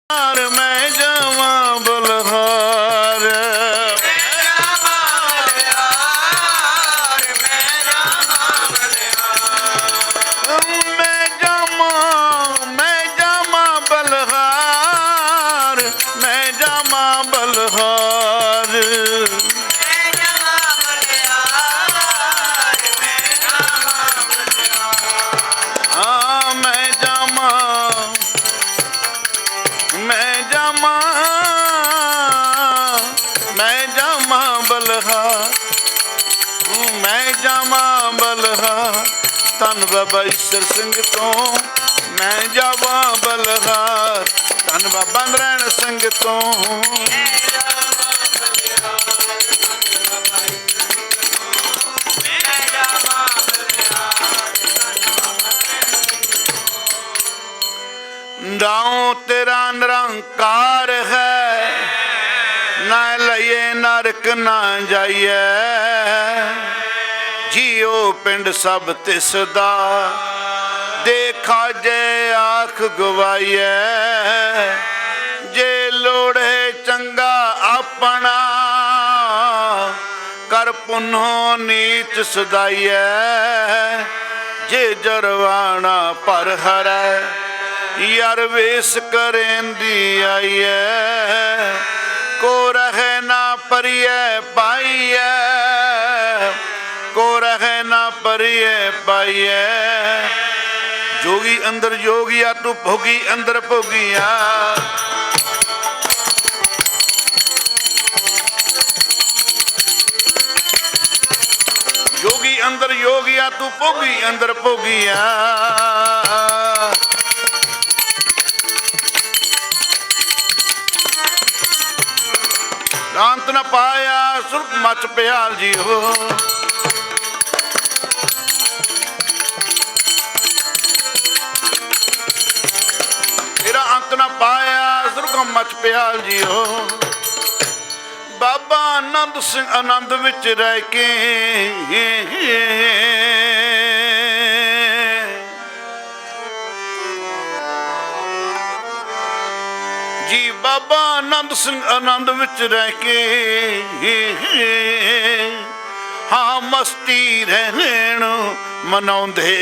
मैं जावा बलहार धन बाबा ईसर सिंह तो मैं जावा बलहार धन बाबा नरैण सिंह तो दाऊं तेरा निरंकार है ना लइए नरक ना जाइए जियो पिंड सब तिसदा देखा जे आख गवाइए जे लोड़े चंगा अपना कर पुन्हो नीच सदाइए जे जरवाना पर हरै यार वेस करेंदी आइए को रहे ना परिए पाइए को रहे ना परिए पाइए जोगी अंदर जोगिया तू भोगी अंदर भोगिया जोगी अंदर योगिया तू भोगी अंदर भोगिया अंत न पाया सुर्ग मच प्याल जी हो तेरा अंत न पाया सुर्गम मच प्याल जी हो बाबा आनंद सिंह आनंद विच रह के जी बाबा आनंद सिंह आनंद विच रह के हाँ मस्ती रहण मनाउंदे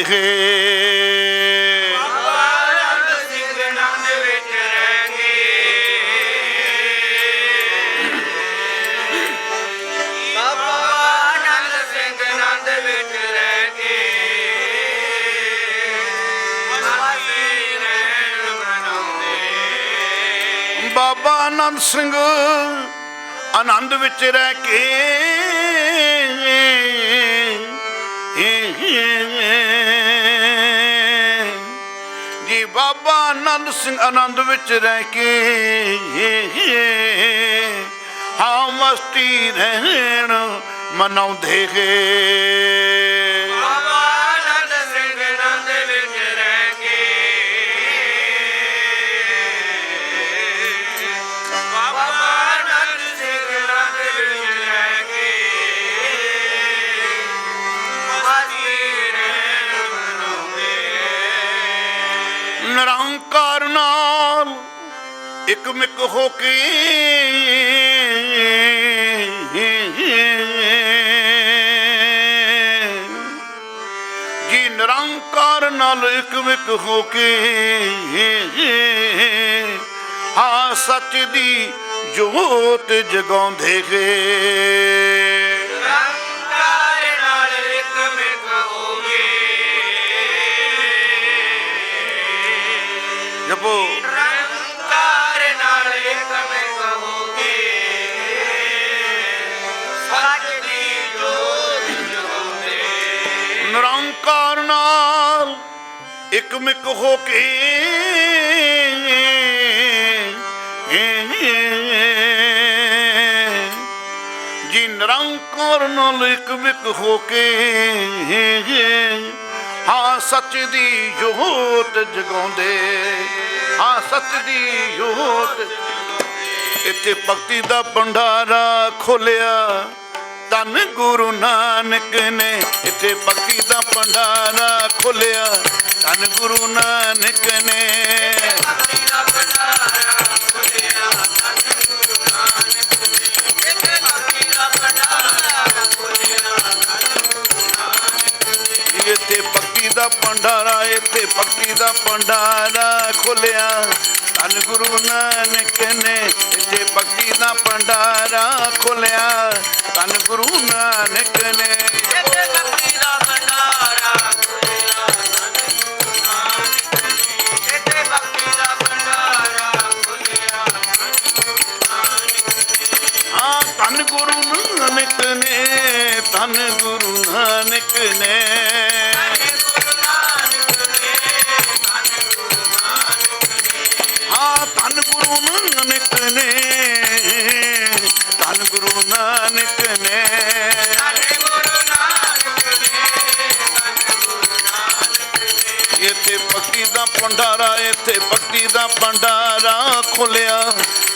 बाबा आनंद सिंह आनंद विच रह के जी बाबा आनंद सिंह आनंद विच रह के हाँ मस्ती रहण मनाउंदे निरंकार नाल एक मिक होके जी निरंकार नाल एक मिक होके हाँ सच दी जोत जगाउंदे जपो निरंकार नाल एक मिक होके सच दी जोत जगाउंदे निरंकार नाल एक मिक होके जी निरंकार नाल एक मिक होके हाँ सच दी जोत जगाउंदे हाँ सच दी जोत इत्थे भगती दा भंडारा खोलिया धन गुरु नानक ने इत्थे भगती दा भंडारा खोलिया धन गुरु नानक ने ਦਾ ਭੰਡਾਰਾ ਇੱਥੇ ਭਗਤੀ ਦਾ ਭੰਡਾਰਾ ਖੋਲਿਆ ਧੰਨ ਗੁਰੂ ਨਾਨਕ ਨੇ ਇੱਥੇ ਭਗਤੀ ਦਾ ਭੰਡਾਰਾ ਖੋਲਿਆ ਧੰਨ ਗੁਰੂ ਨਾਨਕ ਨੇ ਇੱਥੇ ਭਗਤੀ ਦਾ ਭੰਡਾਰਾ ਖੋਲਿਆ ਇੱਥੇ ਭਗਤੀ ਦਾ ਭੰਡਾਰਾ ਖੋਲਿਆ ਹਾਂ ਧੰਨ ਗੁਰੂ ਨਾਨਕ ਨੇ ਧੰਨ ਗੁਰੂ ਨਾਨਕ ਨੇ ਹਾਂ ਧੰਨ ਗੁਰੂ ਨਾਨਕ ਨੇ ਧੰਨ ਗੁਰੂ ਨਾਨਕ ਨੇ ਇੱਥੇ ਭਗਤੀ ਦਾ ਭੰਡਾਰਾ ਇੱਥੇ ਭਗਤੀ ਦਾ ਭੰਡਾਰਾ ਖੋਲਿਆ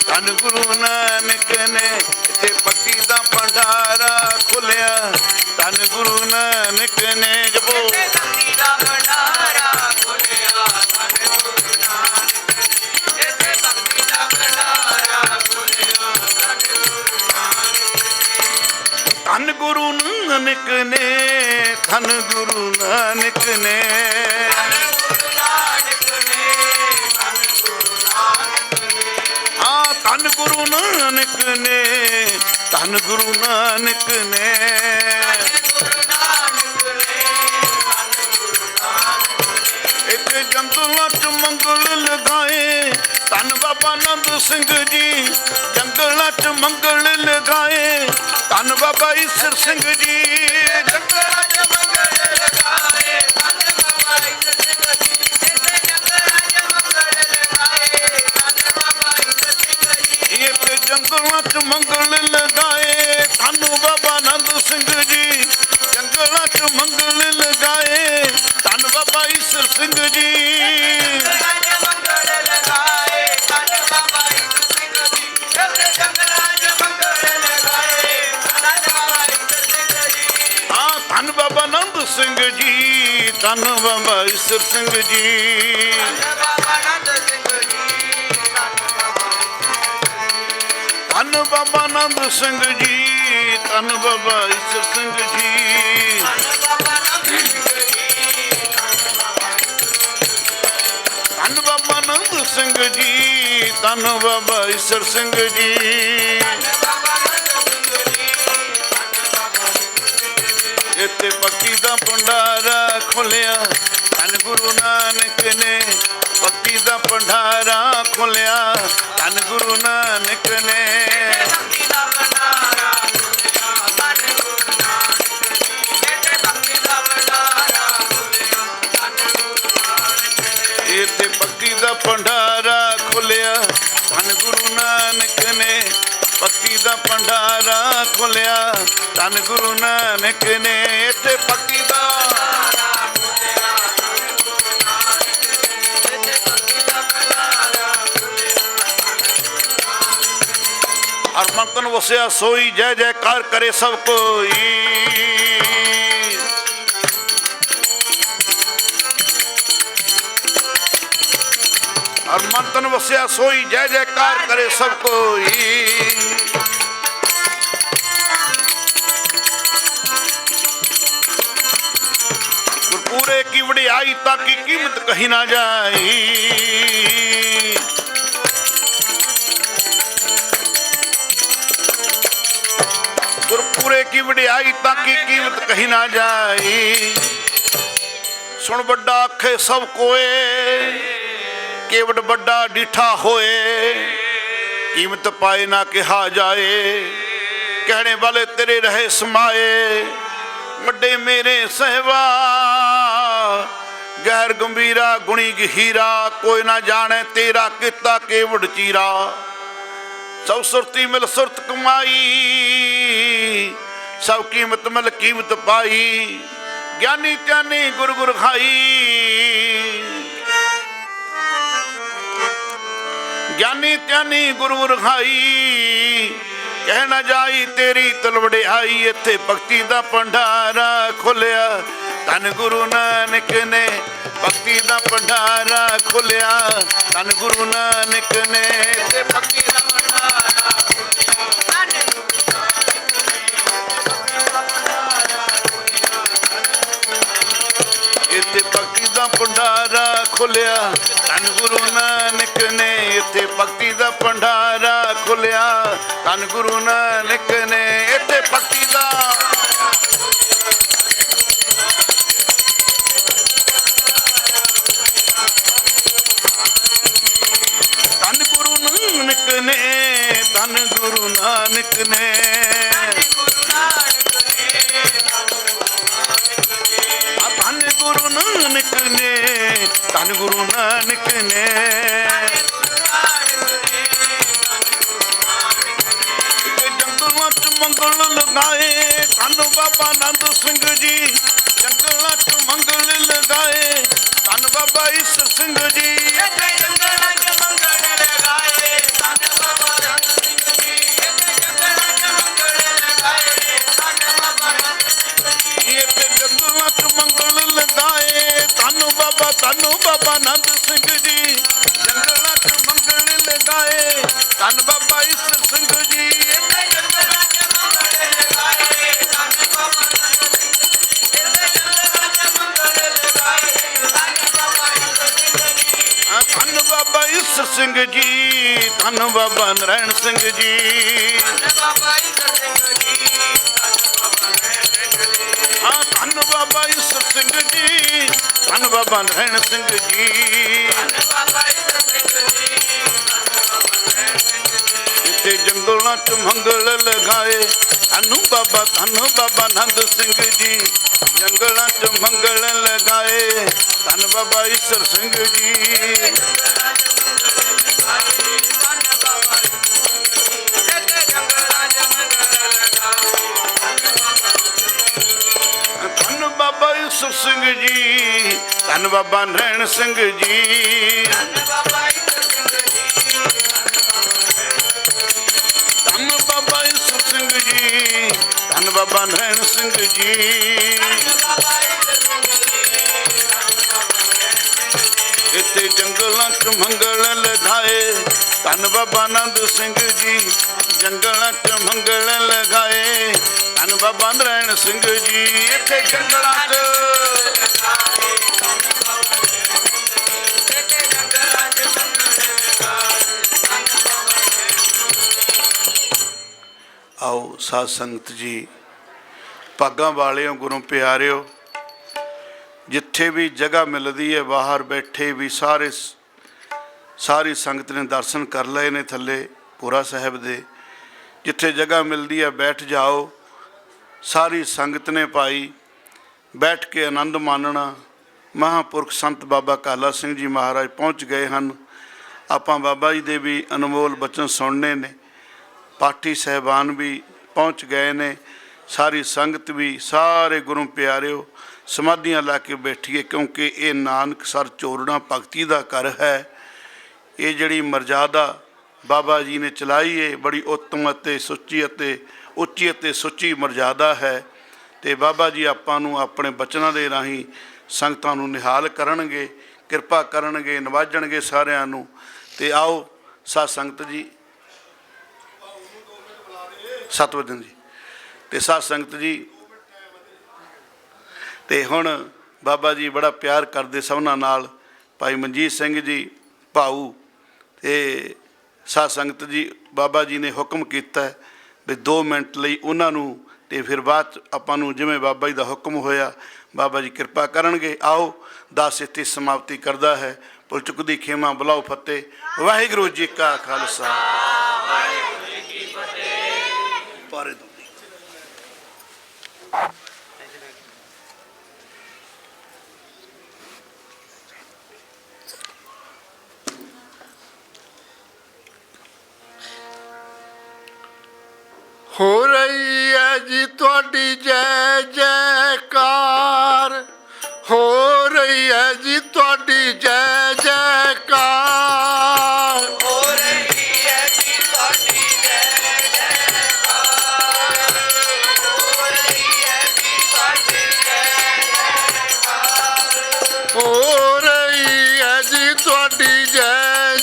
ਧੰਨ ਗੁਰੂ ਨਾਨਕ ਨੇ ਇੱਥੇ ਭਗਤੀ ਦਾ ਭੰਡਾਰਾ ਖੋਲਿਆ ਧੰਨ ਗੁਰੂ ਨਾਨਕ ਨੇ ਜਪੋ ਭਗਤੀ ਦਾ ਭੰਡਾਰਾ ਖੋਲਿਆ ਧੰਨ ਗੁਰੂ ਨਾਨਕ ਇੱਥੇ ਭਗਤੀ ਦਾ ਭੰਡਾਰਾ ਖੋਲਿਆ ਧੰਨ ਗੁਰੂ ਨਾਨਕ ਨੇ ਧੰਨ ਗੁਰੂ ਨਾਨਕ ਨੇ ਹਾਂ ਧੰਨ ਗੁਰੂ ਨਾਨਕ ਨੇ ਧੰਨ ਗੁਰੂ ਨਾਨਕ ਨੇ ਇੱਥੇ ਜੰਗਲਾਂ ਚ ਮੰਗਲ ਲਗਾਏ ਧੰਨ ਬਾਬਾ ਆਨੰਦ ਸਿੰਘ ਜੀ ਜੰਗਲਾਂ ਚ ਮੰਗਲ ਲਗਾਏ ਧੰਨ ਬਾਬਾ ਈਸਰ ਸਿੰਘ ਜੀ ਜੰਗਲਾਂ ਚ ਮੰਗਲ ਲਗਾਏ ਧੰਨ ਬਾਬਾ ਈਸਰ ਸਿੰਘ ਜੀ ਇੱਥੇ ਜੰਗਲਾਂ ਚ ਮੰਗਲ ਲਗਾਏ ਧੰਨ ਬਾਬਾ ਈਸਰ ਸਿੰਘ ਜੀ ਇੱਥੇ ਜੰਗਲਾਂ ਚ ਮੰਗਲ ਲਗਾਏ ਧੰਨ ਬਾਬਾ ਆਨੰਦ ਸਿੰਘ ਜੀ ਜੰਗਲਾਂ ਚ ਮੰਗਲ ਲਗਾਏ ਧੰਨ ਬਾਬਾ ਈਸਰ ਸਿੰਘ ਜੀ ਧੰਨ ਬਾਬਾ ਆਨੰਦ ਸਿੰਘ ਜੀ ਧੰਨ ਬਾਬਾ ਈਸਰ ਸਿੰਘ ਜੀ ਧੰਨ ਬਾਬਾ ਆਨੰਦ ਸਿੰਘ ਜੀ ਧੰਨ ਬਾਬਾ ਈਸਰ ਸਿੰਘ ਜੀ ਧੰਨ ਬਾਬਾ ਆਨੰਦ ਸਿੰਘ ਜੀ ਧੰਨ ਬਾਬਾ ਈਸਰ ਸਿੰਘ ਜੀ ਇੱਥੇ ਭਗਤੀ ਦਾ ਭੰਡਾਰਾ ਖੋਲਿਆ ਧੰਨ ਗੁਰੂ ਨਾਨਕ ਨੇ ਭਗਤੀ ਦਾ ਭੰਡਾਰਾ ਖੋਲਿਆ ਧੰਨ ਗੁਰੂ ਨਾਨਕ ਨੇ ਇੱਥੇ ਭਗਤੀ ਦਾ ਭੰਡਾਰਾ ਖੋਲਿਆ ਧੰਨ ਗੁਰੂ ਨਾਨਕ ਨੇ ਭਗਤੀ ਦਾ ਭੰਡਾਰਾ ਖੋਲਿਆ ਧੰਨ ਗੁਰੂ ਨਾਨਕ ਨੇ ਇੱਥੇ ਭਗਤੀ ਦਾ ਹਰ ਮਨ ਤਨ ਵਸਿਆ ਸੋਈ ਜੈ ਜੈਕਾਰ ਕਰੇ ਸਭ ਕੋਈ ਹਰ ਮਨ ਤਨ ਵਸਿਆ ਸੋਈ ਜੈ ਜੈਕਾਰ ਕਰੇ ਸਭ ਕੋਈ ਗੁਰਪੂਰੇ ਕੀ ਵਡਿਆਈ ਤਾਂ ਕੀ ਕੀਮਤ ਕਹੀ ਨਾ ਜਾਈ ਗੁਰਪੂਰੇ ਕੀ ਵਡਿਆਈ ਤਾਂ ਕੀ ਕੀਮਤ ਕਹੀ ਨਾ ਜਾਈ ਸੁਣ ਵੱਡਾ ਆਖੇ ਸਭ ਕੋਏ ਕੇਵਟ ਵੱਡਾ ਡਿਠਾ ਹੋਏ ਕੀਮਤ ਪਾਏ ਨਾ ਕਿਹਾ ਜਾਏ ਕਹਿਣੇ ਵਾਲੇ ਤੇਰੇ ਰਹੇ ਸਮਾਏ ਵੱਡੇ ਮੇਰੇ ਸਹਿਬਾ ਗੈਰ ਗੰਭੀਰਾ ਗੁਣੀ ਗਹੀਰਾ ਕੋਈ ਨਾ ਜਾਣੇ ਤੇਰਾ ਕੀਤਾ ਕੇਵਟ ਚੀਰਾ ਸਭ ਸੁਰਤੀ ਮਿਲ ਸੁਰਤ ਕਮਾਈ ਸਭ ਕੀਮਤ ਮਿਲ ਕੀਮਤ ਪਾਈ ਗਿਆਨੀ ਧਿਆਨੀ ਗੁਰ ਗੁਰ ਖਾਈ ਗਿਆਨੀ ਧਿਆਨੀ ਗੁਰ ਗੁਰ ਖਾਈ ਕਹਿ ਨਾ ਜਾਈ ਤੇਰੀ ਤਲਵੜਿਆਈ ਇੱਥੇ ਭਗਤੀ ਦਾ ਭੰਡਾਰਾ ਖੋਲਿਆ ਧੰਨ ਗੁਰੂ ਨਾਨਕ ਨੇ ਭਗਤੀ ਦਾ ਭੰਡਾਰਾ ਖੋਲਿਆ ਧੰਨ ਗੁਰੂ ਨਾਨਕ ਨੇ ਤੇ ਭਗਤੀ ਦਾ ਭੰਡਾਰਾ ਇੱਥੇ ਭੰਡਾਰਾ ਖੁੱਲਿਆ ਧੰਨ ਗੁਰੂ ਨਾਨਕ ਨੇ ਇੱਥੇ ਭਗਤੀ ਦਾ ਭੰਡਾਰਾ ਖੁੱਲਿਆ ਧੰਨ ਗੁਰੂ ਨਾਨਕ ਨੇ ਇੱਥੇ ਭਗਤੀ ਦਾ ਧੰਨ ਗੁਰੂ ਨਾਨਕ ਨੇ ਧੰਨ ਗੁਰੂ ਨਾਨਕ ਨੇ ਧੰਨ ਗੁਰੂ ਨਾਨਕ ਨੇ ਧੰਨ ਗੁਰੂ ਨਾਨਕ ਨੇ ਜੰਗਲਾਂ ਚ ਮੰਗਲ ਲਗਾਏ ਧੰਨ ਬਾਬਾ ਆਨੰਦ ਸਿੰਘ ਜੀ ਜੰਗਲਾਂ ਚ ਮੰਗਲ ਲਗਾਏ ਧੰਨ ਬਾਬਾ ਈਸਰ ਸਿੰਘ ਜੀ ਧੰਨ ਬਾਬਾ ਆਨੰਦ ਸਿੰਘ ਜੀ ਜੰਗਲਾਂ ਚ ਮੰਗਲ ਲਗਾਏ ਧੰਨ ਬਾਬਾ ਈਸਰ ਸਿੰਘ ਜੀ ਧੰਨ ਬਾਬਾ ਈਸਰ ਸਿੰਘ ਜੀ ਧੰਨ ਬਾਬਾ ਨਰੈਣ ਸਿੰਘ ਜੀ ਹਾਂ ਧੰਨ ਬਾਬਾ ਈਸਰ ਸਿੰਘ ਜੀ ਧੰਨ ਬਾਬਾ ਨਰੈਣ ਸਿੰਘ ਜੀ ਇੱਥੇ ਜੰਗਲਾਂ ਚ ਮੰਗਲ ਲਗਾਏ ਧੰਨ ਬਾਬਾ ਆਨੰਦ ਸਿੰਘ ਜੀ ਜੰਗਲਾਂ ਚ ਮੰਗਲ ਲਗਾਏ ਧੰਨ ਬਾਬਾ ਈਸਰ ਸਿੰਘ ਜੀ ਧੰਨ ਬਾਬਾ ਈਸਰ ਸਿੰਘ ਜੀ ਧੰਨ ਬਾਬਾ ਨਰੈਣ ਸਿੰਘ ਜੀ ਧੰਨ ਬਾਬਾ ਈਸਰ ਸਿੰਘ ਜੀ ਧੰਨ ਬਾਬਾ ਨਰੈਣ ਸਿੰਘ ਜੀ ਇੱਥੇ ਜੰਗਲਾਂ ਚ ਮੰਗਲ ਲਗਾਏ ਧੰਨ ਬਾਬਾ ਆਨੰਦ ਸਿੰਘ ਜੀ ਜੰਗਲਾਂ ਚ ਮੰਗਲ ਲਗਾਏ ਧੰਨ ਬਾਬਾ ਨਰੈਣ ਸਿੰਘ ਜੀ ਇੱਥੇ ਜੰਗਲਾਂ ਚ ਆਓ ਸਾਧ ਸੰਗਤ ਜੀ ਭਾਗਾਂ ਵਾਲਿਓ ਗੁਰੂ ਪਿਆਰਿਓ ਜਿੱਥੇ ਵੀ ਜਗ੍ਹਾ ਮਿਲਦੀ ਹੈ ਬਾਹਰ ਬੈਠੇ ਵੀ ਸਾਰੀ ਸੰਗਤ ਨੇ ਦਰਸ਼ਨ ਕਰ ਲਏ ਨੇ ਥੱਲੇ ਭੋਰਾ ਸਾਹਿਬ ਦੇ ਜਿੱਥੇ ਜਗ੍ਹਾ ਮਿਲਦੀ ਹੈ ਬੈਠ ਜਾਓ ਸਾਰੀ ਸੰਗਤ ਨੇ ਭਾਈ ਬੈਠ ਕੇ ਆਨੰਦ ਮਾਣਨਾ ਮਹਾਂਪੁਰਖ ਸੰਤ ਬਾਬਾ ਕਾਲਾ ਸਿੰਘ ਜੀ ਮਹਾਰਾਜ ਪਹੁੰਚ ਗਏ ਹਨ ਆਪਾਂ ਬਾਬਾ ਜੀ ਦੇ ਵੀ ਅਨਮੋਲ ਬਚਨ ਸੁਣਨੇ ਨੇ ਪਾਠੀ ਸਾਹਿਬਾਨ ਵੀ ਪਹੁੰਚ ਗਏ ਨੇ ਸਾਰੀ ਸੰਗਤ ਵੀ ਸਾਰੇ ਗੁਰੂ ਪਿਆਰਿਓ ਸਮਾਧੀਆਂ ਲਾ ਕੇ ਬੈਠੀਏ ਕਿਉਂਕਿ ਇਹ ਨਾਨਕਸਰ ਚੋਰਣਾ ਭਗਤੀ ਦਾ ਘਰ ਹੈ ਇਹ ਜਿਹੜੀ ਮਰਜ਼ਾਦਾ ਬਾਬਾ ਜੀ ਨੇ ਚਲਾਈ ਹੈ ਬੜੀ ਉੱਤਮ ਅਤੇ ਸੁੱਚੀ ਅਤੇ ਉੱਚੀ ਅਤੇ ਸੁੱਚੀ ਮਰਜ਼ਾਦਾ ਹੈ ਤੇ ਬਾਬਾ ਜੀ ਆਪਾਂ ਨੂੰ ਆਪਣੇ ਬਚਨਾਂ ਦੇ ਰਾਹੀਂ ਸੰਗਤਾਂ ਨੂੰ ਨਿਹਾਲ ਕਰਨਗੇ ਕਿਰਪਾ ਕਰਨਗੇ ਨਿਵਾਜਣਗੇ ਸਾਰਿਆਂ ਨੂੰ ਤੇ ਆਓ ਸਾਧ ਸੰਗਤ ਜੀ ਸਤਿਵਚਨ ਜੀ ਤੇ ਸਾਧ ਸੰਗਤ ਜੀ ਤੇ ਹੁਣ ਬਾਬਾ ਜੀ ਬੜਾ ਪਿਆਰ ਕਰਦੇ ਸਭਨਾਂ ਨਾਲ ਭਾਈ ਮਨਜੀਤ ਸਿੰਘ ਜੀ ਭਾਊ ਤੇ ਸਾਧ ਸੰਗਤ ਜੀ ਬਾਬਾ ਜੀ ਨੇ ਹੁਕਮ ਕੀਤਾ ਵੀ 2 ਮਿੰਟ ਲਈ ਉਹਨਾਂ ਨੂੰ ਤੇ ਫਿਰ ਬਾਅਦ 'ਚ ਆਪਾਂ ਨੂੰ ਜਿਵੇਂ ਬਾਬਾ ਜੀ ਦਾ ਹੁਕਮ ਹੋਇਆ ਬਾਬਾ ਜੀ ਕਿਰਪਾ ਕਰਨਗੇ ਆਓ ਦਾਸ ਇੱਥੇ ਸਮਾਪਤੀ ਕਰਦਾ ਹੈ ਪੁੱਲ ਚੁੱਕਦੀ ਖੇਮਾ ਬੁਲਾਓ ਫਤਿਹ ਵਾਹਿਗੁਰੂ ਜੀ ਕਾ ਖਾਲਸਾ ਵਾਹਿਗੁਰੂ ਜੀ ਕੀ ਫਤਿਹ ਪਾਰੇ ਦੋ ਹੋ ਰਹੀ ਹੈ ਜੀ ਤੁਹਾਡੀ ਜੈ ਜੈਕਾਰ ਹੋ ਰਹੀ ਹੈ ਜੀ ਤੁਹਾਡੀ ਜੈ ਜੈਕਾਰ ਹੋ ਰਹੀ ਹੈ ਜੀ ਤੁਹਾਡੀ ਜੈ ਜੈਕਾਰ ਹੋ ਰਹੀ ਹੈ ਜੀ ਤੁਹਾਡੀ ਜੈ ਜੈਕਾਰ ਹੋ ਰਹੀ ਹੈ ਜੀ ਤੁਹਾਡੀ ਜੈ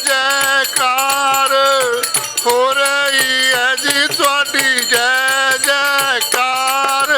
ਜੈਕਾਰ ਹੋ ਰਹੀ ਹੈ ਜੀ ਤੁਹਾਡੀ ਜੈ ਜੈਕਾਰ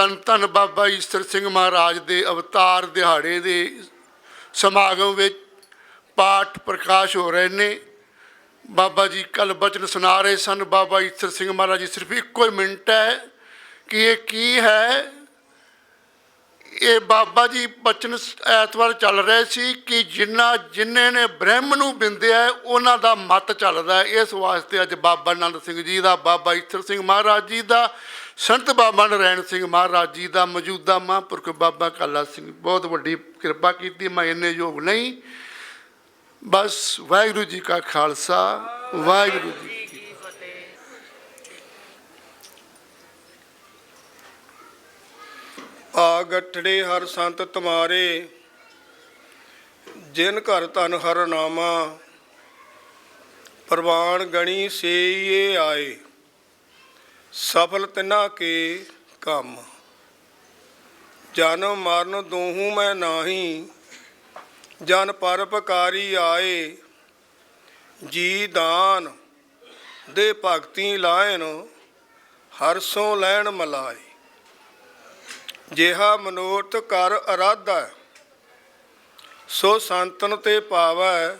ਧੰਨ ਧੰਨ ਬਾਬਾ ਈਸਰ ਸਿੰਘ ਮਹਾਰਾਜ ਦੇ ਅਵਤਾਰ ਦਿਹਾੜੇ ਦੇ ਸਮਾਗਮ ਵਿੱਚ ਪਾਠ ਪ੍ਰਕਾਸ਼ ਹੋ ਰਹੇ ਨੇ। ਬਾਬਾ ਜੀ ਕੱਲ੍ਹ ਬਚਨ ਸੁਣਾ ਰਹੇ ਸਨ। ਬਾਬਾ ਈਸਰ ਸਿੰਘ ਮਹਾਰਾਜ ਜੀ ਸਿਰਫ ਇੱਕੋ ਹੀ ਮਿੰਟ ਹੈ ਕਿ ਇਹ ਕੀ ਹੈ। ਇਹ ਬਾਬਾ ਜੀ ਬਚਨ ਐਤਵਾਰ ਚੱਲ ਰਹੇ ਸੀ ਕਿ ਜਿਨ੍ਹਾਂ ਨੇ ਬ੍ਰਹਮ ਨੂੰ ਬਿੰਦਿਆ ਉਹਨਾਂ ਦਾ ਮਤ ਚੱਲਦਾ ਹੈ। ਇਸ ਵਾਸਤੇ ਅੱਜ ਬਾਬਾ ਆਨੰਦ ਸਿੰਘ ਜੀ ਦਾ, ਬਾਬਾ ਈਸਰ ਸਿੰਘ ਮਹਾਰਾਜ ਜੀ ਦਾ, ਸੰਤ ਬਾਬਾ ਨਰੈਣ ਸਿੰਘ ਮਹਾਰਾਜ ਜੀ ਦਾ, ਮੌਜੂਦਾ ਮਹਾਂਪੁਰਖ ਬਾਬਾ ਕਾਲਾ ਸਿੰਘ ਬਹੁਤ ਵੱਡੀ ਕਿਰਪਾ ਕੀਤੀ। ਮੈਂ ਇੰਨੇ ਯੋਗ ਨਹੀਂ। ਬਸ ਵਾਹਿਗੁਰੂ ਜੀ ਕਾ ਖਾਲਸਾ, ਵਾਹਿਗੁਰੂ ਜੀ ਕੀ ਆ ਗਠੜੇ ਹਰ ਸੰਤ ਤੁਮਾਰੇ, ਜਿਨ ਘਰ ਧਨ ਹਰ ਨਾਮਾ, ਪ੍ਰਵਾਨ ਗਣੀ ਸੇਈਏ ਆਏ, ਸਫਲ ਤਿਨਾ ਕੇ ਕੰਮ। ਜਨਮ ਮਰਨ ਦੋਹੂ ਮੈਂ ਨਾਹੀ, ਜਨ ਪਰਪਕਾਰੀ ਆਏ, ਜੀ ਦਾਨ ਦੇ ਭਗਤੀ ਲਾਇਨ, ਹਰਸੋਂ ਲੈਣ ਮਲਾਏ। ਜਿਹਾ ਮਨੋਰਥ ਕਰ ਅਰਾਧਾ, ਸੋ ਸੰਤਨ ਤੇ ਪਾਵੈ,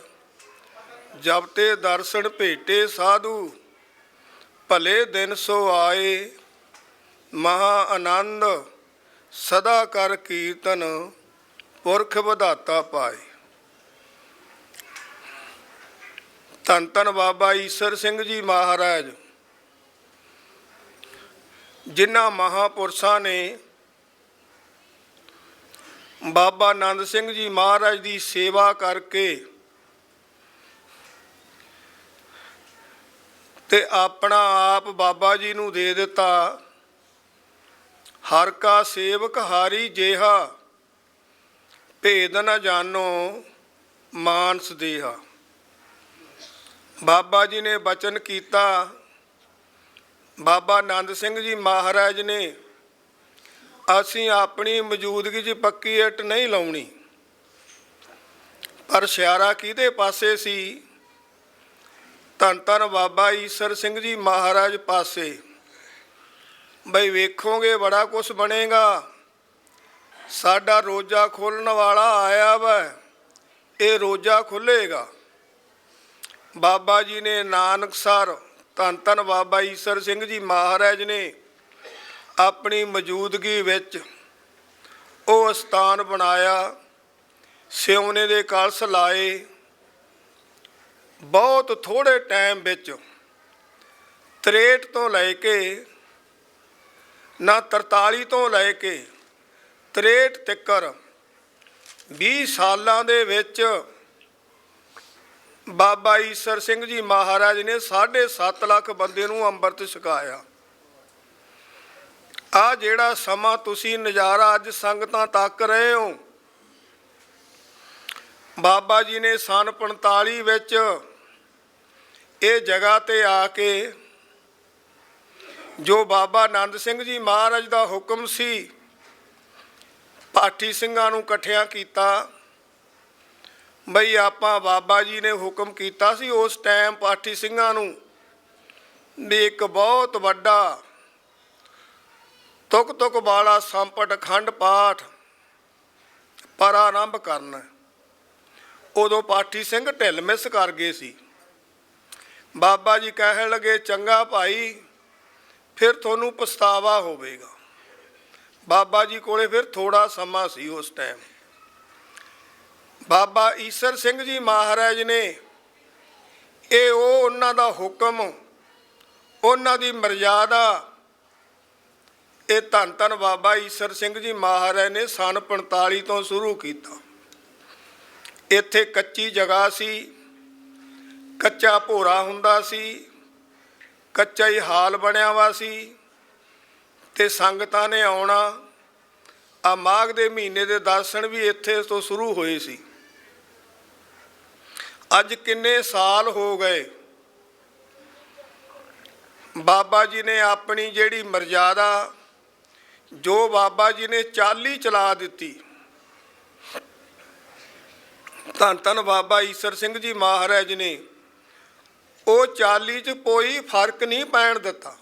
ਜਬ ਤੇ ਦਰਸ਼ਨ ਭੇਟੇ ਸਾਧੂ, ਭਲੇ ਦਿਨ ਸੋ ਆਏ। ਮਹਾ ਆਨੰਦ ਸਦਾ ਕਰ ਕੀਰਤਨ, ਪੁਰਖ ਵਧਾਤਾ ਪਾਏ। ਧੰਨ ਧੰਨ ਬਾਬਾ ਈਸਰ ਸਿੰਘ ਜੀ ਮਹਾਰਾਜ, ਜਿਨ੍ਹਾਂ ਮਹਾਂਪੁਰਸ਼ਾਂ ਨੇ ਬਾਬਾ ਆਨੰਦ ਸਿੰਘ ਜੀ ਮਹਾਰਾਜ ਦੀ ਸੇਵਾ ਕਰਕੇ ਤੇ ਆਪਣਾ ਆਪ ਬਾਬਾ ਜੀ ਨੂੰ ਦੇ ਦਿੱਤਾ। ਹਰ ਕਾ ਸੇਵਕ ਹਾਰੀ ਜਿਹਾ, ਭੇਦ ਨ ਜਾਣੋ ਮਾਨਸ ਦੇਹਾ। ਬਾਬਾ ਜੀ ਨੇ ਬਚਨ ਕੀਤਾ, ਬਾਬਾ ਆਨੰਦ ਸਿੰਘ ਜੀ ਮਹਾਰਾਜ ਨੇ, ਅਸੀਂ ਆਪਣੀ ਮੌਜੂਦਗੀ 'ਚ ਪੱਕੀ ਇੱਟ ਨਹੀਂ ਲਾਉਣੀ। ਪਰ ਇਸ਼ਾਰਾ ਕਿਹਦੇ ਪਾਸੇ ਸੀ? ਧੰਨ ਧੰਨ ਬਾਬਾ ਈਸਰ ਸਿੰਘ ਜੀ ਮਹਾਰਾਜ ਪਾਸੇ। ਬਈ ਵੇਖੋਗੇ ਬੜਾ ਕੁਛ ਬਣੇਗਾ। ਸਾਡਾ ਰੋਜ਼ਾ ਖੋਲ੍ਹਣ ਵਾਲਾ ਆਇਆ ਵਾ, ਇਹ ਰੋਜ਼ਾ ਖੁੱਲ੍ਹੇਗਾ। ਬਾਬਾ ਜੀ ਨੇ ਨਾਨਕਸਰ ਧੰਨ ਧੰਨ ਬਾਬਾ ਈਸਰ ਸਿੰਘ ਜੀ ਮਹਾਰਾਜ ਨੇ ਆਪਣੀ ਮੌਜੂਦਗੀ ਵਿੱਚ ਉਹ ਸਥਾਨ ਬਣਾਇਆ, ਸਿਉਨੇ ਦੇ ਕਲਸ਼ ਲਾਏ। ਬਹੁਤ ਥੋੜ੍ਹੇ ਟਾਈਮ ਵਿੱਚ 63 ਤੋਂ ਲੈ ਕੇ ਨਾ 43 ਤੋਂ ਲੈ ਕੇ 63 ਤੱਕਰ 20 ਸਾਲਾਂ ਦੇ ਵਿੱਚ ਬਾਬਾ ਈਸਰ ਸਿੰਘ ਜੀ ਮਹਾਰਾਜ ਨੇ 7.5 ਲੱਖ ਬੰਦੇ ਨੂੰ ਅੰਮ੍ਰਿਤ ਛਕਾਇਆ। ਆ ਜਿਹੜਾ ਸਮਾਂ ਤੁਸੀਂ ਨਜ਼ਾਰਾ ਅੱਜ ਸੰਗਤਾਂ ਤੱਕ ਰਹੇ ਹੋ, ਬਾਬਾ ਜੀ ਨੇ ਸੰਨ 45 ਵਿੱਚ ਇਹ ਜਗ੍ਹਾ ਤੇ ਆ ਕੇ ਜੋ ਬਾਬਾ ਆਨੰਦ ਸਿੰਘ ਜੀ ਮਹਾਰਾਜ ਦਾ ਹੁਕਮ ਸੀ, ਪਾਠੀ ਸਿੰਘਾਂ ਨੂੰ ਇਕੱਠਿਆਂ ਕੀਤਾ। ਬਈ ਆਪਾਂ ਬਾਬਾ ਜੀ ਨੇ ਹੁਕਮ ਕੀਤਾ ਸੀ ਉਸ ਟਾਈਮ ਪਾਠੀ ਸਿੰਘਾਂ ਨੂੰ ਵੀ ਇੱਕ ਬਹੁਤ ਵੱਡਾ ਤੁਕ ਤੁਕ ਵਾਲਾ ਸੰਪਟ ਅਖੰਡ ਪਾਠ ਪ੍ਰਾਰੰਭ ਕਰਨਾ। ਉਦੋਂ ਪਾਠੀ ਸਿੰਘ ਢਿੱਲ ਮਿਸ ਕਰ ਗਏ ਸੀ। ਬਾਬਾ ਜੀ ਕਹਿਣ ਲੱਗੇ, ਚੰਗਾ ਭਾਈ, ਫਿਰ ਤੁਹਾਨੂੰ ਪਛਤਾਵਾ ਹੋਵੇਗਾ। ਬਾਬਾ ਜੀ ਕੋਲੇ ਫਿਰ ਥੋੜਾ ਸਮਾਂ ਸੀ ਉਸ ਟਾਈਮ। ਬਾਬਾ ਈਸਰ ਸਿੰਘ ਜੀ ਮਹਾਰਾਜ ਨੇ ਇਹ ਉਹਨਾਂ ਦਾ ਹੁਕਮ, ਉਹਨਾਂ ਦੀ ਮਰਜ਼ਾਦਾ, ਇਹ ਧੰਨ ਧੰਨ ਬਾਬਾ ਈਸਰ ਸਿੰਘ ਜੀ ਮਹਾਰਾਜ ਨੇ ਸੰਨ 45 ਤੋਂ ਸ਼ੁਰੂ ਕੀਤਾ। ਇੱਥੇ ਕੱਚੀ ਜਗ੍ਹਾ ਸੀ, ਕੱਚਾ ਭੋਰਾ ਹੁੰਦਾ ਸੀ, ਕੱਚਾ ਹੀ ਹਾਲ ਬਣਿਆ ਵਾ ਸੀ ਤੇ ਸੰਗਤਾਂ ਨੇ ਆਉਣਾ। ਆ ਮਾਘ ਦੇ ਮਹੀਨੇ ਦੇ ਦਰਸ਼ਨ ਵੀ ਇੱਥੇ ਤੋਂ ਸ਼ੁਰੂ ਹੋਏ ਸੀ। ਅੱਜ ਕਿੰਨੇ ਸਾਲ ਹੋ ਗਏ, ਬਾਬਾ ਜੀ ਨੇ ਆਪਣੀ ਜਿਹੜੀ ਮਰਜ਼ਾਦਾ, ਜੋ ਬਾਬਾ ਜੀ ਨੇ ਚਾਲੀ ਚਲਾ ਦਿੱਤੀ। ਧੰਨ ਧੰਨ ਬਾਬਾ ਈਸਰ ਸਿੰਘ ਜੀ ਮਹਾਰਾਜ ਨੇ ਉਹ ਚਾਲੀ 'ਚ ਕੋਈ ਫਰਕ ਨਹੀਂ ਪੈਣ ਦਿੱਤਾ।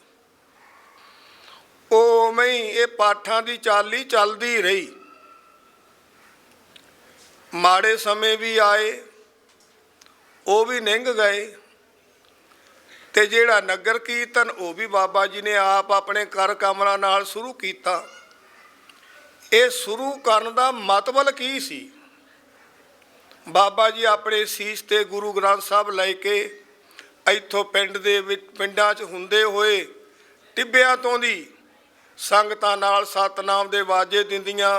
ਉਵੇਂ ਹੀ ਇਹ ਪਾਠਾਂ ਦੀ ਚਾਲੀ ਚੱਲਦੀ ਰਹੀ। ਮਾੜੇ ਸਮੇਂ ਵੀ ਆਏ, ਉਹ ਵੀ ਲੰਘ ਗਏ, ਤੇ ਜਿਹੜਾ ਨਗਰ ਕੀਰਤਨ ਉਹ ਵੀ ਬਾਬਾ ਜੀ ਨੇ ਆਪ ਆਪਣੇ ਕਰ ਕਮਲਾਂ ਨਾਲ ਸ਼ੁਰੂ ਕੀਤਾ। ਇਹ ਸ਼ੁਰੂ ਕਰਨ ਦਾ ਮਤਲਬ ਕੀ ਸੀ? ਬਾਬਾ ਜੀ ਆਪਣੇ ਸੀਸ ਤੇ ਗੁਰੂ ਗ੍ਰੰਥ ਸਾਹਿਬ ਲੈ ਕੇ ਇੱਥੋਂ ਪਿੰਡ ਦੇ ਵਿੱਚ ਪਿੰਡਾਂ 'ਚ ਹੁੰਦੇ ਹੋਏ ਟਿੱਬਿਆਂ ਤੋਂ ਦੀ ਸੰਗਤਾਂ ਨਾਲ ਸਤਨਾਮ ਦੇ ਵਾਜੇ ਦਿੰਦੀਆਂ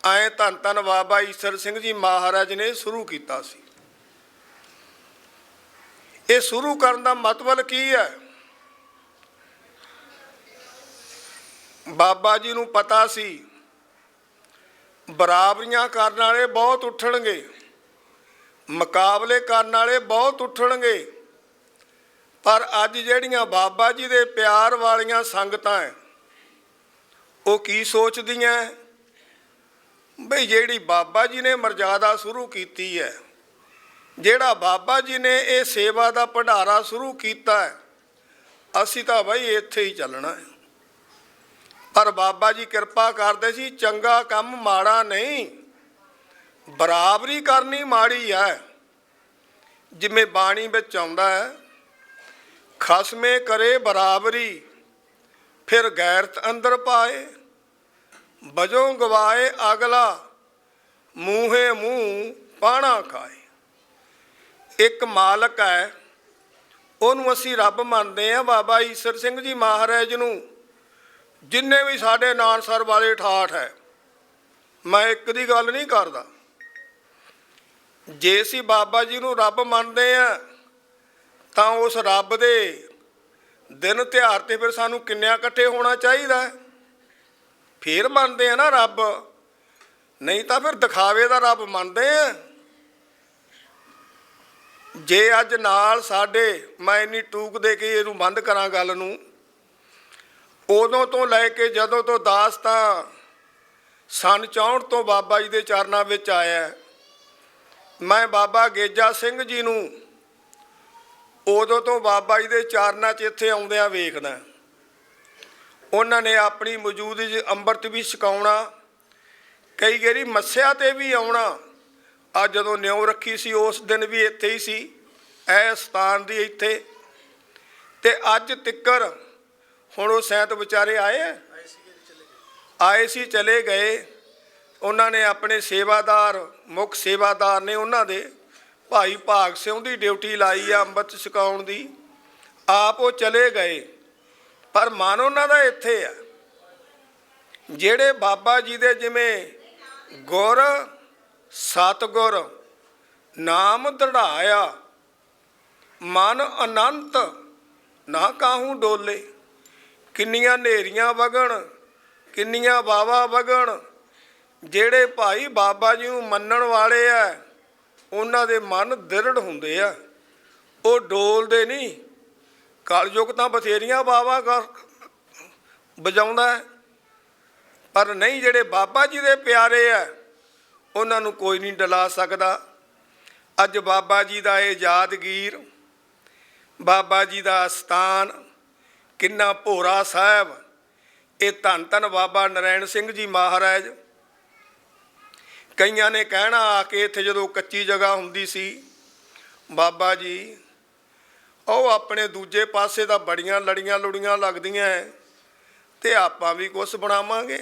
ਐਂ ਧੰਨ ਧੰਨ ਬਾਬਾ ਈਸਰ ਸਿੰਘ ਜੀ ਮਹਾਰਾਜ ਨੇ ਸ਼ੁਰੂ ਕੀਤਾ ਸੀ। ਇਹ ਸ਼ੁਰੂ ਕਰਨ ਦਾ ਮਤਲਬ ਕੀ ਹੈ? ਬਾਬਾ ਜੀ ਨੂੰ ਪਤਾ ਸੀ ਬਰਾਬਰੀਆਂ ਕਰਨ ਵਾਲੇ ਬਹੁਤ ਉੱਠਣਗੇ, ਮੁਕਾਬਲੇ ਕਰਨ ਵਾਲੇ ਬਹੁਤ ਉੱਠਣਗੇ, ਪਰ ਅੱਜ ਜਿਹੜੀਆਂ ਬਾਬਾ ਜੀ ਦੇ ਪਿਆਰ ਵਾਲੀਆਂ ਸੰਗਤਾਂ ਹੈ ਉਹ ਕੀ ਸੋਚਦੀਆਂ? ਬਈ ਜਿਹੜੀ ਬਾਬਾ ਜੀ ਨੇ ਮਰਜ਼ਾਦਾ ਸ਼ੁਰੂ ਕੀਤੀ ਹੈ, ਜਿਹੜਾ ਬਾਬਾ ਜੀ ਨੇ ਇਹ ਸੇਵਾ ਦਾ ਭੰਡਾਰਾ ਸ਼ੁਰੂ ਕੀਤਾ ਹੈ, ਅਸੀਂ ਤਾਂ ਬਈ ਇੱਥੇ ਹੀ ਚੱਲਣਾ ਹੈ। ਪਰ ਬਾਬਾ ਜੀ ਕਿਰਪਾ ਕਰਦੇ ਸੀ, ਚੰਗਾ ਕੰਮ ਮਾੜਾ ਨਹੀਂ, ਬਰਾਬਰੀ ਕਰਨੀ ਮਾੜੀ ਹੈ। ਜਿਵੇਂ ਬਾਣੀ ਵਿੱਚ ਆਉਂਦਾ ਹੈ, ਖਸਮੇ ਕਰੇ ਬਰਾਬਰੀ ਫਿਰ ਗੈਰਤ ਅੰਦਰ ਪਾਏ, ਵਜੋਂ ਗਵਾਏ ਅਗਲਾ ਮੂੰਹੇ ਮੂੰਹ ਪਾਣਾ ਖਾਏ। ਇੱਕ ਮਾਲਕ ਹੈ, ਉਹਨੂੰ ਅਸੀਂ ਰੱਬ ਮੰਨਦੇ ਹਾਂ, ਬਾਬਾ ਈਸਰ ਸਿੰਘ ਜੀ ਮਹਾਰਾਜ ਨੂੰ। ਜਿੰਨੇ ਵੀ ਸਾਡੇ ਨਾਨਸਰ ਵਾਲੇ ਠਾਠ ਹੈ, ਮੈਂ ਇੱਕ ਦੀ ਗੱਲ ਨਹੀਂ ਕਰਦਾ, ਜੇ ਅਸੀਂ ਬਾਬਾ ਜੀ ਨੂੰ ਰੱਬ ਮੰਨਦੇ ਹਾਂ ਤਾਂ ਉਸ ਰੱਬ ਦੇ ਦਿਨ ਤਿਉਹਾਰ 'ਤੇ ਫਿਰ ਸਾਨੂੰ ਕਿੰਨਿਆਂ ਇਕੱਠੇ ਹੋਣਾ ਚਾਹੀਦਾ? ਫਿਰ ਮੰਨਦੇ ਆ ਨਾ ਰੱਬ, ਨਹੀਂ ਤਾਂ ਫਿਰ ਦਿਖਾਵੇ ਦਾ ਰੱਬ ਮੰਨਦੇ ਆ। ਜੇ ਅੱਜ ਨਾਲ ਸਾਡੇ, ਮੈਂ ਇੰਨੀ ਟੂਕ ਦੇ ਕੇ ਇਹਨੂੰ ਬੰਦ ਕਰਾਂ ਗੱਲ ਨੂੰ, ਉਦੋਂ ਤੋਂ ਲੈ ਕੇ ਜਦੋਂ ਤੋਂ ਦਾਸ ਤਾਂ ਸੰਨ 64 ਤੋਂ ਬਾਬਾ ਜੀ ਦੇ ਚਰਨਾਂ ਵਿੱਚ ਆਇਆ, ਮੈਂ ਬਾਬਾ ਗੇਜਾ ਸਿੰਘ ਜੀ ਨੂੰ ਉਦੋਂ ਤੋਂ ਬਾਬਾ ਜੀ ਦੇ ਚਰਨਾਂ 'ਚ ਇੱਥੇ ਆਉਂਦਿਆਂ ਵੇਖਦਾ। ਉਹਨਾਂ ਨੇ ਆਪਣੀ ਮੌਜੂਦਗੀ 'ਚ ਅੰਮ੍ਰਿਤ ਵੀ ਛਕਾਉਣਾ, ਕਈ ਵਾਰੀ ਮੱਸਿਆ 'ਤੇ ਵੀ ਆਉਣਾ। ਅੱਜ ਜਦੋਂ ਨਿਉ ਰੱਖੀ ਸੀ ਉਸ ਦਿਨ ਵੀ ਇੱਥੇ ਹੀ ਸੀ, ਇਹ ਸਥਾਨ ਦੀ ਇੱਥੇ। ਤੇ ਅੱਜ ਤਿੱਕਰ ਹੁਣ ਉਹ ਸੈਂਤ ਵਿਚਾਰੇ ਆਏ ਸੀ ਚਲੇ ਗਏ। ਉਹਨਾਂ ਨੇ ਆਪਣੇ ਸੇਵਾਦਾਰ, ਮੁੱਖ ਸੇਵਾਦਾਰ ਨੇ ਉਹਨਾਂ ਦੇ ਭਾਈ ਭਾਗ ਸਿੰਘ ਦੀ ਡਿਊਟੀ ਲਾਈ ਆ ਅੰਮ੍ਰਿਤ ਛਕਾਉਣ ਦੀ, ਆਪ ਉਹ ਚਲੇ ਗਏ, ਪਰ ਮਨ ਉਹਨਾਂ ਦਾ ਇੱਥੇ ਆ। ਜਿਹੜੇ ਬਾਬਾ ਜੀ ਦੇ ਜਿਵੇਂ ਗੁਰ ਸਤਿਗੁਰ ਨਾਮ ਦ੍ਰਿੜਾਇਆ, ਮਨ ਅਨੰਤ ਨਾ ਕਾਹੂ ਡੋਲੇ। ਕਿੰਨੀਆਂ ਹਨੇਰੀਆਂ ਵਗਣ, ਕਿੰਨੀਆਂ ਵਾਵਾ ਵਗਣ, ਜਿਹੜੇ ਭਾਈ ਬਾਬਾ ਜੀ ਨੂੰ ਮੰਨਣ ਵਾਲੇ ਆ ਉਹਨਾਂ ਦੇ ਮਨ ਦ੍ਰਿੜ ਹੁੰਦੇ ਆ, ਉਹ ਡੋਲਦੇ ਨਹੀਂ। ਕਲਯੁਗ ਤਾਂ ਬਥੇਰੀਆਂ ਵਾਵਾ ਕਰ ਵਜਾਉਂਦਾ, ਪਰ ਨਹੀਂ, ਜਿਹੜੇ ਬਾਬਾ ਜੀ ਦੇ ਪਿਆਰੇ ਆ ਉਹਨਾਂ ਨੂੰ ਕੋਈ ਨਹੀਂ ਡਲਾ ਸਕਦਾ। ਅੱਜ ਬਾਬਾ ਜੀ ਦਾ ਇਹ ਯਾਦਗੀਰ, ਬਾਬਾ ਜੀ ਦਾ ਅਸਥਾਨ ਕਿੰਨਾ ਭੋਰਾ ਸਾਹਿਬ, ਇਹ ਧੰਨ ਧੰਨ ਬਾਬਾ ਨਰੈਣ ਸਿੰਘ ਜੀ ਮਹਾਰਾਜ। ਕਈਆਂ ਨੇ ਕਹਿਣਾ ਆ ਕੇ ਇੱਥੇ ਜਦੋਂ ਕੱਚੀ ਜਗ੍ਹਾ ਹੁੰਦੀ ਸੀ, ਬਾਬਾ ਜੀ ਉਹ ਆਪਣੇ ਦੂਜੇ ਪਾਸੇ ਤਾਂ ਬੜੀਆਂ ਲੜੀਆਂ ਲੁੜੀਆਂ ਲੱਗਦੀਆਂ ਤੇ ਆਪਾਂ ਵੀ ਕੁਛ ਬਣਾਵਾਂਗੇ।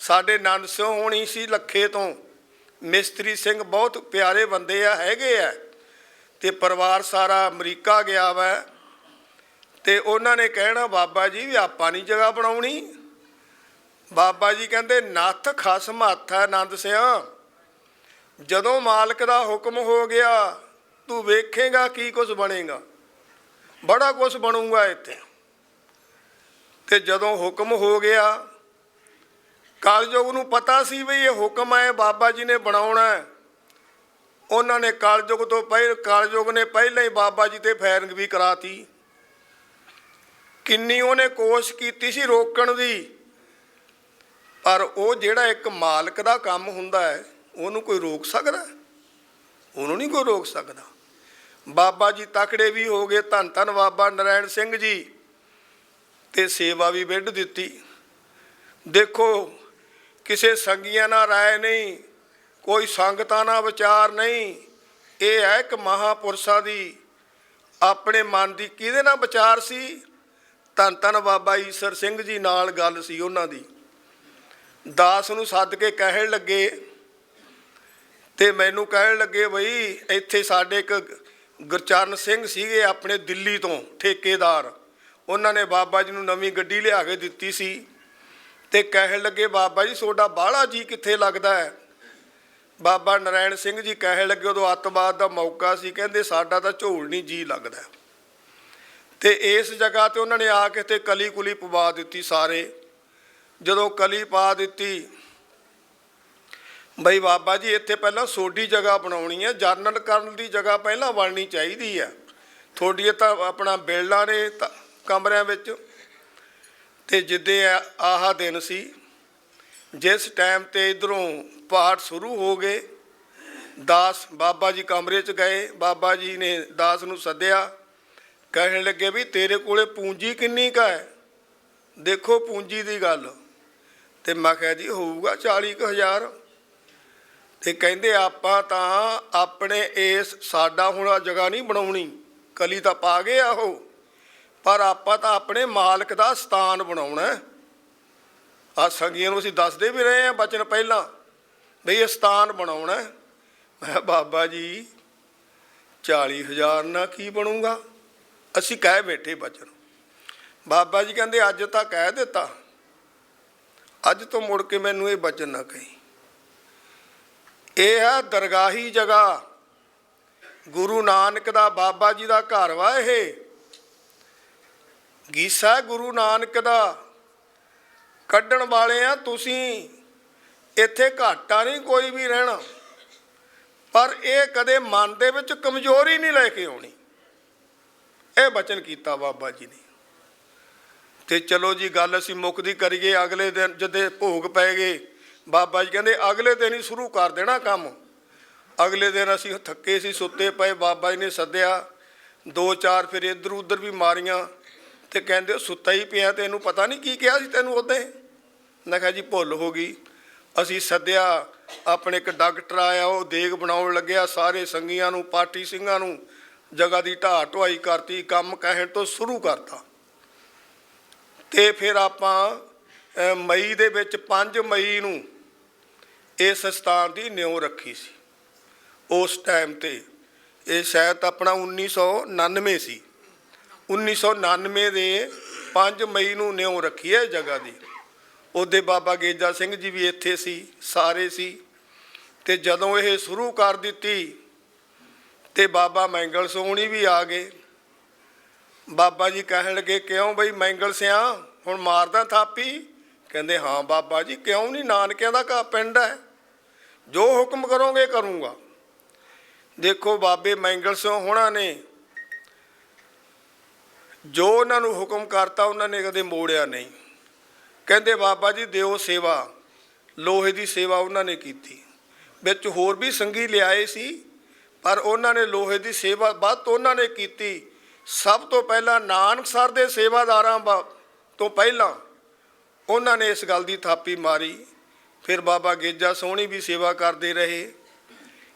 ਸਾਡੇ ਨੰਦ ਸਿੰਘ ਹੋਣੀ ਸੀ ਲੱਖੇ ਤੋਂ, ਮਿਸਤਰੀ ਸਿੰਘ ਬਹੁਤ ਪਿਆਰੇ ਬੰਦੇ ਆ, ਹੈਗੇ ਆ, ਤੇ ਪਰਿਵਾਰ ਸਾਰਾ ਅਮਰੀਕਾ ਗਿਆ ਵਾ। ਤੇ ਉਹਨਾਂ ਨੇ ਕਹਿਣਾ ਬਾਬਾ ਜੀ ਵੀ ਆਪਾਂ ਨਹੀਂ ਜਗ੍ਹਾ ਬਣਾਉਣੀ। ਬਾਬਾ ਜੀ ਕਹਿੰਦੇ ਨੱਥ ਖਸਮ ਹੱਥ ਹੈ ਨੰਦ ਸਿਆਂ, ਜਦੋਂ ਮਾਲਕ ਦਾ ਹੁਕਮ ਹੋ ਗਿਆ ਤੂੰ ਵੇਖੇਗਾ ਕੀ ਕੁਛ ਬਣੇਗਾ, ਬੜਾ ਕੁਛ ਬਣੂਗਾ ਇੱਥੇ। ਤੇ ਜਦੋਂ ਹੁਕਮ ਹੋ ਗਿਆ, ਕਲਯੁਗ ਨੂੰ ਪਤਾ ਸੀ ਵੀ ਇਹ ਹੁਕਮ ਹੈ ਬਾਬਾ ਜੀ ਨੇ ਬਣਾਉਣਾ। ਉਹਨਾਂ ਨੇ ਕਲਯੁਗ ਨੇ ਪਹਿਲਾਂ ਹੀ ਬਾਬਾ ਜੀ ਤੇ ਫਾਇਰਿੰਗ ਵੀ ਕਰਾਤੀ। ਕਿੰਨੀ ਉਹਨੇ ਕੋਸ਼ਿਸ਼ ਕੀਤੀ ਸੀ ਰੋਕਣ ਦੀ, ਪਰ ਉਹ ਜਿਹੜਾ ਇੱਕ ਮਾਲਕ ਦਾ ਕੰਮ ਹੁੰਦਾ ਹੈ ਉਹਨੂੰ ਕੋਈ ਰੋਕ ਸਕਦਾ? ਉਹਨੂੰ ਨਹੀਂ ਕੋਈ ਰੋਕ ਸਕਦਾ। ਬਾਬਾ ਜੀ ਤਕੜੇ ਵੀ ਹੋ ਗਏ, ਧੰਨ ਧੰਨ ਬਾਬਾ ਨਰੈਣ ਸਿੰਘ ਜੀ। ਤੇ ਸੇਵਾ ਵੀ ਵਿੱਢ ਦਿੱਤੀ। ਦੇਖੋ, ਕਿਸੇ ਸੰਗੀਆਂ ਨਾਲ ਰਾਏ ਨਹੀਂ, ਕੋਈ ਸੰਗਤਾਂ ਨਾਲ ਵਿਚਾਰ ਨਹੀਂ। ਇਹ ਹੈ ਇੱਕ ਮਹਾਂਪੁਰਸ਼ਾਂ ਦੀ ਆਪਣੇ ਮਨ ਦੀ ਕਿਹਦੇ ਨਾਲ ਵਿਚਾਰ ਸੀ? ਧੰਨ ਧੰਨ ਬਾਬਾ ਈਸਰ ਸਿੰਘ ਜੀ ਨਾਲ ਗੱਲ ਸੀ ਉਹਨਾਂ ਦੀ। ਦਾਸ ਨੂੰ ਸੱਦ ਕੇ ਕਹਿਣ ਲੱਗੇ, ਤੇ ਮੈਨੂੰ ਕਹਿਣ ਲੱਗੇ ਬਈ ਇੱਥੇ ਸਾਡੇ ਇੱਕ ਗੁਰਚਰਨ ਸਿੰਘ ਸੀਗੇ ਆਪਣੇ ਦਿੱਲੀ ਤੋਂ ਠੇਕੇਦਾਰ, ਉਹਨਾਂ ਨੇ ਬਾਬਾ ਜੀ ਨੂੰ ਨਵੀਂ ਗੱਡੀ ਲਿਆ ਕੇ ਦਿੱਤੀ ਸੀ। ਤੇ ਕਹਿਣ ਲੱਗੇ ਬਾਬਾ ਜੀ ਤੁਹਾਡਾ ਬਾਹਲਾ ਜੀ ਕਿੱਥੇ ਲੱਗਦਾ ਹੈ? ਬਾਬਾ ਨਰਾਇਣ ਸਿੰਘ ਜੀ ਕਹਿਣ ਲੱਗੇ, ਉਦੋਂ ਅੱਤਵਾਦ ਦਾ ਮੌਕਾ ਸੀ, ਕਹਿੰਦੇ ਸਾਡਾ ਤਾਂ ਝੋਲ ਨਹੀਂ ਜੀ ਲੱਗਦਾ। ਤੇ ਇਸ ਜਗ੍ਹਾ ਤੇ ਉਹਨਾਂ ਨੇ ਆ ਕੇ ਤੇ ਕਲੀ ਕੁਲੀ ਪਵਾ ਦਿੱਤੀ ਸਾਰੇ। ਜਦੋਂ ਕਲੀ ਪਾ ਦਿੱਤੀ, ਬਈ ਬਾਬਾ ਜੀ ਇੱਥੇ ਪਹਿਲਾਂ ਸੋਡੀ ਜਗ੍ਹਾ ਬਣਾਉਣੀ ਹੈ, ਜਰਨਲ ਕਰਨ ਦੀ ਜਗ੍ਹਾ ਪਹਿਲਾਂ ਬਣਨੀ ਚਾਹੀਦੀ ਹੈ, ਤੁਹਾਡੀ ਤਾਂ ਆਪਣਾ ਬੇਲਾਂ ਨੇ ਕਮਰਿਆਂ ਵਿੱਚ। ਤੇ ਜਿੱਦੇ ਆਹ ਦਿਨ ਸੀ, ਜਿਸ ਟਾਈਮ ਤੇ ਇਧਰੋਂ ਪਾਠ ਸ਼ੁਰੂ ਹੋ ਗਏ, ਦਾਸ ਬਾਬਾ ਜੀ ਕਮਰੇ 'ਚ ਗਏ। ਬਾਬਾ ਜੀ ਨੇ ਦਾਸ ਨੂੰ ਸੱਦਿਆ, ਕਹਿਣ ਲੱਗੇ ਵੀ ਤੇਰੇ ਕੋਲੇ ਪੂੰਜੀ ਕਿੰਨੀ ਕੁ ਹੈ? ਦੇਖੋ ਪੂੰਜੀ ਦੀ ਗੱਲ। ਤੇ ਮੈਂ ਕਿਹਾ ਜੀ ਹੋਊਗਾ 40,000। ਤੇ ਕਹਿੰਦੇ ਆਪਾਂ ਤਾਂ ਆਪਣੇ ਇਸ ਸਾਡਾ ਹੁਣ ਜਗ੍ਹਾ ਨਹੀਂ ਬਣਾਉਣੀ, ਕਲੀ ਤਾਂ ਪਾ ਗਏ ਆ ਉਹ, ਪਰ ਆਪਾਂ ਤਾਂ ਆਪਣੇ ਮਾਲਕ ਦਾ ਸਥਾਨ ਬਣਾਉਣਾ। ਆ ਸੰਗੀਆਂ ਨੂੰ ਅਸੀਂ ਦੱਸਦੇ ਵੀ ਰਹੇ ਹਾਂ ਬਚਨ ਪਹਿਲਾਂ, ਬਈ ਇਹ ਸਥਾਨ ਬਣਾਉਣਾ। ਮੈਂ ਬਾਬਾ ਜੀ 40,000 ਨਾਲ ਕੀ ਬਣੂਗਾ? ਅਸੀਂ ਕਹਿ ਬੈਠੇ ਬਚਨ। ਬਾਬਾ ਜੀ ਕਹਿੰਦੇ ਅੱਜ ਤਾਂ ਕਹਿ ਦਿੱਤਾ, ਅੱਜ ਤੋਂ ਮੁੜ ਕੇ ਮੈਨੂੰ ਇਹ ਬਚਨ ਨਾ ਕਹੀ। ਇਹ ਹੈ ਦਰਗਾਹੀ ਜਗ੍ਹਾ, ਗੁਰੂ ਨਾਨਕ ਦਾ ਬਾਬਾ ਜੀ ਦਾ ਘਰ ਵਾ। ਇਹ ਗੀਸਾ ਗੁਰੂ ਨਾਨਕ ਦਾ, ਕੱਢਣ ਵਾਲੇ ਆ ਤੁਸੀਂ। ਇੱਥੇ ਘਾਟਾ ਨਹੀਂ ਕੋਈ ਵੀ ਰਹਿਣਾ, ਪਰ ਇਹ ਕਦੇ ਮਨ ਦੇ ਵਿੱਚ ਕਮਜ਼ੋਰੀ ਨਹੀਂ ਲੈ ਕੇ ਆਉਣੀ। ਇਹ ਬਚਨ ਕੀਤਾ ਬਾਬਾ ਜੀ ਨੇ। ਤੇ ਚਲੋ ਜੀ ਗੱਲ ਅਸੀਂ ਮੁੱਕਦੀ ਕਰੀਏ। ਅਗਲੇ ਦਿਨ ਜਦੋਂ ਭੋਗ ਪੈ ਗਏ, ਬਾਬਾ ਜੀ ਕਹਿੰਦੇ ਅਗਲੇ ਦਿਨ ਹੀ ਸ਼ੁਰੂ ਕਰ ਦੇਣਾ ਕੰਮ। ਅਗਲੇ ਦਿਨ ਅਸੀਂ ਥੱਕੇ ਸੀ, ਸੁੱਤੇ ਪਏ, ਬਾਬਾ ਜੀ ਨੇ ਸੱਦਿਆ, 2-4 ਫਿਰ ਇੱਧਰ ਉੱਧਰ ਵੀ ਮਾਰੀਆਂ। ਤੇ ਕਹਿੰਦੇ ਸੁੱਤਾ ਹੀ ਪਿਆ, ਤੈਨੂੰ ਪਤਾ ਨਹੀਂ ਕੀ ਕਿਹਾ ਸੀ ਤੈਨੂੰ ਉਹਦੇ? ਮੈਂ ਕਿਹਾ ਜੀ ਭੁੱਲ ਹੋ ਗਈ। ਅਸੀਂ ਸੱਦਿਆ, ਆਪਣੇ ਇੱਕ ਡਾਕਟਰ ਆਇਆ, ਉਹ ਦੇਗ ਬਣਾਉਣ ਲੱਗਿਆ, ਸਾਰੇ ਸੰਗੀਆਂ ਨੂੰ, ਪਾਠੀ ਸਿੰਘਾਂ ਨੂੰ ਜਗ੍ਹਾ ਦੀ ਢਾਹ ਢੁਆਈ ਕਰਤੀ, ਕੰਮ ਕਹਿਣ ਤੋਂ ਸ਼ੁਰੂ ਕਰਤਾ। ਤੇ ਫਿਰ ਆਪਾਂ ਮਈ ਦੇ ਵਿੱਚ 5 ਮਈ ਨੂੰ ਇਸ ਸਥਾਨ ਦੀ ਨਿਉ ਰੱਖੀ ਸੀ। ਉਸ ਟਾਈਮ ਤੇ ਇਹ ਸ਼ਾਇਦ ਆਪਣਾ 1999 ਸੀ। 1999 ਦੇ 5 ਮਈ ਨੂੰ ਨਿਉ ਰੱਖੀ ਹੈ ਜਗ੍ਹਾ ਦੀ। ਉਹਦੇ ਬਾਬਾ ਗੇਜਾ ਸਿੰਘ ਜੀ ਵੀ ਇੱਥੇ ਸੀ, ਸਾਰੇ ਸੀ। ਤੇ ਜਦੋਂ ਇਹ ਸ਼ੁਰੂ ਕਰ ਦਿੱਤੀ ਤੇ ਬਾਬਾ ਮੈਂਗਲ ਸੋਹਣੀ ਵੀ ਆ ਗਏ। ਬਾਬਾ ਜੀ ਕਹਿਣ ਲੱਗੇ ਕਿਉਂ ਬਈ ਮੈਂਗਲ ਸਿਆ ਹੁਣ ਮਾਰਦਾ ਥਾਪੀ? ਕਹਿੰਦੇ ਹਾਂ ਬਾਬਾ ਜੀ, ਕਿਉਂ ਨਹੀਂ, ਨਾਨਕਿਆਂ ਦਾ ਪਿੰਡ ਹੈ, ਜੋ ਹੁਕਮ ਕਰੋਗੇ ਕਰੂੰਗਾ। ਦੇਖੋ ਬਾਬੇ ਮੈਂਗਲ ਸਿੰਘ ਹੋਣਾ ਨੇ ਜੋ ਉਹਨਾਂ ਨੂੰ ਹੁਕਮ ਕਰਤਾ ਉਹਨਾਂ ਨੇ ਕਦੇ ਮੋੜਿਆ ਨਹੀਂ। ਕਹਿੰਦੇ ਬਾਬਾ ਜੀ ਦਿਓ ਸੇਵਾ, ਲੋਹੇ ਦੀ ਸੇਵਾ ਉਹਨਾਂ ਨੇ ਕੀਤੀ। ਵਿੱਚ ਹੋਰ ਵੀ ਸੰਗੀ ਲਿਆਏ ਸੀ, ਪਰ ਉਹਨਾਂ ਨੇ ਲੋਹੇ ਦੀ ਸੇਵਾ ਵੱਧ ਤੋਂ ਉਹਨਾਂ ਨੇ ਕੀਤੀ। ਸਭ ਤੋਂ ਪਹਿਲਾਂ ਨਾਨਕਸਰ ਦੇ ਸੇਵਾਦਾਰਾਂ ਤੋਂ ਪਹਿਲਾਂ ਉਹਨਾਂ ਨੇ ਇਸ ਗੱਲ ਦੀ ਥਾਪੀ ਮਾਰੀ। ਫਿਰ ਬਾਬਾ ਗੇਜਾ ਸੋਹਣੀ ਵੀ ਸੇਵਾ ਕਰਦੇ ਰਹੇ।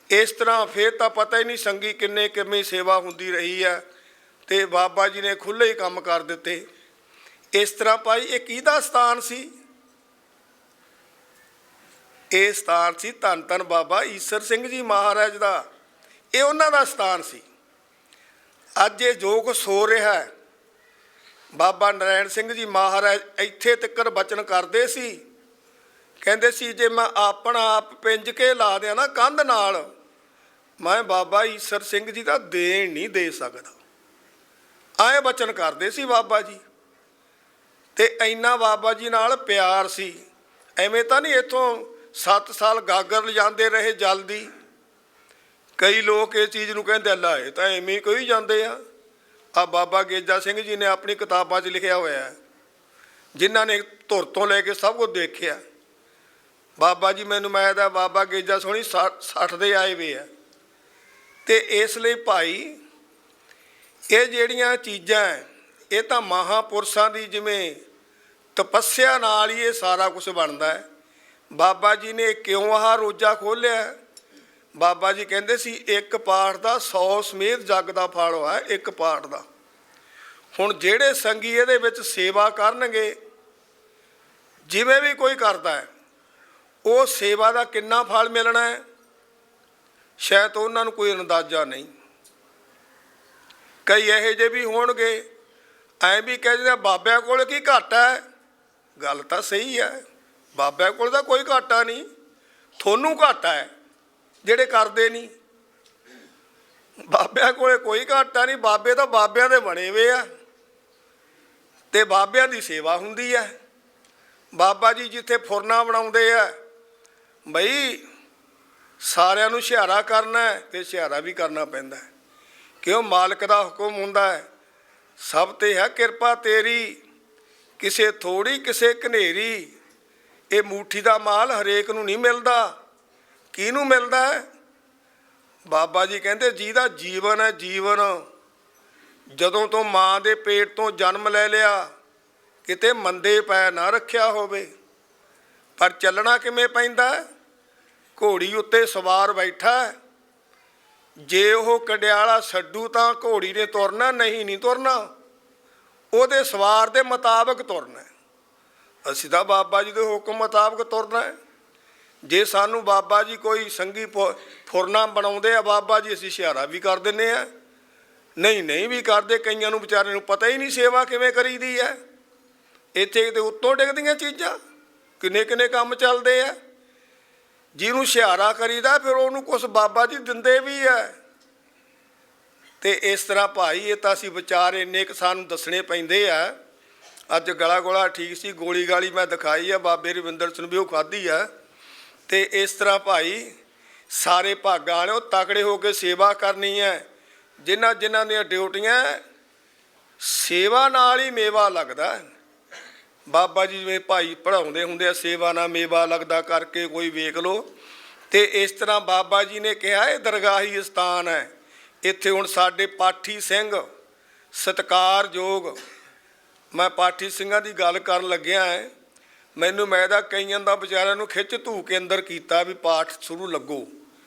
ਇਸ ਤਰ੍ਹਾਂ ਫਿਰ ਤਾਂ ਪਤਾ ਹੀ ਨਹੀਂ ਸੰਗੀ ਕਿਵੇਂ ਸੇਵਾ ਹੁੰਦੀ ਰਹੀ ਹੈ। ਤੇ ਬਾਬਾ ਜੀ ਨੇ ਖੁੱਲ੍ਹੇ ਹੀ ਕੰਮ ਕਰ ਦਿੱਤੇ। ਇਸ ਤਰ੍ਹਾਂ ਭਾਈ ਇਹ ਕਿਹਦਾ ਸਥਾਨ ਸੀ? ਇਹ ਸਥਾਨ ਸੀ ਧੰਨ ਧੰਨ ਬਾਬਾ ਈਸਰ ਸਿੰਘ ਜੀ ਮਹਾਰਾਜ ਦਾ। ਇਹ ਉਹਨਾਂ ਦਾ ਸਥਾਨ ਸੀ। ਅੱਜ ਇਹ ਜੋ ਕੁਛ ਹੋ ਰਿਹਾ ਹੈ, ਬਾਬਾ ਨਰਾਇਣ ਸਿੰਘ ਜੀ ਮਹਾਰਾਜ ਇੱਥੇ ਤੱਕ ਬਚਨ ਕਰਦੇ ਸੀ। ਕਹਿੰਦੇ ਸੀ ਜੇ ਮੈਂ ਆਪਣਾ ਆਪ ਪਿੰਜ ਕੇ ਲਾ ਦਿਆਂ ਨਾ ਕੰਧ ਨਾਲ, ਮੈਂ ਬਾਬਾ ਈਸਰ ਸਿੰਘ ਜੀ ਦਾ ਦੇਣ ਨਹੀਂ ਦੇ ਸਕਦਾ। ਆਏ ਬਚਨ ਕਰਦੇ ਸੀ ਬਾਬਾ ਜੀ। ਤੇ ਇੰਨਾ ਬਾਬਾ ਜੀ ਨਾਲ ਪਿਆਰ ਸੀ। ਐਵੇਂ ਤਾਂ ਨਹੀਂ ਇੱਥੋਂ 7 ਸਾਲ ਗਾਗਰ ਲਿਜਾਂਦੇ ਰਹੇ ਜਲਦੀ। ਕਈ ਲੋਕ ਇਹ ਚੀਜ਼ ਨੂੰ ਕਹਿੰਦੇ ਅੱਲਾ ਇਹ ਤਾਂ ਐਵੇਂ ਹੀ ਕੋਈ ਜਾਂਦੇ ਆ। ਆ ਬਾਬਾ ਗੇਜਾ ਸਿੰਘ ਜੀ ਨੇ ਆਪਣੀ ਕਿਤਾਬਾਂ 'ਚ ਲਿਖਿਆ ਹੋਇਆ ਹੈ, ਜਿਨ੍ਹਾਂ ਨੇ ਧੁਰ ਤੋਂ ਲੈ ਕੇ ਸਭ ਕੁਝ ਦੇਖਿਆ। ਬਾਬਾ ਜੀ ਮੈਨੂੰ ਮੈਂ ਦਾ ਬਾਬਾ ਗੇਜਾ ਸੋਹਣੀ 60 ਦੇ ਆਏ ਵੇ ਆ। ਤੇ ਇਸ ਲਈ ਭਾਈ ਇਹ ਜਿਹੜੀਆਂ ਚੀਜ਼ਾਂ ਇਹ ਤਾਂ ਮਹਾਂਪੁਰਸ਼ਾਂ ਦੀ ਜਿਵੇਂ ਤਪੱਸਿਆ ਨਾਲ ਹੀ ਇਹ ਸਾਰਾ ਕੁਝ ਬਣਦਾ ਹੈ। ਬਾਬਾ ਜੀ ਨੇ ਕਿਉਂ ਆਹ ਰੋਜ਼ਾ ਖੋਲ੍ਹਿਆ? ਬਾਬਾ ਜੀ ਕਹਿੰਦੇ ਸੀ ਇੱਕ ਪਾਠ ਦਾ 100 ਸਮੇਤ ਜੱਗ ਦਾ ਫਲ ਹੋਇਆ ਇੱਕ ਪਾਠ ਦਾ। ਹੁਣ ਜਿਹੜੇ ਸੰਗੀ ਇਹਦੇ ਵਿੱਚ ਸੇਵਾ ਕਰਨਗੇ, ਜਿਵੇਂ ਵੀ ਕੋਈ ਕਰਦਾ ਹੈ, ਉਹ ਸੇਵਾ ਦਾ ਕਿੰਨਾ ਫਲ ਮਿਲਣਾ ਹੈ ਸ਼ਾਇਦ ਉਹਨਾਂ ਨੂੰ ਕੋਈ ਅੰਦਾਜ਼ਾ ਨਹੀਂ। ਕਈ ਇਹੋ ਜਿਹੇ ਵੀ ਹੋਣਗੇ ਐਂ ਵੀ ਕਹਿ ਦਿੰਦੇ ਬਾਬਿਆਂ ਕੋਲ ਕੀ ਘਾਟਾ ਹੈ। ਗੱਲ ਤਾਂ ਸਹੀ ਹੈ, ਬਾਬਿਆਂ ਕੋਲ ਤਾਂ ਕੋਈ ਘਾਟਾ ਨਹੀਂ, ਤੁਹਾਨੂੰ ਘਾਟਾ ਹੈ ਜਿਹੜੇ ਕਰਦੇ ਨਹੀਂ। ਬਾਬਿਆਂ ਕੋਲੇ ਕੋਈ ਘਾਟਾ ਨਹੀਂ, ਬਾਬੇ ਤਾਂ ਬਾਬਿਆਂ ਦੇ ਬਣੇ ਹੋਏ ਆ ਤੇ ਬਾਬਿਆਂ ਦੀ ਸੇਵਾ ਹੁੰਦੀ ਹੈ। ਬਾਬਾ ਜੀ ਜਿੱਥੇ ਫੁਰਨਾ ਬਣਾਉਂਦੇ ਆ, ਬਈ ਸਾਰਿਆਂ ਨੂੰ ਹੁਸ਼ਿਆਰਾ ਕਰਨਾ ਹੈ ਤੇ ਹੁਸ਼ਿਆਰਾ ਵੀ ਕਰਨਾ ਪੈਂਦਾ ਹੈ, ਕਿਉਂ ਮਾਲਕ ਦਾ ਹੁਕਮ ਹੁੰਦਾ ਹੈ ਸਭ ਤੇ ਹੈ ਕਿਰਪਾ ਤੇਰੀ, ਕਿਸੇ ਥੋੜੀ ਕਿਸੇ ਘਨੇਰੀ। ਇਹ ਮੁੱਠੀ ਦਾ ਮਾਲ ਹਰੇਕ ਨੂੰ ਨਹੀਂ ਮਿਲਦਾ। ਕਿਹਨੂੰ ਮਿਲਦਾ ਹੈ? ਬਾਬਾ ਜੀ ਕਹਿੰਦੇ ਜਿਹਦਾ ਜੀਵਨ ਹੈ, ਜੀਵਨ ਜਦੋਂ ਤੋਂ ਮਾਂ ਦੇ ਪੇਟ ਤੋਂ ਜਨਮ ਲੈ ਲਿਆ, ਕਿਤੇ ਮੰਦੇ ਪੈ ਨਾ ਰੱਖਿਆ ਹੋਵੇ। ਪਰ ਚੱਲਣਾ ਕਿਵੇਂ ਪੈਂਦਾ? ਘੋੜੀ ਉੱਤੇ ਸਵਾਰ ਬੈਠਾ, ਜੇ ਉਹ ਕਡਿਆਲਾ ਛੱਡੂ ਤਾਂ ਘੋੜੀ ਨੇ ਤੁਰਨਾ, ਨਹੀਂ ਤੁਰਨਾ, ਉਹਦੇ ਸਵਾਰ ਦੇ ਮੁਤਾਬਕ ਤੁਰਨਾ। ਅਸੀਂ ਤਾਂ ਬਾਬਾ ਜੀ ਦੇ ਹੁਕਮ ਮੁਤਾਬਕ ਤੁਰਨਾ ਹੈ। ਜੇ ਸਾਨੂੰ ਬਾਬਾ ਜੀ ਕੋਈ ਸੰਗੀ ਫੁਰਨਾ ਬਣਾਉਂਦੇ ਆ ਬਾਬਾ ਜੀ, ਅਸੀਂ ਹੁਸ਼ਿਆਰਾ ਵੀ ਕਰ ਦਿੰਦੇ ਆ, ਨਹੀਂ ਵੀ ਕਰਦੇ। ਕਈਆਂ ਨੂੰ ਵਿਚਾਰਿਆਂ ਨੂੰ ਪਤਾ ਹੀ ਨਹੀਂ ਸੇਵਾ ਕਿਵੇਂ ਕਰੀਦੀ ਹੈ। ਇੱਥੇ ਕਿਤੇ ਉੱਤੋਂ ਡਿੱਗਦੀਆਂ ਚੀਜ਼ਾਂ, ਕਿੰਨੇ ਕੰਮ ਚੱਲਦੇ ਆ। ਜਿਹਨੂੰ ਹੁਸ਼ਿਆਰਾ ਕਰੀਦਾ ਫਿਰ ਉਹਨੂੰ ਕੁਛ ਬਾਬਾ ਜੀ ਦਿੰਦੇ ਵੀ ਹੈ। ਤੇ ਇਸ ਤਰ੍ਹਾਂ ਭਾਈ ਇਹ ਤਾਂ ਅਸੀਂ ਵਿਚਾਰ ਇੰਨੇ ਕੁ ਸਾਨੂੰ ਦੱਸਣੇ ਪੈਂਦੇ ਆ। ਅੱਜ ਗਲਾ ਗੋਲਾ ਠੀਕ ਸੀ, ਗੋਲੀ ਗਾਲੀ ਮੈਂ ਦਿਖਾਈ ਆ ਬਾਬੇ ਰਵਿੰਦਰ ਸਿੰਘ ਵੀ ਉਹ ਖਾਧੀ ਆ। ਤੇ ਇਸ ਤਰ੍ਹਾਂ ਭਾਈ ਸਾਰੇ ਭਾਗਾਂ ਵਾਲਿਓ ਤਕੜੇ ਹੋ ਕੇ ਸੇਵਾ ਕਰਨੀ ਹੈ। ਜਿਨ੍ਹਾਂ ਦੀਆਂ ਡਿਊਟੀਆਂ ਸੇਵਾ ਨਾਲ ਹੀ ਮੇਵਾ ਲੱਗਦਾ। ਬਾਬਾ ਜੀ ਜਿਵੇਂ ਭਾਈ ਪੜ੍ਹਾਉਂਦੇ ਹੁੰਦੇ ਆ, ਸੇਵਾ ਨਾਲ ਮੇਵਾ ਲੱਗਦਾ ਕਰਕੇ ਕੋਈ ਵੇਖ ਲਓ। ਤੇ ਇਸ ਤਰ੍ਹਾਂ ਬਾਬਾ ਜੀ ਨੇ ਕਿਹਾ ਇਹ ਦਰਗਾਹੀ ਸਥਾਨ ਹੈ। ਇੱਥੇ ਹੁਣ ਸਾਡੇ ਪਾਠੀ ਸਿੰਘ ਸਤਿਕਾਰਯੋਗ, ਮੈਂ ਪਾਠੀ ਸਿੰਘਾਂ ਦੀ ਗੱਲ ਕਰਨ ਲੱਗਿਆ ਹੈ, ਮੈਨੂੰ ਮੈਂ ਤਾਂ ਕਈਆਂ ਦਾ ਵਿਚਾਰਿਆਂ ਨੂੰ ਖਿੱਚ ਧੂ ਕੇ ਅੰਦਰ ਕੀਤਾ ਵੀ ਪਾਠ ਸ਼ੁਰੂ ਲੱਗੋ।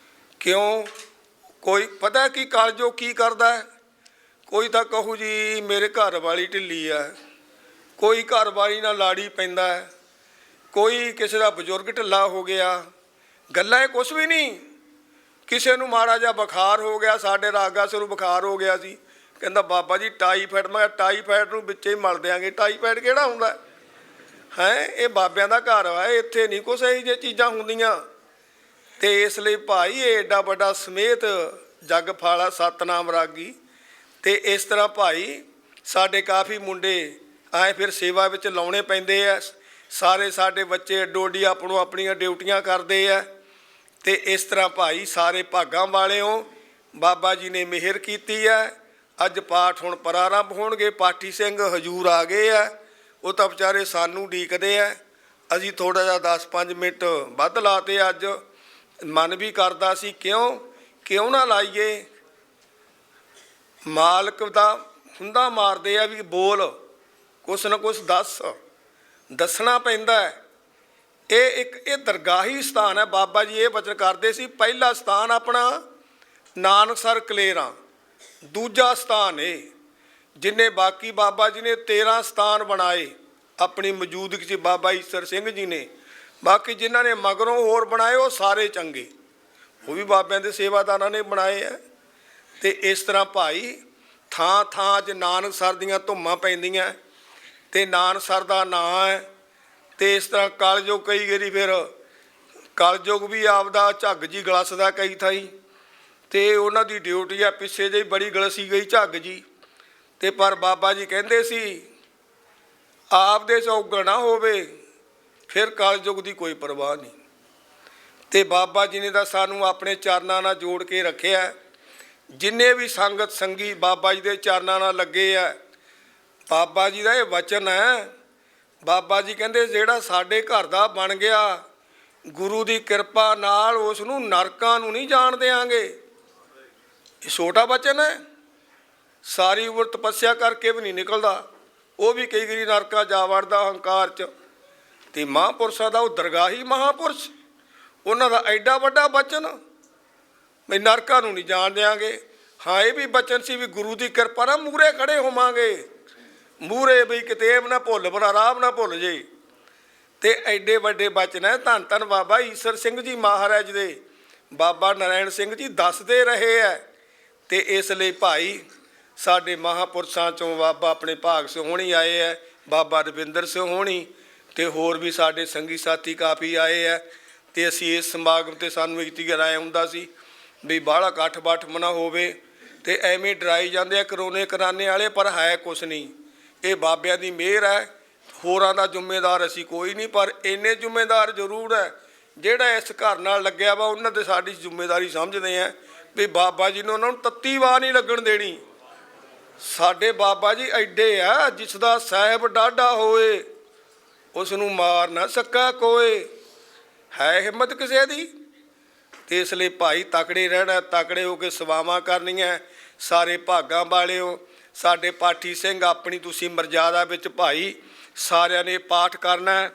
ਕਿਉਂ? ਕੋਈ ਪਤਾ ਕੀ ਕਾਲਜੋ ਕੀ ਕਰਦਾ ਹੈ। ਕੋਈ ਤਾਂ ਕਹੂ ਜੀ ਮੇਰੇ ਘਰ ਵਾਲੀ ਢਿੱਲੀ ਆ, ਕੋਈ ਘਰ ਵਾਲੀ ਨਾਲ ਲਾੜੀ ਪੈਂਦਾ ਹੈ, ਕੋਈ ਕਿਸੇ ਦਾ ਬਜ਼ੁਰਗ ਢਿੱਲਾ ਹੋ ਗਿਆ। ਗੱਲਾਂ ਇਹ ਕੁਛ ਵੀ ਨਹੀਂ। ਕਿਸੇ ਨੂੰ ਮਾੜਾ ਜਿਹਾ ਬੁਖਾਰ ਹੋ ਗਿਆ, ਸਾਡੇ ਰਾਗਾ ਸਿੰਘ ਨੂੰ ਬੁਖਾਰ ਹੋ ਗਿਆ ਸੀ, ਕਹਿੰਦਾ ਬਾਬਾ ਜੀ ਟਾਈਫਾਈਡ। ਮੈਂ ਕਿਹਾ ਟਾਈਫਾਈਡ ਨੂੰ ਵਿੱਚੇ ਹੀ ਮਲ ਦਿਆਂਗੇ, ਟਾਈਫਾਈਡ ਕਿਹੜਾ ਹੁੰਦਾ ਹੈ? ਇਹ ਬਾਬਿਆਂ ਦਾ ਘਰ ਆ, ਇੱਥੇ ਨਹੀਂ ਕੁਛ ਇਹੋ ਜਿਹੀਆਂ ਚੀਜ਼ਾਂ ਹੁੰਦੀਆਂ। ਤੇ ਇਸ ਲਈ ਭਾਈ ਇਹ ਏਡਾ ਵੱਡਾ ਸਮੇਤ ਜੱਗ ਫਾਲਾ ਸਤਨਾਮ ਰਾਗੀ। ਤੇ ਇਸ ਤਰ੍ਹਾਂ ਭਾਈ ਸਾਡੇ ਕਾਫੀ ਮੁੰਡੇ ਆਏ ਫਿਰ ਸੇਵਾ ਵਿੱਚ ਲਾਉਣੇ ਪੈਂਦੇ ਆ। ਸਾਰੇ ਸਾਡੇ ਬੱਚੇ ਅੱਡੋ ਅੱਡੀ ਆਪਣੀਆਂ ਡਿਊਟੀਆਂ ਕਰਦੇ ਆ। ਤੇ ਇਸ ਤਰ੍ਹਾਂ ਭਾਈ ਸਾਰੇ ਭਾਗਾਂ ਵਾਲਿਓ ਬਾਬਾ ਜੀ ਨੇ ਮਿਹਰ ਕੀਤੀ ਹੈ। ਅੱਜ ਪਾਠ ਹੁਣ ਪ੍ਰਾਰੰਭ ਹੋਣਗੇ। ਪਾਠੀ ਸਿੰਘ ਹਜੂਰ ਆ ਗਏ ਆ, ਉਹ ਤਾਂ ਵਿਚਾਰੇ ਸਾਨੂੰ ਉਡੀਕਦੇ ਆ। ਅਸੀਂ ਥੋੜ੍ਹਾ ਜਿਹਾ 10-5 ਮਿੰਟ ਵੱਧ ਲਾਤੇ। ਅੱਜ ਮਨ ਵੀ ਕਰਦਾ ਸੀ ਕਿਉਂ ਨਾ ਲਾਈਏ। ਮਾਲਕ ਦਾ ਹੁੰਦਾ ਮਾਰਦੇ ਆ ਵੀ ਬੋਲ, ਕੁਛ ਨਾ ਕੁਛ ਦੱਸਣਾ ਪੈਂਦਾ ਹੈ। ਇਹ ਦਰਗਾਹੀ ਸਥਾਨ ਹੈ। ਬਾਬਾ ਜੀ ਇਹ ਵਚਨ ਕਰਦੇ ਸੀ ਪਹਿਲਾ ਸਥਾਨ ਆਪਣਾ ਨਾਨਕਸਰ ਕਲੇਰਾਂ, ਦੂਜਾ ਸਥਾਨ ਇਹ। ਜਿੰਨੇ ਬਾਕੀ ਬਾਬਾ ਜੀ ਨੇ 13 ਸਥਾਨ ਬਣਾਏ ਆਪਣੀ ਮੌਜੂਦਗੀ 'ਚ ਬਾਬਾ ਈਸਰ ਸਿੰਘ ਜੀ ਨੇ। ਬਾਕੀ ਜਿਨ੍ਹਾਂ ਨੇ ਮਗਰੋਂ ਹੋਰ ਬਣਾਏ ਉਹ ਸਾਰੇ ਚੰਗੇ, ਉਹ ਵੀ ਬਾਬਿਆਂ ਦੇ ਸੇਵਾਦਾਰਾਂ ਨੇ ਬਣਾਏ ਆ। ਤੇ ਇਸ ਤਰ੍ਹਾਂ ਭਾਈ ਥਾਂ 'ਚ ਨਾਨਕਸਰ ਦੀਆਂ ਧੁੰਮਾਂ ਪੈਂਦੀਆਂ ਤੇ ਨਾਨਕਸਰ ਦਾ ਨਾਂ ਹੈ। ਤੇ ਇਸ ਤਰ੍ਹਾਂ ਕਲਯੁਗ ਕਈ ਵਾਰੀ ਫਿਰ ਕਲਯੁਗ ਵੀ ਆਪਦਾ ਝੱਗ ਜੀ ਗਲਸਦਾ ਕਈ ਥਾਈਂ। ਤੇ ਉਹਨਾਂ ਦੀ ਡਿਊਟੀ ਆ, ਪਿੱਛੇ ਜਿਹੀ ਬੜੀ ਗਲਸੀ ਗਈ ਝੱਗ ਜੀ। ਤੇ ਪਰ ਬਾਬਾ ਜੀ ਕਹਿੰਦੇ ਸੀ ਆਪ ਦੇ ਚੌਗਣ ਨਾ ਹੋਵੇ, ਫਿਰ ਕਲਯੁਗ ਦੀ ਕੋਈ ਪਰਵਾਹ ਨਹੀਂ। ਤੇ ਬਾਬਾ ਜੀ ਨੇ ਤਾਂ ਸਾਨੂੰ ਆਪਣੇ ਚਰਨਾਂ ਨਾਲ ਜੋੜ ਕੇ ਰੱਖਿਆ। ਜਿੰਨੇ ਵੀ ਸੰਗਤ ਸੰਗੀ ਬਾਬਾ ਜੀ ਦੇ ਚਰਨਾਂ ਨਾਲ ਲੱਗੇ ਆ, ਬਾਬਾ ਜੀ ਦਾ ਇਹ ਵਚਨ ਹੈ। ਬਾਬਾ ਜੀ ਕਹਿੰਦੇ ਜਿਹੜਾ ਸਾਡੇ ਘਰ ਦਾ ਬਣ ਗਿਆ ਗੁਰੂ ਦੀ ਕਿਰਪਾ ਨਾਲ ਉਸ ਨੂੰ ਨਰਕਾਂ ਨੂੰ ਨਹੀਂ ਜਾਣ ਦਿਆਂਗੇ। ਇਹ ਛੋਟਾ ਵਚਨ ਹੈ, ਸਾਰੀ ਉਮਰ ਤਪੱਸਿਆ ਕਰਕੇ ਵੀ ਨਹੀਂ ਨਿਕਲਦਾ। ਉਹ ਵੀ ਕਈ ਵਾਰੀ ਨਰਕਾਂ ਜਾ ਵੜਦਾ ਹੰਕਾਰ 'ਚ। ਤੇ ਮਹਾਂਪੁਰਸ਼ਾਂ ਦਾ ਉਹ ਦਰਗਾਹੀ ਮਹਾਂਪੁਰਸ਼, ਉਹਨਾਂ ਦਾ ਐਡਾ ਵੱਡਾ ਬਚਨ ਵੀ ਨਰਕਾਂ ਨੂੰ ਨਹੀਂ ਜਾਣ ਦਿਆਂਗੇ। ਹਾਂ, ਇਹ ਵੀ ਬਚਨ ਸੀ ਵੀ ਗੁਰੂ ਦੀ ਕਿਰਪਾ ਨਾਲ ਮੂਹਰੇ ਖੜੇ ਹੋਵਾਂਗੇ, ਮੂਹਰੇ ਵੀ ਕਿਤੇਬ ਨਾ ਭੁੱਲ ਬਣਾ ਰਾਹ ਨਾ ਭੁੱਲ ਜੇ। ਤੇ ਐਡੇ ਵੱਡੇ ਬਚਨ ਹੈ ਧੰਨ ਧੰਨ ਬਾਬਾ ਈਸਰ ਸਿੰਘ ਜੀ ਮਹਾਰਾਜ ਦੇ, ਬਾਬਾ ਨਰਾਇਣ ਸਿੰਘ ਜੀ ਦੱਸਦੇ ਰਹੇ ਹੈ। ਤੇ ਇਸ ਲਈ ਭਾਈ ਸਾਡੇ ਮਹਾਂਪੁਰਸ਼ਾਂ 'ਚੋਂ ਬਾਬਾ ਆਪਣੇ ਭਾਗ ਸਿੰਘ ਹੋਣੀ ਆਏ ਹੈ, ਬਾਬਾ ਰਵਿੰਦਰ ਸਿੰਘ ਹੋਣੀ, ਤੇ ਹੋਰ ਵੀ ਸਾਡੇ ਸੰਗੀ ਸਾਥੀ ਕਾਫੀ ਆਏ ਹੈ। ਤੇ ਅਸੀਂ ਇਸ ਸਮਾਗਮ 'ਤੇ ਸਾਨੂੰ ਇਤਿਹਾਸ ਆਇਆ ਹੁੰਦਾ ਸੀ ਵੀ ਬਾਹਲਾ ਇਕੱਠ ਬੱਠ ਨਾ ਹੋਵੇ, ਤੇ ਐਵੇਂ ਡਰਾਈ ਜਾਂਦੇ ਆ ਕਰੋਨੇ ਕਰਾਨੇ ਵਾਲੇ, ਪਰ ਹੈ ਕੁਛ ਨਹੀਂ। ਇਹ ਬਾਬਿਆਂ ਦੀ ਮਿਹਰ ਹੈ, ਹੋਰਾਂ ਦਾ ਜ਼ਿੰਮੇਦਾਰ ਅਸੀਂ ਕੋਈ ਨਹੀਂ, ਪਰ ਇੰਨੇ ਜ਼ਿੰਮੇਦਾਰ ਜ਼ਰੂਰ ਹੈ ਜਿਹੜਾ ਇਸ ਘਰ ਨਾਲ ਲੱਗਿਆ ਵਾ ਉਹਨਾਂ ਦੇ ਸਾਡੀ ਜ਼ਿੰਮੇਵਾਰੀ ਸਮਝਦੇ ਆ ਵੀ ਬਾਬਾ ਜੀ ਨੇ ਉਹਨਾਂ ਨੂੰ ਤੱਤੀ ਵਾਹ ਨਹੀਂ ਲੱਗਣ ਦੇਣੀ। ਸਾਡੇ ਬਾਬਾ ਜੀ ਐਡੇ ਆ ਜਿਸ ਦਾ ਸਾਹਿਬ ਡਾਢਾ ਹੋਏ ਉਸ ਨੂੰ ਮਾਰ ਨਾ ਸਕਾ ਕੋਏ, ਹੈ ਹਿੰਮਤ ਕਿਸੇ ਦੀ। ਤੇ ਇਸ ਲਈ ਭਾਈ ਤਕੜੇ ਰਹਿਣਾ, ਤਕੜੇ ਹੋ ਕੇ ਸੇਵਾਵਾਂ ਕਰਨੀਆਂ। ਸਾਰੇ ਭਾਗਾਂ ਵਾਲਿਓ, ਸਾਡੇ ਪਾਠੀ ਸਿੰਘ ਆਪਣੀ ਤੁਸੀਂ ਮਰਜ਼ਾਦਾ ਵਿੱਚ ਭਾਈ ਸਾਰਿਆਂ ਨੇ ਪਾਠ ਕਰਨਾ,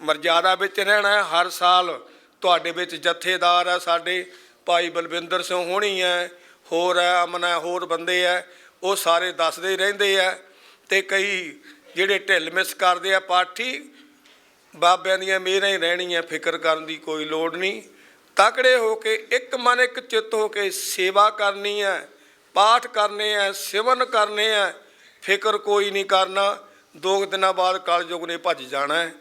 ਮਰਜ਼ਾਦਾ ਵਿੱਚ ਰਹਿਣਾ। ਹਰ ਸਾਲ ਤੁਹਾਡੇ ਵਿੱਚ ਜਥੇਦਾਰ ਆ ਸਾਡੇ ਭਾਈ ਬਲਵਿੰਦਰ ਸਿੰਘ ਹੋਣੀ ਹੈ, ਹੋਰ ਹੈ ਅਮਨ ਹੈ, ਹੋਰ ਬੰਦੇ ਹੈ, ਉਹ ਸਾਰੇ ਦੱਸਦੇ ਹੀ ਰਹਿੰਦੇ ਆ। ਤੇ ਕਈ ਜਿਹੜੇ ਢਿੱਲ ਮਿਸ ਕਰਦੇ ਆ ਪਾਠੀ, ਬਾਬਿਆਂ ਦੀਆਂ ਮਿਹਰਾਂ ਹੀ ਰਹਿਣੀਆਂ, ਫਿਕਰ ਕਰਨ ਦੀ ਕੋਈ ਲੋੜ ਨਹੀਂ। ਤਕੜੇ ਹੋ ਕੇ ਇੱਕ ਮਨ ਇੱਕ ਚਿੱਤ ਹੋ ਕੇ ਸੇਵਾ ਕਰਨੀ ਹੈ, ਪਾਠ ਕਰਨੇ ਹੈ, ਸਿਮਰਨ ਕਰਨੇ ਹੈ, ਫਿਕਰ ਕੋਈ ਨਹੀਂ ਕਰਨਾ। 2 ਦਿਨਾਂ ਬਾਅਦ ਕਲਯੁਗ ਨੇ ਭੱਜ ਜਾਣਾ ਹੈ।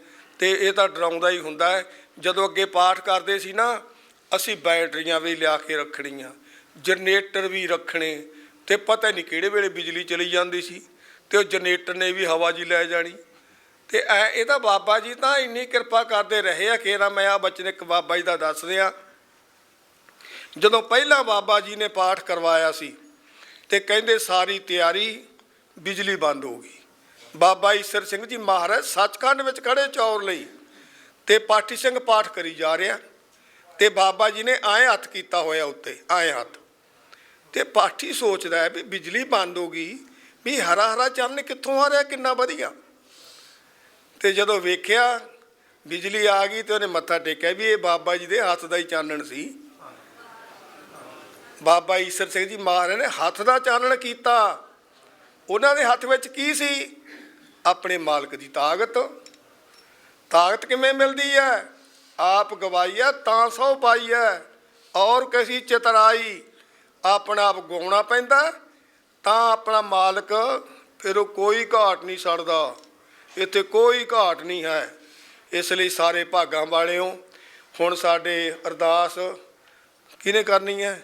ਤੇ ਇਹ ਤਾਂ ਡਰਾਉਂਦਾ ਹੀ ਹੁੰਦਾ ਹੈ। ਜਦੋਂ ਅੱਗੇ ਪਾਠ ਕਰਦੇ ਸੀ ਨਾ, ਅਸੀਂ ਬੈਟਰੀਆਂ ਵੀ ਲਿਆ ਕੇ ਰੱਖਣੀਆਂ, ਜਨਰੇਟਰ ਵੀ ਰੱਖਣੇ, ਤੇ ਪਤਾ ਨਹੀਂ ਕਿਹੜੇ ਵੇਲੇ ਬਿਜਲੀ ਚਲੀ ਜਾਂਦੀ ਸੀ ਤੇ ਉਹ ਜਨਰੇਟਰ ਨੇ ਵੀ ਹਵਾ ਜੀ ਲੈ ਜਾਣੀ। ਤੇ ਇਹ ਤਾਂ ਬਾਬਾ ਜੀ ਤਾਂ ਇੰਨੀ ਕਿਰਪਾ ਕਰਦੇ ਰਹੇ ਆ ਕਿ ਨਾ ਮੈਂ ਆ ਬਚਨ ਇੱਕ ਬਾਬਾ ਜੀ ਦਾ ਦੱਸ ਦਿਆਂ। ਜਦੋਂ ਪਹਿਲਾਂ ਬਾਬਾ ਜੀ ਨੇ ਪਾਠ ਕਰਵਾਇਆ ਸੀ ਤੇ ਕਹਿੰਦੇ ਸਾਰੀ ਤਿਆਰੀ, ਬਿਜਲੀ ਬੰਦ ਹੋ ਗਈ। ਬਾਬਾ ਈਸਰ ਸਿੰਘ ਜੀ ਮਹਾਰਾਜ ਸੱਚਖੰਡ ਵਿੱਚ ਖੜੇ ਚੌਰ ਲਈ, ਤੇ ਪਾਠੀ ਸਿੰਘ ਪਾਠ ਕਰੀ ਜਾ ਰਿਹਾ, ਤੇ ਬਾਬਾ ਜੀ ਨੇ ਆਏ ਹੱਥ ਕੀਤਾ ਹੋਇਆ ਉੱਤੇ, ਆਏ ਹੱਥ। ਤੇ ਪਾਠੀ ਸੋਚਦਾ ਹੈ ਵੀ ਬਿਜਲੀ ਬੰਦ ਹੋ ਗਈ, ਵੀ ਹਰਾ ਹਰਾ ਚੰਨ ਕਿੱਥੋਂ ਆ ਰਿਹਾ, ਕਿੰਨਾ ਵਧੀਆ। ਤੇ ਜਦੋਂ ਵੇਖਿਆ ਬਿਜਲੀ ਆ ਗਈ ਤੇ ਉਹਨੇ ਮੱਥਾ ਟੇਕਿਆ ਵੀ ਇਹ ਬਾਬਾ ਜੀ ਦੇ ਹੱਥ ਦਾ ਹੀ ਚਾਨਣ ਸੀ। ਬਾਬਾ ਈਸਰ ਸਿੰਘ ਜੀ ਮਹਾਰਾਜ ਨੇ ਹੱਥ ਦਾ ਚਾਨਣ ਕੀਤਾ। ਉਹਨਾਂ ਦੇ ਹੱਥ ਵਿੱਚ ਕੀ ਸੀ? ਆਪਣੇ ਮਾਲਕ ਦੀ ਤਾਕਤ। ਤਾਕਤ ਕਿਵੇਂ ਮਿਲਦੀ ਹੈ? ਆਪ ਗਵਾਈ ਹੈ ਤਾਂ ਸੋ ਪਾਈ ਹੈ, ਔਰ ਕਿਸੇ ਚਤਰਾਈ। ਆਪਣਾ ਆਪ ਗਾਉਣਾ ਪੈਂਦਾ ਤਾਂ ਆਪਣਾ ਮਾਲਕ, ਫਿਰ ਉਹ ਕੋਈ ਘਾਟ ਨਹੀਂ ਛੱਡਦਾ। ਇੱਥੇ ਕੋਈ ਘਾਟ ਨਹੀਂ ਹੈ। ਇਸ ਲਈ ਸਾਰੇ ਭਾਗਾਂ ਵਾਲਿਓ, ਹੁਣ ਸਾਡੇ ਅਰਦਾਸ ਕਿਹਨੇ ਕਰਨੀ ਹੈ?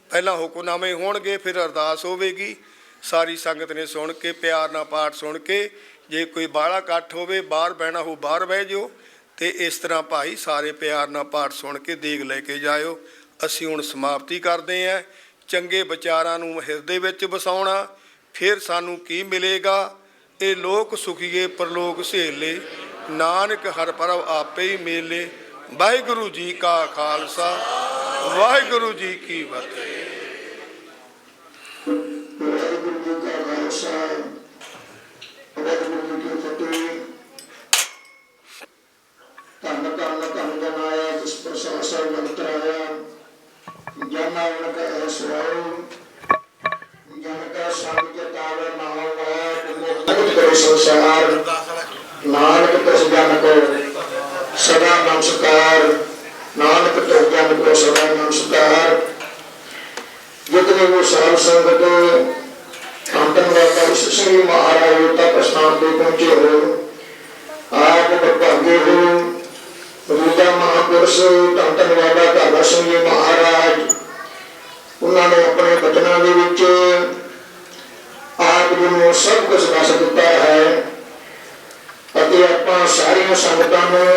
ਪਹਿਲਾਂ ਹੁਕਮਨਾਮੇ ਹੋਣਗੇ, ਫਿਰ ਅਰਦਾਸ ਹੋਵੇਗੀ। ਸਾਰੀ ਸੰਗਤ ਨੇ ਸੁਣ ਕੇ, ਪਿਆਰ ਨਾਲ ਪਾਠ ਸੁਣ ਕੇ, ਜੇ ਕੋਈ ਬਾਹਲਾ ਇਕੱਠ ਹੋਵੇ ਬਾਹਰ ਬਹਿਣਾ ਹੋ ਬਾਹਰ ਬਹਿ ਜਾਓ। ਤੇ ਇਸ ਤਰ੍ਹਾਂ ਭਾਈ ਸਾਰੇ ਪਿਆਰ ਨਾਲ ਪਾਠ ਸੁਣ ਕੇ ਦੇਗ ਲੈ ਕੇ ਜਾਇਓ। ਅਸੀਂ ਹੁਣ ਸਮਾਪਤੀ ਕਰਦੇ ਹਾਂ। ਚੰਗੇ ਵਿਚਾਰਾਂ ਨੂੰ ਹਿਰਦੇ ਵਿੱਚ ਵਸਾਉਣਾ, ਫਿਰ ਸਾਨੂੰ ਕੀ ਮਿਲੇਗਾ? ਇਹ ਲੋਕ ਸੁਖੀਏ ਪਰਲੋਕ ਸਹੇਲੇ, ਨਾਨਕ ਹਰ ਪਰਵ ਆਪੇ ਹੀ ਮੇਲੇ। ਵਾਹਿਗੁਰੂ ਜੀ ਕਾ ਖਾਲਸਾ, ਵਾਹਿਗੁਰੂ ਜੀ ਕੀ ਫਤਿਹ। ਵਾਹਿਗੁਰੂ ਜੀ ਕਾ ਖਾਲਸਾ, ਵਾਹਿਗੁਰੂ ਜੀ ਕੀ ਫਤਿਹ। ਧੰਨ ਧੰਨ ਧੰਨ ਜਨਾਇਆ ਜਿਸ ਪ੍ਰਸ਼ਾਸਾ ਜਗਤ ਰਾਇਆ, ਜਨ ਆਵਣ ਕਾ ਸੁਆਉ, ਜਨ ਕਾ ਸੰਗ ਜਤਾਵੇ ਨਾਮ ਵਾਇਆ, ਪੁੰਨ ਕਰੇ ਸੰਸਾਰ। ਨਾਨਕ ਤਿਸ ਜਨ ਕੋ ਸਦਾ ਨਮਸਕਾਰ, ਨਾਨਕ ਤਿਸ ਜਨ ਕੋ ਸਦਾ ਨਮਸਕਾਰ। जितने वो साध संगत धन बाबा ईसर सिंह महाराज तप स्थान पे पहुंचे हो, आप भागे हो। रूदा महापुरुष धन बाबा धागा सिंह जी महाराज, उन्होंने अपने बचनों के विच आप जी को सब कुछ दस दिता है। आप सारिया संगतां ने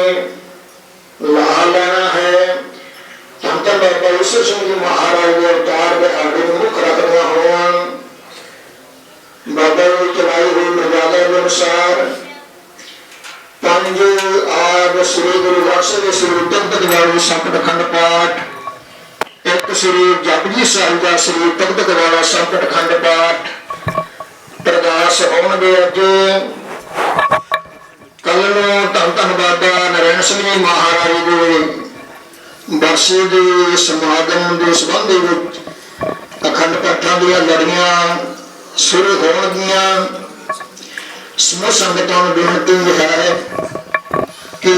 ला लेना है। धन बाबा ईसर सिंह जी महाराज के अवतार दिहाड़े मुख रखदियां होइयां बाबा जी चलाई हुई मर्यादा के अनुसार 5 आद श्री गुरु ग्रंथ साहिब श्री तख्त वाला संपट खंड पाठ, 1 श्री जपजी साहिब का श्री तख्त वाला संपट खंड पाठ, ਪ੍ਰਗਾਸ ਹੋਣਗੇ। ਅੱਜ ਕੱਲ ਨੂੰ ਧੰਨ ਧੰਨ ਬਾਬਾ ਨਰੈਣ ਸਿੰਘ ਜੀ ਮਹਾਰਾਜ ਦੇ ਬਰਸੇ ਦੇ ਸਮਾਗਮ ਦੇ ਸੰਬੰਧ ਦੇ ਵਿੱਚ ਅਖੰਡ ਪਾਠਾਂ ਦੀਆਂ ਲੜੀਆਂ ਸ਼ੁਰੂ ਹੋਣਗੀਆਂ। ਸਮੂਹ ਸੰਗਤਾਂ ਨੂੰ ਬੇਨਤੀ ਹੈ ਕਿ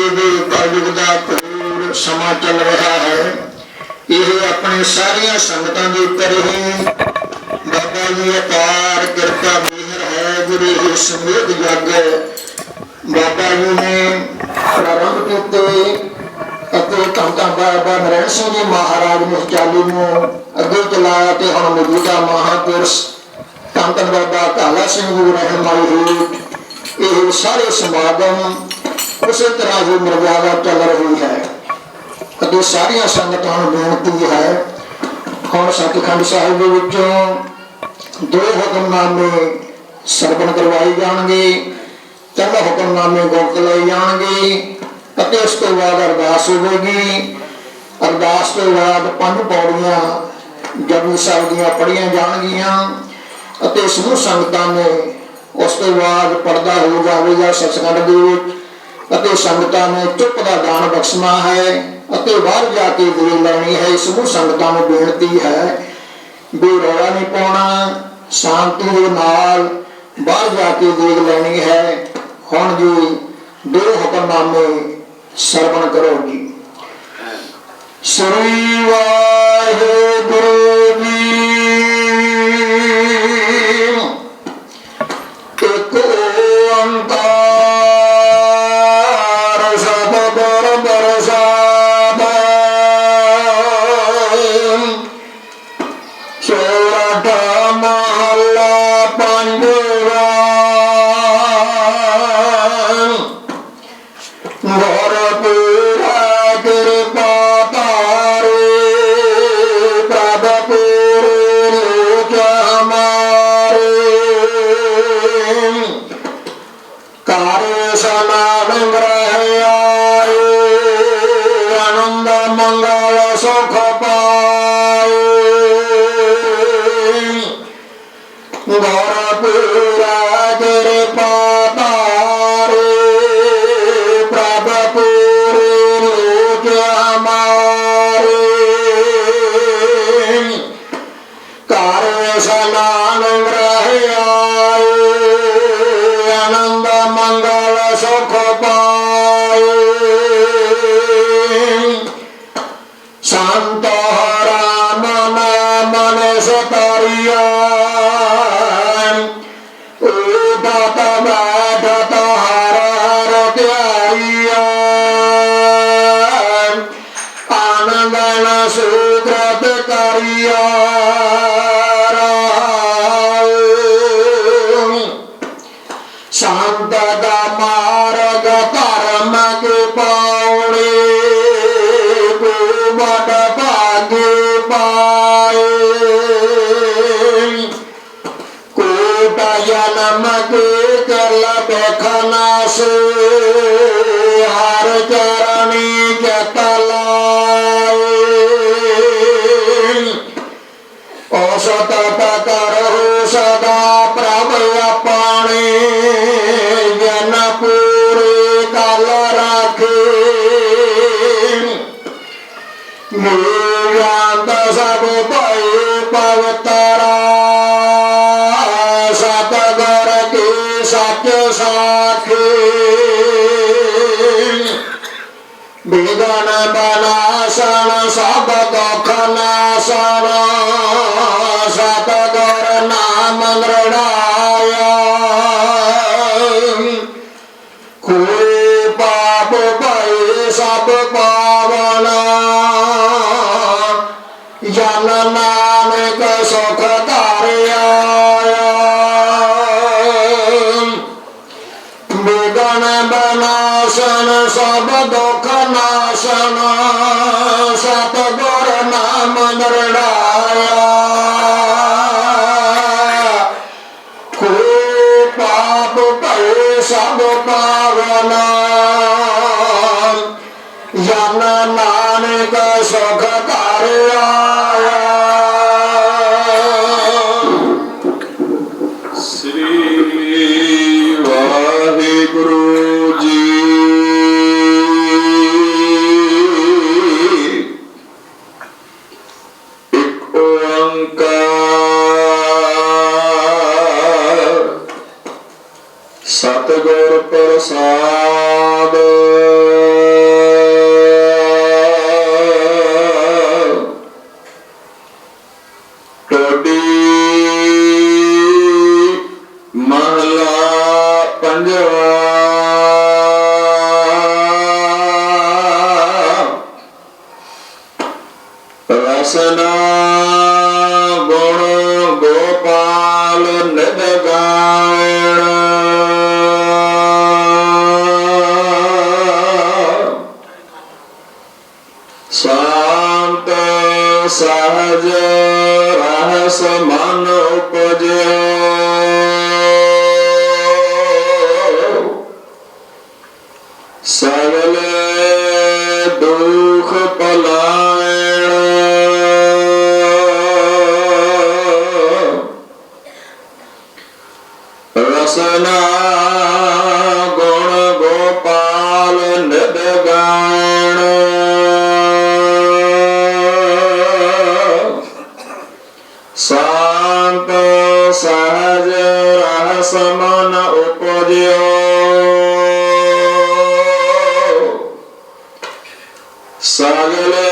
ਕਲਯੁਗ ਦਾ ਘੋਰ ਸਮਾਂ ਚੱਲ ਰਿਹਾ ਹੈ। ਇਹ ਆਪਣੇ ਸਾਰੀਆਂ ਸੰਗਤਾਂ ਦੇ ਉੱਪਰ ਹੀ ਬਾਬਾ ਜੀ ਅਪਾਰ ਕਿਰਪਾ ਮਿਹਰ ਹੈ। ਜਿਹੜੇ ਇਹ ਸਮੇਤ ਜੱਗ ਬਾਬਾ ਜੀ ਨੇ ਪ੍ਰਾਰੰਭ ਕੀਤੇ ਅਤੇ ਧੰਨ ਬਾਬਾ ਨਰੈਣ ਸਿੰਘ ਜੀ ਮਹਾਰਾਜ ਨੇ ਚਾਲੀ ਨੂੰ ਅੱਗੇ ਚਲਾਇਆ ਤੇ ਹੁਣ ਮੌਜੂਦਾ ਮਹਾਂਪੁਰਸ਼ ਧੰਨ ਧੰਨ ਬਾਬਾ ਕਾਲਾ ਸਿੰਘ ਜੀ ਰਹਿਨਮਾਈ ਹੇਠ ਇਹ ਸਾਰੇ ਸਮਾਗਮ ਉਸੇ ਤਰ੍ਹਾਂ ਹੀ ਮਰਜ਼ਾਦਾ ਚੱਲ ਰਹੀ ਹੈ ਅਤੇ ਸਾਰੀਆਂ ਸੰਗਤਾਂ ਨੂੰ ਬੇਨਤੀ ਹੈ ਹੁਣ ਸੱਚਖੰਡ ਸਾਹਿਬ ਦੇ ਵਿੱਚੋਂ 2 ਹੁਕਮਨਾਮੇ ਸਰਵਣ ਕਰਵਾਏ ਜਾਣਗੇ, 3 ਹੁਕਮਨਾਮੇ ਗੁਪਤ ਲਏ ਜਾਣਗੇ ਅਤੇ ਉਸ ਤੋਂ ਬਾਅਦ ਅਰਦਾਸ ਹੋਵੇਗੀ। ਅਰਦਾਸ ਤੋਂ ਬਾਅਦ 5 ਪੌੜੀਆਂ ਜਪਜੀ ਸਾਹਿਬ ਦੀਆਂ ਪੜ੍ਹੀਆਂ ਜਾਣਗੀਆਂ ਅਤੇ ਸਮੂਹ ਸੰਗਤਾਂ ਨੇ ਉਸ ਤੋਂ ਬਾਅਦ ਪਰਦਾ ਹੋ ਜਾਵੇਗਾ ਸੱਚਖੰਡ ਦੇ ਵਿੱਚ ਅਤੇ ਸੰਗਤਾਂ ਨੇ ਚੁੱਪ ਦਾ ਦਾਨ ਬਖਸ਼ਣਾ ਹੈ ਅਤੇ ਬਾਹਰ ਜਾ ਕੇ ਦੇਖ ਲੈਣੀ ਹੈ। ਸਮੂਹ ਸੰਗਤਾਂ ਨੂੰ ਬੇਨਤੀ ਹੈ ਵੀ ਰੌਲਾ ਨਹੀਂ ਪਾਉਣਾ, ਸ਼ਾਂਤੀ ਦੇ ਨਾਲ ਬਾਹਰ ਜਾ ਕੇ ਦੇਖ ਲੈਣੀ ਹੈ। ਹੁਣ ਜੀ 2 ਹੁਕਮਨਾਮੇ ਸਰਵਣ ਕਰੋ ਜੀ। ਸ੍ਰੀ ਵਾਹਿਗੁਰੂ ਜੀ। ਇੱਕ ਓੰਕਾਰ ਸਤਿਗੁਰ ਪ੍ਰਸਾਦਿ। ਸੋਰਠ ਮਹੱਲਾ ਪੰਜਵਾਂ। ਗੁਰਪੁਰਾ ਕਿਰਪਾ ਧਾਰੇ ਪ੍ਰਭ ਪੂਰੇ ਲੋਕ ਹਮਾਰੇ। ਕਾਰੇ ਸਮਾਗਮ ਰਹਿ ਆਏ ਆਨੰਦ ਮੰਗਲ ਸੁਖ ਪਾਏ। ਗੁਰਪੁਰਾ ਕਿਰਪਾ ਧਾਰੇ ਪ੍ਰਭ ਪੂਰੇ ਲੋਕ ਹਮਾਰੇ। ਕਾਰੇ ਸਮਾਗਮ ਰਹਿ ਆਏ ਆਨੰਦ ਮੰਗਲ ਸੁਖ ਪਾਏ। ਸੰਤ ਰਾਮ ਨਾਮ ਸਤਾਰਿਆ ਉਠਤ ਬੈਠਤ ਹਰ ਹਰ ਧਿਆਈਆ। ਆਨੰਦਨ ਸੁਕ੍ਰਤ ਕਰਿਆ ਸੰਤ ਦਾ ਮਾਰਗ ਧਰਮ ਕੇ ਪਾਉਣੇ ਬੜ ਭਾਗੇ ਪਾਏ। ਕੋਟ ਜਨਮ ਕੇ ਕਰਲ ਬਖਨਾਸ ਹਰ ਚਰਣੀ ਜਤ ਲਾਏ। ਔਸਤ ਕਰਹੁ ਸਦਾ ਪ੍ਰਭ ਆਪਣੇ ਜਨ ਪੂਰੇ ਕਲ ਰਾਖੇ। ਨਿਰੰਤ ਸਭ ਭਏ ਪਵਿੱਤਰਾ ਸਤਿਗੁਰ ਕੀ ਸੱਚ ਸਾਖੀ। ਵਿਗਨ ਬਨਾਸਨ ਸਭ ਦੁਖ ਨਾਸਨ ਸਤਿਗੁਰ ਨਾਮ ਦ੍ਰਿੜਾਇਆ। ਕੋਈ ਪਾਪ ਭਏ ਸਭ ਪਾਵਨ ਜਨ ਨਾਨਕ ਸੁਖ ਧਾਰਿਆ। ਵਿਗਨ ਬਨਾਸਨ ਸਭ ਦੁਖ ਨਾਸਨ ਸਤਿਗੁਰ ਨਾਮ ਦ੍ਰਿੜਾਇਆ। ਕੋਈ ਪਾਪ ਭਏ ਸਭ ਪਾਵਨ ਜਨ ਨਾਨਕ ਸੁਖ ਧਾਰਿਆ। ਸ੍ਰੀ ਪ੍ਰਸਾਦ ਟੋਡੀ ਮਹਲਾ ਪੰਜਵਾ ਰਸਨਾ ਗੁਣ ਗੋਪਾਲ ਨਿਧ ਗਾਇਣ ਸ਼ਾਂਤ ਸਹਜ ਰਹਿਸ ਮਨ ਉਪਜਿਓ ਸਗਲੇ ਦੁਖ ਪਲਾਇਣ ਰਸਨਾ ਗੁਣ ਗੋਪਾਲ ਨਿਧ ਗਾਇਣ ਸ਼ਾਂਤ ਸਹਜ ਰਹਿਸ ਮਨ ਉਪਜਿਓ ਸਗਲੇ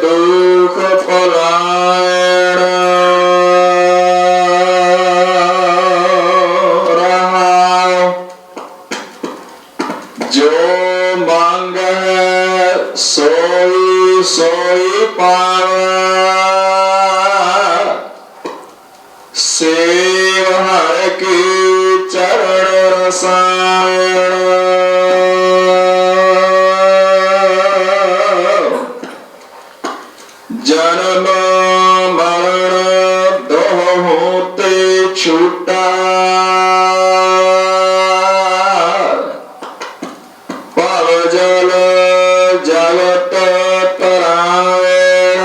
ਦੁਖ ਪਲਾਇਣ ਰਹਾਉ ਜੋ ਮੰਗੈ ਸੋਈ ਸੋਈ ਪਾਵੈ ਸੇਵ ਹਰਿ ਕੀ ਚਰਨ ਰਸਾਇਣ ਜਨਮ ਮਰਨ ਦੋਹੋਂ ਤੇ ਛੂਟਾ ਭਵ ਜਲ ਜਗਤ ਤਰਾਇਣ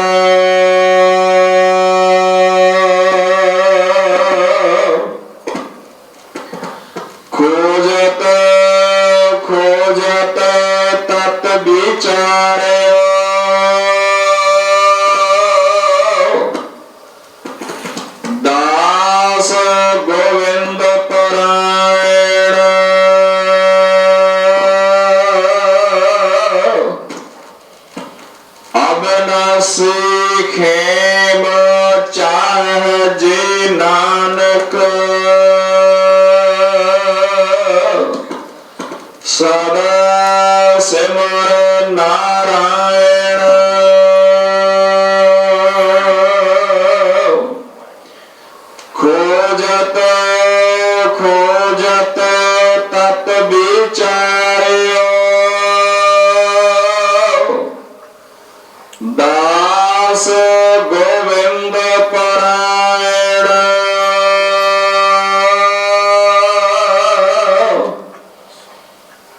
ਖੋਜਤ ਖੋਜਤ ਤਤ ਵਿਚਾਰਿਓ ਦਾਸ ਗੋਵਿੰਦ ਪਰਾਇਣ ਅਬਨਾਸੀ ਖੇਮ ਚਾਹ ਜੇ ਨਾਨਕ ਸਦਾ ਸਿਮਰ ਨਾਰਾਇਣ ਖੋਜਤ ਖੋਜਤ ਤਤ ਵਿਚਾਰਿਓ ਦਾਸ ਗੋਵਿੰਦ ਪਰਾਇਣ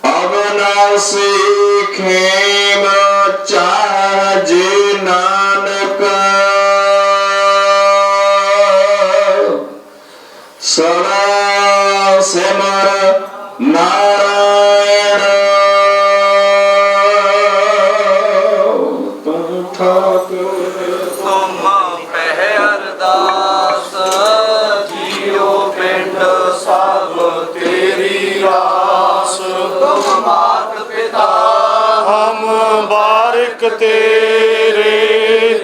ਅਬਨਾਸੀ ਖੇਮ ਚਾਹ ਜੇ ਨਾਨਕ ਸਦਾ ਸਿਮਰ ਨਾਰਾਇਣ ਤੂੰ ਠਾਕੁਰ ਤੁਮ ਪਹਿ ਅਰਦਾਸ ਜੀਉ ਪਿੰਡ ਸਭ ਤੇਰੀ ਰਾਸ ਤੁਮ ਮਾਤ ਪਿਤਾ हम बारिक तेरे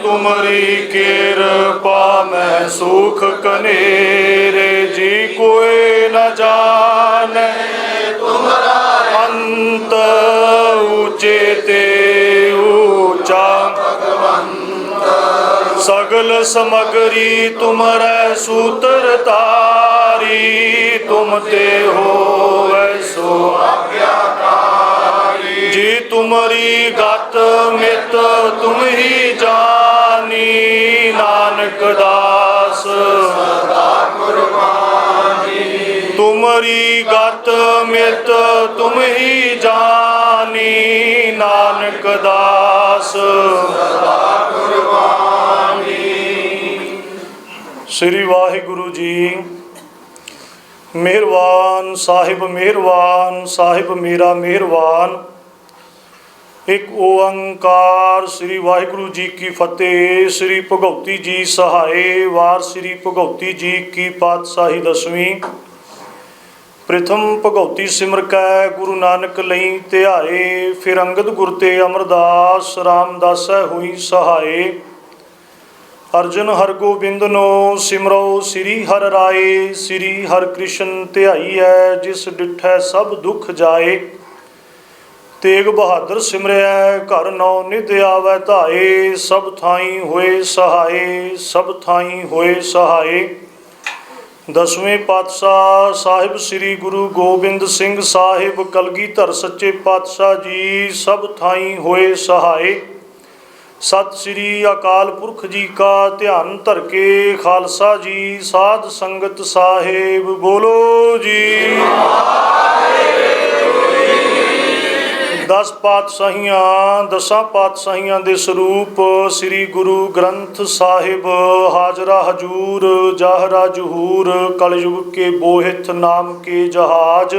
तुमरी कृपा में सुख कनेरे जी कोई न जाने ਤੁਮਰਾ अंत ऊंचे ते ऊंचा सगल समगरी तुमरे सूत्र तारी तुम ते हो सो जी तुमरी गत मित तुम ही जानी नानक दास तुमरी गत मित तुम ही जानी नानक दास श्री वाहिगुरु जी मेहरबान साहिब मेरा मेहरबान। एक ओंकार श्री वाहिगुरु जी की फतेह। श्री भगवती जी सहाय। वार श्री भगवती जी की पातशाही 10वीं। ਪ੍ਰਥਮ ਭਗਉਤੀ ਸਿਮਰ ਕੈ ਗੁਰੂ ਨਾਨਕ ਲਈ ਧਿਆਏ। ਫਿਰ ਅੰਗਦ ਗੁਰ ਤੇ ਅਮਰਦਾਸ ਰਾਮਦਾਸੈ ਹੋਈ ਸਹਾਏ। ਅਰਜਨ ਹਰਗੋਬਿੰਦਨੋ ਸਿਮਰੋ ਸ੍ਰੀ ਹਰਿ ਰਾਏ। ਸ੍ਰੀ ਹਰਿ ਕ੍ਰਿਸ਼ਨ ਧਿਆਈਐ ਜਿਸ ਡਿਠੈ ਸਭ ਦੁੱਖ ਜਾਏ। ਤੇਗ ਬਹਾਦਰ ਸਿਮਰਿਐ ਘਰ ਨੌ ਨਿਧ ਆਵੈ ਧਾਏ। ਸਭ ਥਾਈ ਹੋਏ ਸਹਾਏ, ਸਭ ਥਾਈ ਹੋਏ ਸਹਾਏ। ਦਸਵੇਂ ਪਾਤਸ਼ਾਹ ਸਾਹਿਬ ਸ੍ਰੀ ਗੁਰੂ ਗੋਬਿੰਦ ਸਿੰਘ ਸਾਹਿਬ ਕਲਗੀਧਰ ਸੱਚੇ ਪਾਤਸ਼ਾਹ ਜੀ ਸਭ ਥਾਈ ਹੋਏ ਸਹਾਏ। ਸਤਿ ਸ੍ਰੀ ਅਕਾਲ ਪੁਰਖ ਜੀ ਕਾ ਧਿਆਨ ਧਰ ਕੇ ਖਾਲਸਾ ਜੀ ਸਾਧ ਸੰਗਤ ਸਾਹਿਬ ਬੋਲੋ ਜੀ। ਦਸ ਪਾਤਸ਼ਾਹੀਆਂ ਦਸਾਂ ਪਾਤਸ਼ਾਹੀਆਂ ਦੇ ਸਰੂਪ ਸ੍ਰੀ ਗੁਰੂ ਗ੍ਰੰਥ ਸਾਹਿਬ ਹਾਜ਼ਰਾ ਹਜੂਰ ਜਾਹਰਾ ਜਹੂਰ ਕਲਯੁਗ ਕੇ ਬੋਹਿਤ ਨਾਮ ਕੇ ਜਹਾਜ।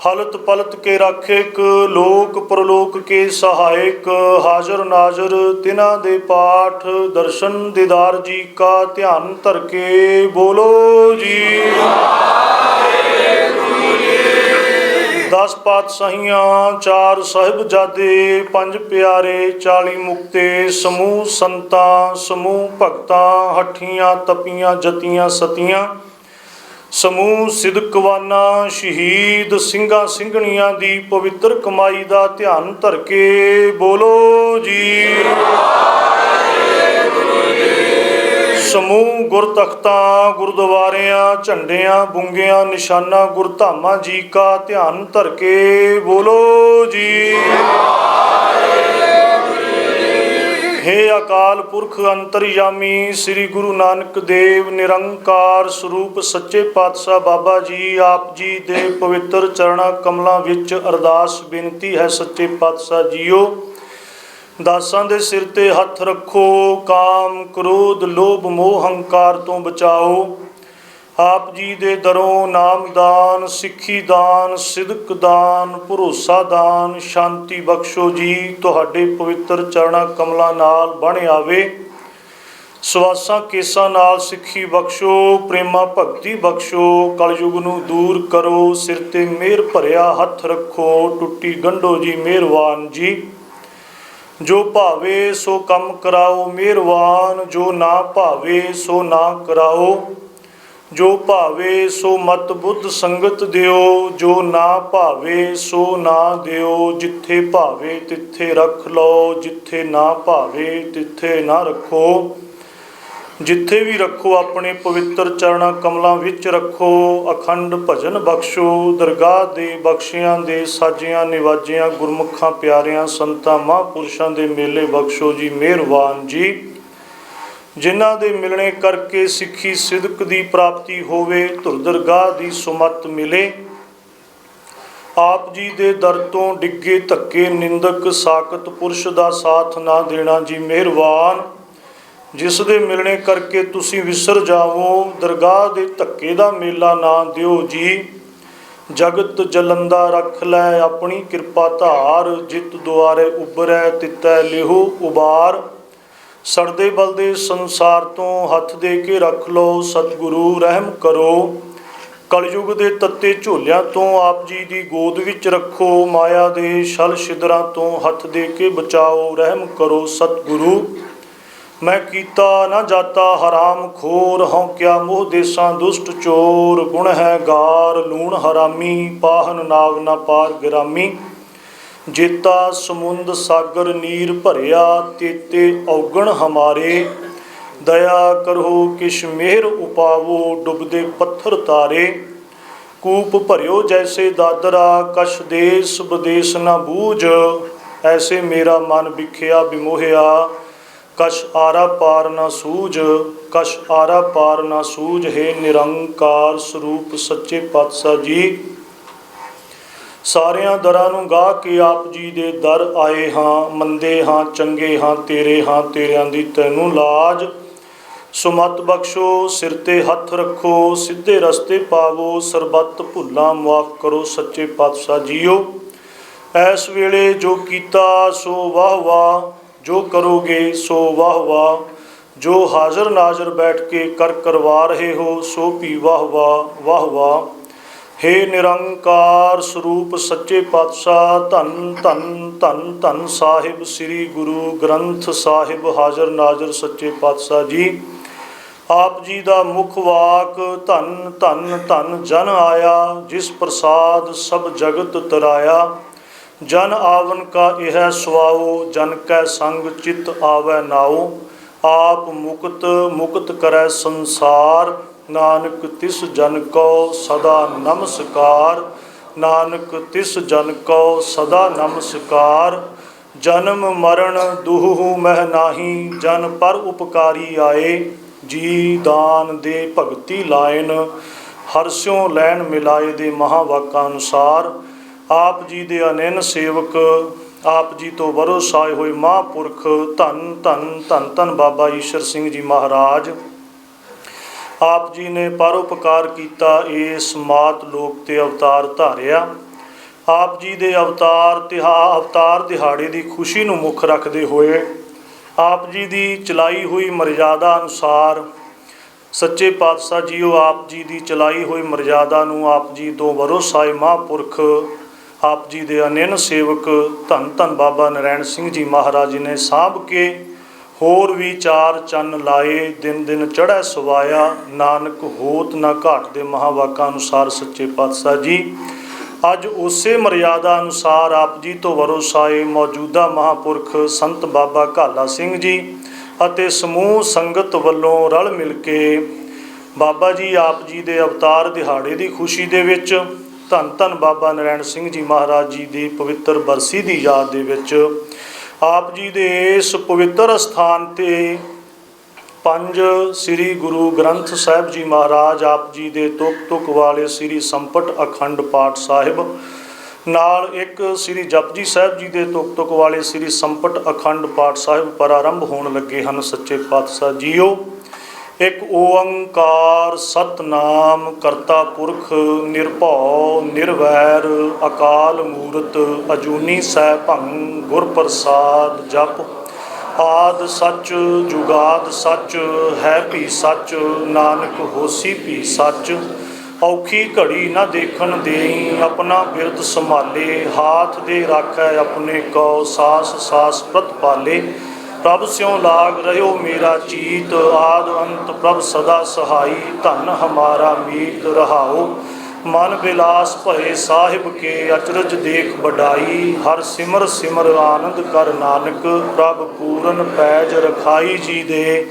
ਹਲਤ ਪਲਤ ਕੇ ਰਾਖਿਕ ਲੋਕ ਪ੍ਰਲੋਕ ਕੇ ਸਹਾਇਕ। ਹਾਜ਼ਰ ਨਾਜ਼ਰ ਤਿਨਾਂ ਦੇ ਪਾਠ ਦਰਸ਼ਨ ਦੀਦਾਰ ਜੀ ਕਾ ਧਿਆਨ ਧਰ ਕੇ ਬੋਲੋ ਜੀ। ਦਸ ਪਾਤਸ਼ਾਹੀਆਂ ਚਾਰ ਸਾਹਿਬਜ਼ਾਦੇ ਪੰਜ ਪਿਆਰੇ 40 ਮੁਕਤੇ ਸਮੂਹ ਸੰਤਾਂ ਸਮੂਹ ਭਗਤਾਂ ਹੱਠੀਆਂ ਤਪੀਆਂ ਜਤੀਆਂ ਸਤੀਆਂ ਸਮੂਹ ਸਿਦਕਵਾਨਾ ਸ਼ਹੀਦ ਸਿੰਘਾਂ ਸਿੰਘਣੀਆਂ ਦੀ ਪਵਿੱਤਰ ਕਮਾਈ ਦਾ ਧਿਆਨ ਧਰ ਕੇ ਬੋਲੋ ਜੀ। ਸਮੂਹ ਗੁਰਤਖਤਾਂ ਗੁਰਦੁਆਰਿਆਂ ਝੰਡਿਆਂ ਬੁੰਗਿਆਂ ਨਿਸ਼ਾਨਾ ਗੁਰਧਾਮਾਂ ਜੀ ਕਾ ਧਿਆਨ ਧਰ ਕੇ ਬੋਲੋ ਜੀ। ਹੇ ਅਕਾਲ ਪੁਰਖ ਅੰਤਰਯਾਮੀ ਸ੍ਰੀ ਗੁਰੂ ਨਾਨਕ ਦੇਵ ਨਿਰੰਕਾਰ ਸਰੂਪ ਸੱਚੇ ਪਾਤਸ਼ਾਹ ਬਾਬਾ ਜੀ ਆਪ ਜੀ ਦੇ ਪਵਿੱਤਰ ਚਰਣਾ ਕਮਲਾਂ ਵਿੱਚ ਅਰਦਾਸ ਬੇਨਤੀ ਹੈ। ਸੱਚੇ ਪਾਤਸ਼ਾਹ ਜੀਓ ਦਾਸਾਂ ਦੇ ਸਿਰ ਤੇ ਹੱਥ ਰੱਖੋ। ਕਾਮ ਕ੍ਰੋਧ ਲੋਭ ਮੋਹ ਹੰਕਾਰ ਤੋਂ ਬਚਾਓ। ਆਪ ਜੀ ਦੇ ਦਰੋਂ ਨਾਮਦਾਨ ਸਿੱਖੀ ਦਾਨ ਸਿਦਕ ਦਾਨ ਭਰੋਸਾ ਦਾਨ ਸ਼ਾਂਤੀ ਬਖਸ਼ੋ ਜੀ। ਤੁਹਾਡੇ ਪਵਿੱਤਰ ਚਰਣਾ ਕਮਲਾਂ ਨਾਲ ਬਣ ਆਵੇ। ਸਵਾਸਾਂ ਕੇਸਾਂ ਨਾਲ ਸਿੱਖੀ ਬਖਸ਼ੋ ਪ੍ਰੇਮਾ ਭਗਤੀ ਬਖਸ਼ੋ। ਕਲਯੁਗ ਨੂੰ ਦੂਰ ਕਰੋ ਸਿਰ ਤੇ ਮਿਹਰ ਭਰਿਆ ਹੱਥ ਰੱਖੋ। ਟੁੱਟੀ ਗੰਢੋ ਜੀ ਮਿਹਰਬਾਨ ਜੀ। ਜੋ ਭਾਵੇ ਸੋ ਕੰਮ ਕਰਾਓ ਮਿਹਰਬਾਨ। ਜੋ ਨਾ ਭਾਵੇ ਸੋ ਨਾ ਕਰਾਓ। ਜੋ ਭਾਵੇ ਸੋ ਮਤ ਬੁੱਧ ਸੰਗਤ ਦਿਓ। ਜੋ ਨਾ ਭਾਵੇ ਸੋ ਨਾ ਦਿਓ। ਜਿੱਥੇ ਭਾਵੇ ਤਿੱਥੇ ਰੱਖ ਲਓ। ਜਿੱਥੇ ਨਾ ਭਾਵੇ ਤਿੱਥੇ ਨਾ ਰੱਖੋ। ਜਿੱਥੇ ਵੀ ਰੱਖੋ ਆਪਣੇ ਪਵਿੱਤਰ ਚਰਣਾ ਕਮਲਾਂ ਵਿੱਚ ਰੱਖੋ। ਅਖੰਡ ਭਜਨ ਬਖਸ਼ੋ। ਦਰਗਾਹ ਦੇ ਬਖਸ਼ਿਆਂ ਦੇ ਸਾਜਿਆਂ ਨਿਵਾਜਿਆਂ ਗੁਰਮੁਖਾਂ ਪਿਆਰਿਆਂ ਸੰਤਾਂ ਮਹਾਂਪੁਰਸ਼ਾਂ ਦੇ ਮੇਲੇ ਬਖਸ਼ੋ ਜੀ ਮਿਹਰਬਾਨ ਜੀ। ਜਿਨ੍ਹਾਂ ਦੇ ਮਿਲਣੇ ਕਰਕੇ ਸਿੱਖੀ ਸਿਦਕ ਦੀ ਪ੍ਰਾਪਤੀ ਹੋਵੇ ਧੁਰ ਦਰਗਾਹ ਦੀ ਸੁਮਤ ਮਿਲੇ। ਆਪ ਜੀ ਦੇ ਦਰ ਤੋਂ ਡਿੱਗੇ ਧੱਕੇ ਨਿੰਦਕ ਸਾਕਤ ਪੁਰਸ਼ ਦਾ ਸਾਥ ਨਾ ਦੇਣਾ ਜੀ ਮਿਹਰਬਾਨ। ਜਿਸ ਦੇ ਮਿਲਣੇ ਕਰਕੇ ਤੁਸੀਂ ਵਿਸਰ ਜਾਵੋ ਦਰਗਾਹ ਦੇ ਧੱਕੇ ਦਾ ਮੇਲਾ ਨਾ ਦਿਓ ਜੀ। ਜਗਤ ਜਲੰਦਾ ਰੱਖ ਲੈ ਆਪਣੀ ਕਿਰਪਾ ਧਾਰ। ਜਿਤ ਦੁਆਰੇ ਉਬਰੈ ਤਿਤੈ ਲਿਹੋ ਉਬਾਰ। ਸੜਦੇ ਬਲਦੇ ਸੰਸਾਰ ਤੋਂ ਹੱਥ ਦੇ ਕੇ ਰੱਖ ਲਓ ਸਤਿਗੁਰੂ ਰਹਿਮ ਕਰੋ। ਕਲਯੁਗ ਦੇ ਤੱਤੇ ਝੋਲਿਆਂ ਤੋਂ ਆਪ ਜੀ ਦੀ ਗੋਦ ਵਿੱਚ ਰੱਖੋ। ਮਾਇਆ ਦੇ ਛਲ ਛਿਦਰਾਂ ਤੋਂ ਹੱਥ ਦੇ ਕੇ ਬਚਾਓ ਰਹਿਮ ਕਰੋ ਸਤਿਗੁਰੂ। ਮੈਂ ਕੀਤਾ ਨਾ ਜਾਤਾ ਹਰਾਮ ਖੋਰ। ਹਉ ਕਿਆ ਮੋਹ ਦੇਸਾਂ ਦੁਸ਼ਟ ਚੋਰ। ਗੁਣ ਹੈ ਗਾਰ ਲੂਣ ਹਰਾਮੀ। ਪਾਹਨ ਨਾਗ ਨਾ ਪਾਰ ਗਰਾਮੀ। ਜੇਤਾ ਸਮੁੰਦ ਸਾਗਰ ਨੀਰ ਭਰਿਆ। ਤੇਤੇ ਔਗਣ ਹਮਾਰੇ। ਦਇਆ ਕਰੋ ਕਿਛ ਮਿਹਰ ਉਪਾਵੋ। ਡੁੱਬਦੇ ਪੱਥਰ ਤਾਰੇ। ਕੂਪ ਭਰਿਓ ਜੈਸੇ ਦਾਦਰਾ। ਕਛ ਦੇਸ ਵਿਦੇਸ ਨਾ ਬੂਝ। ਐਸੇ ਮੇਰਾ ਮਨ ਵਿਖਿਆ ਵਿਮੋਹਿਆ। ਕਛ ਆਰਾ ਪਾਰ ਨਾ ਸੂਝ। ਕਛ ਆਰਾ ਪਾਰ ਨਾ ਸੂਝ। ਹੈ ਨਿਰੰਕਾਰ ਸਰੂਪ ਸੱਚੇ ਪਾਤਸ਼ਾਹ ਜੀ ਸਾਰਿਆਂ ਦਰਾਂ ਨੂੰ ਗਾਹ ਕੇ ਆਪ ਜੀ ਦੇ ਦਰ ਆਏ ਹਾਂ। ਮੰਦੇ ਹਾਂ ਚੰਗੇ ਹਾਂ ਤੇਰੇ ਹਾਂ ਤੇਰਿਆਂ ਦੀ ਤੈਨੂੰ ਲਾਜ। ਸੁਮਤ ਬਖਸ਼ੋ ਸਿਰ ਤੇ ਹੱਥ ਰੱਖੋ ਸਿੱਧੇ ਰਸਤੇ ਪਾਵੋ। ਸਰਬੱਤ ਭੁੱਲਾਂ ਮੁਆਫ ਕਰੋ ਸੱਚੇ ਪਾਤਸ਼ਾਹ ਜੀਓ। ਐਸ ਵੇਲੇ ਜੋ ਕੀਤਾ ਸੋ ਵਾਹ ਵਾਹ। ਜੋ ਕਰੋਗੇ ਸੋ ਵਾਹ ਵਾਹ। ਜੋ ਹਾਜ਼ਰ ਨਾਜ਼ਰ ਬੈਠ ਕੇ ਕਰ ਕਰਵਾ ਰਹੇ ਹੋ ਸੋ ਵੀ ਵਾਹ ਵਾਹ ਵਾਹ ਵਾਹ। हे ਨਿਰੰਕਾਰ ਸਰੂਪ ਸੱਚੇ ਪਾਤਸ਼ਾਹ, ਧੰਨ ਧੰਨ ਧੰਨ ਧੰਨ ਸਾਹਿਬ ਸ੍ਰੀ ਗੁਰੂ ਗ੍ਰੰਥ ਸਾਹਿਬ ਹਾਜ਼ਰ ਨਾਜ਼ਰ ਸੱਚੇ ਪਾਤਸ਼ਾਹ ਜੀ। ਆਪ ਜੀ ਦਾ ਮੁਖ ਵਾਕ ਧੰਨ ਧੰਨ ਧੰਨ ਜਨ ਆਇਆ, ਜਿਸ ਪ੍ਰਸਾਦ ਸਭ ਜਗਤ ਤਰਾਇਆ। ਜਨ ਆਵਨ ਕਾ ਇਹ ਸੁਆਓ, ਜਨ ਕੈ ਸੰਗ ਚਿਤ ਆਵੈ ਨਾਉ। ਆਪ ਮੁਕਤ ਮੁਕਤ ਕਰੈ ਸੰਸਾਰ, ਨਾਨਕ ਤਿਸ ਜਨ ਕੋ ਸਦਾ ਨਮਸਕਾਰ। ਨਾਨਕ ਤਿਸ ਜਨ ਕੋ ਸਦਾ ਨਮਸਕਾਰ। ਜਨਮ ਮਰਨ ਦੁਹੂ ਮਹਿ ਨਾਹੀ, ਜਨ ਪਰ ਉਪਕਾਰੀ ਆਏ। ਜੀ ਦਾਨ ਦੇ ਭਗਤੀ ਲਾਇਨ, ਹਰਸਿਉ ਲੈਣ ਮਿਲਾਏ ਦੇ ਮਹਾਵਾਕਾਂ ਅਨੁਸਾਰ। ਆਪ ਜੀ ਦੇ ਅਨੰਨ ਸੇਵਕ, ਆਪ ਜੀ ਤੋਂ ਵਰੋਸਾਏ ਹੋਏ ਮਹਾਂਪੁਰਖ ਧੰਨ ਧੰਨ ਧੰਨ ਧੰਨ ਬਾਬਾ ਈਸ਼ਰ ਸਿੰਘ ਜੀ ਮਹਾਰਾਜ। ਆਪ ਜੀ ਨੇ ਪਰਉਪਕਾਰ ਕੀਤਾ, ਇਸ ਮਾਤ ਲੋਕ ਤੇ ਅਵਤਾਰ ਧਾਰਿਆ। ਆਪ ਜੀ ਦੇ ਅਵਤਾਰ ਦਿਹਾੜੇ ਦੀ ਖੁਸ਼ੀ ਨੂੰ ਮੁੱਖ ਰੱਖਦੇ ਹੋਏ ਆਪ ਜੀ ਦੀ ਚਲਾਈ ਹੋਈ ਮਰਜ਼ਾਦਾ ਅਨੁਸਾਰ ਸੱਚੇ ਪਾਤਸ਼ਾਹ ਜੀਓ ਆਪ ਜੀ ਦੀ ਚਲਾਈ ਹੋਈ ਮਰਜ਼ਾਦਾ ਨੂੰ ਆਪ ਜੀ ਤੋਂ ਵਰੋਸਾਏ ਮਹਾਂਪੁਰਖ, ਆਪ ਜੀ ਦੇ ਅਨੰਨ ਸੇਵਕ ਧੰਨ ਧੰਨ ਬਾਬਾ ਨਰੈਣ ਸਿੰਘ ਜੀ ਮਹਾਰਾਜ ਨੇ ਸਾਂਭ ਕੇ ਹੋਰ ਵੀ ਚਾਰ ਚੰਨ ਲਾਏ। ਦਿਨ ਦਿਨ ਚੜ੍ਹੈ ਸਵਾਇਆ, ਨਾਨਕ ਹੋਤ ਨਾ ਘਾਟ ਦੇ ਮਹਾਵਾਕਾਂ ਅਨੁਸਾਰ ਸੱਚੇ ਪਾਤਸ਼ਾਹ ਜੀ ਅੱਜ ਉਸੇ ਮਰਜ਼ਾਦਾ ਅਨੁਸਾਰ ਆਪ ਜੀ ਤੋਂ ਵਰੋਸਾਏ ਮੌਜੂਦਾ ਮਹਾਂਪੁਰਖ ਸੰਤ ਬਾਬਾ ਘਾਲਾ ਸਿੰਘ ਜੀ ਅਤੇ ਸਮੂਹ ਸੰਗਤ ਵੱਲੋਂ ਰਲ ਮਿਲ ਕੇ ਬਾਬਾ ਜੀ ਆਪ ਜੀ ਦੇ ਅਵਤਾਰ ਦਿਹਾੜੇ ਦੀ ਖੁਸ਼ੀ ਦੇ ਵਿੱਚ ਧੰਨ ਧੰਨ ਬਾਬਾ ਨਰੈਣ ਸਿੰਘ ਜੀ ਮਹਾਰਾਜ ਜੀ ਦੀ ਪਵਿੱਤਰ ਬਰਸੀ ਦੀ ਯਾਦ ਦੇ ਵਿੱਚ ਆਪ ਜੀ ਦੇ ਇਸ ਪਵਿੱਤਰ ਅਸਥਾਨ 'ਤੇ ਪੰਜ ਸ੍ਰੀ ਗੁਰੂ ਗ੍ਰੰਥ ਸਾਹਿਬ ਜੀ ਮਹਾਰਾਜ ਆਪ ਜੀ ਦੇ ਤੁਕ ਤੁਕ ਵਾਲੇ ਸ੍ਰੀ ਸੰਪਟ ਅਖੰਡ ਪਾਠ ਸਾਹਿਬ ਨਾਲ ਇੱਕ ਸ੍ਰੀ ਜਪਜੀ ਸਾਹਿਬ ਜੀ ਦੇ ਤੁਕ ਤੁਕ ਵਾਲੇ ਸ੍ਰੀ ਸੰਪਟ ਅਖੰਡ ਪਾਠ ਸਾਹਿਬ ਪ੍ਰਾਰੰਭ ਹੋਣ ਲੱਗੇ ਹਨ। ਸੱਚੇ ਪਾਤਸ਼ਾਹ ਜੀਓ, ਇੱਕ ਓੰਕਾਰ ਸਤਨਾਮ ਕਰਤਾ ਪੁਰਖ ਨਿਰਭਉ ਨਿਰਵੈਰ ਅਕਾਲ ਮੂਰਤ ਅਜੂਨੀ ਸੈਭੰ ਗੁਰ ਪ੍ਰਸਾਦ ਜਪ। ਆਦ ਸੱਚ ਜੁਗਾਦ ਸੱਚ ਹੈ ਭੀ ਸੱਚ, ਨਾਨਕ ਹੋਸੀ ਭੀ ਸੱਚ। ਔਖੀ ਘੜੀ ਨਾ ਦੇਖਣ ਦੇਈ, ਆਪਣਾ ਬਿਰਦ ਸੰਭਾਲੇ। ਹਾਥ ਦੇ ਰਾਖੈ ਆਪਣੇ ਕੋ, ਸਾਸ ਸਾਸ ਪ੍ਰਤਪਾਲੇ। ਪ੍ਰਭ ਸਿਉ ਲਾਗ ਰਹਿਓ ਮੇਰਾ ਚੀਤ, ਆਦ ਅੰਤ ਪ੍ਰਭ ਸਦਾ ਸਹਾਈ। ਧਨ ਹਮਾਰਾ ਮੀਤ ਰਹਾਓ, ਮਨ ਬਿਲਾਸ ਭਏ ਸਾਹਿਬ ਕੇ। ਅਚਰਜ ਦੇਖ ਵਡਾਈ, ਹਰ ਸਿਮਰ ਸਿਮਰ ਆਨੰਦ ਕਰ ਨਾਨਕ। ਪ੍ਰਭ ਪੂਰਨ ਪੈਜ ਰਖਾਈ ਜੀ ਦੇ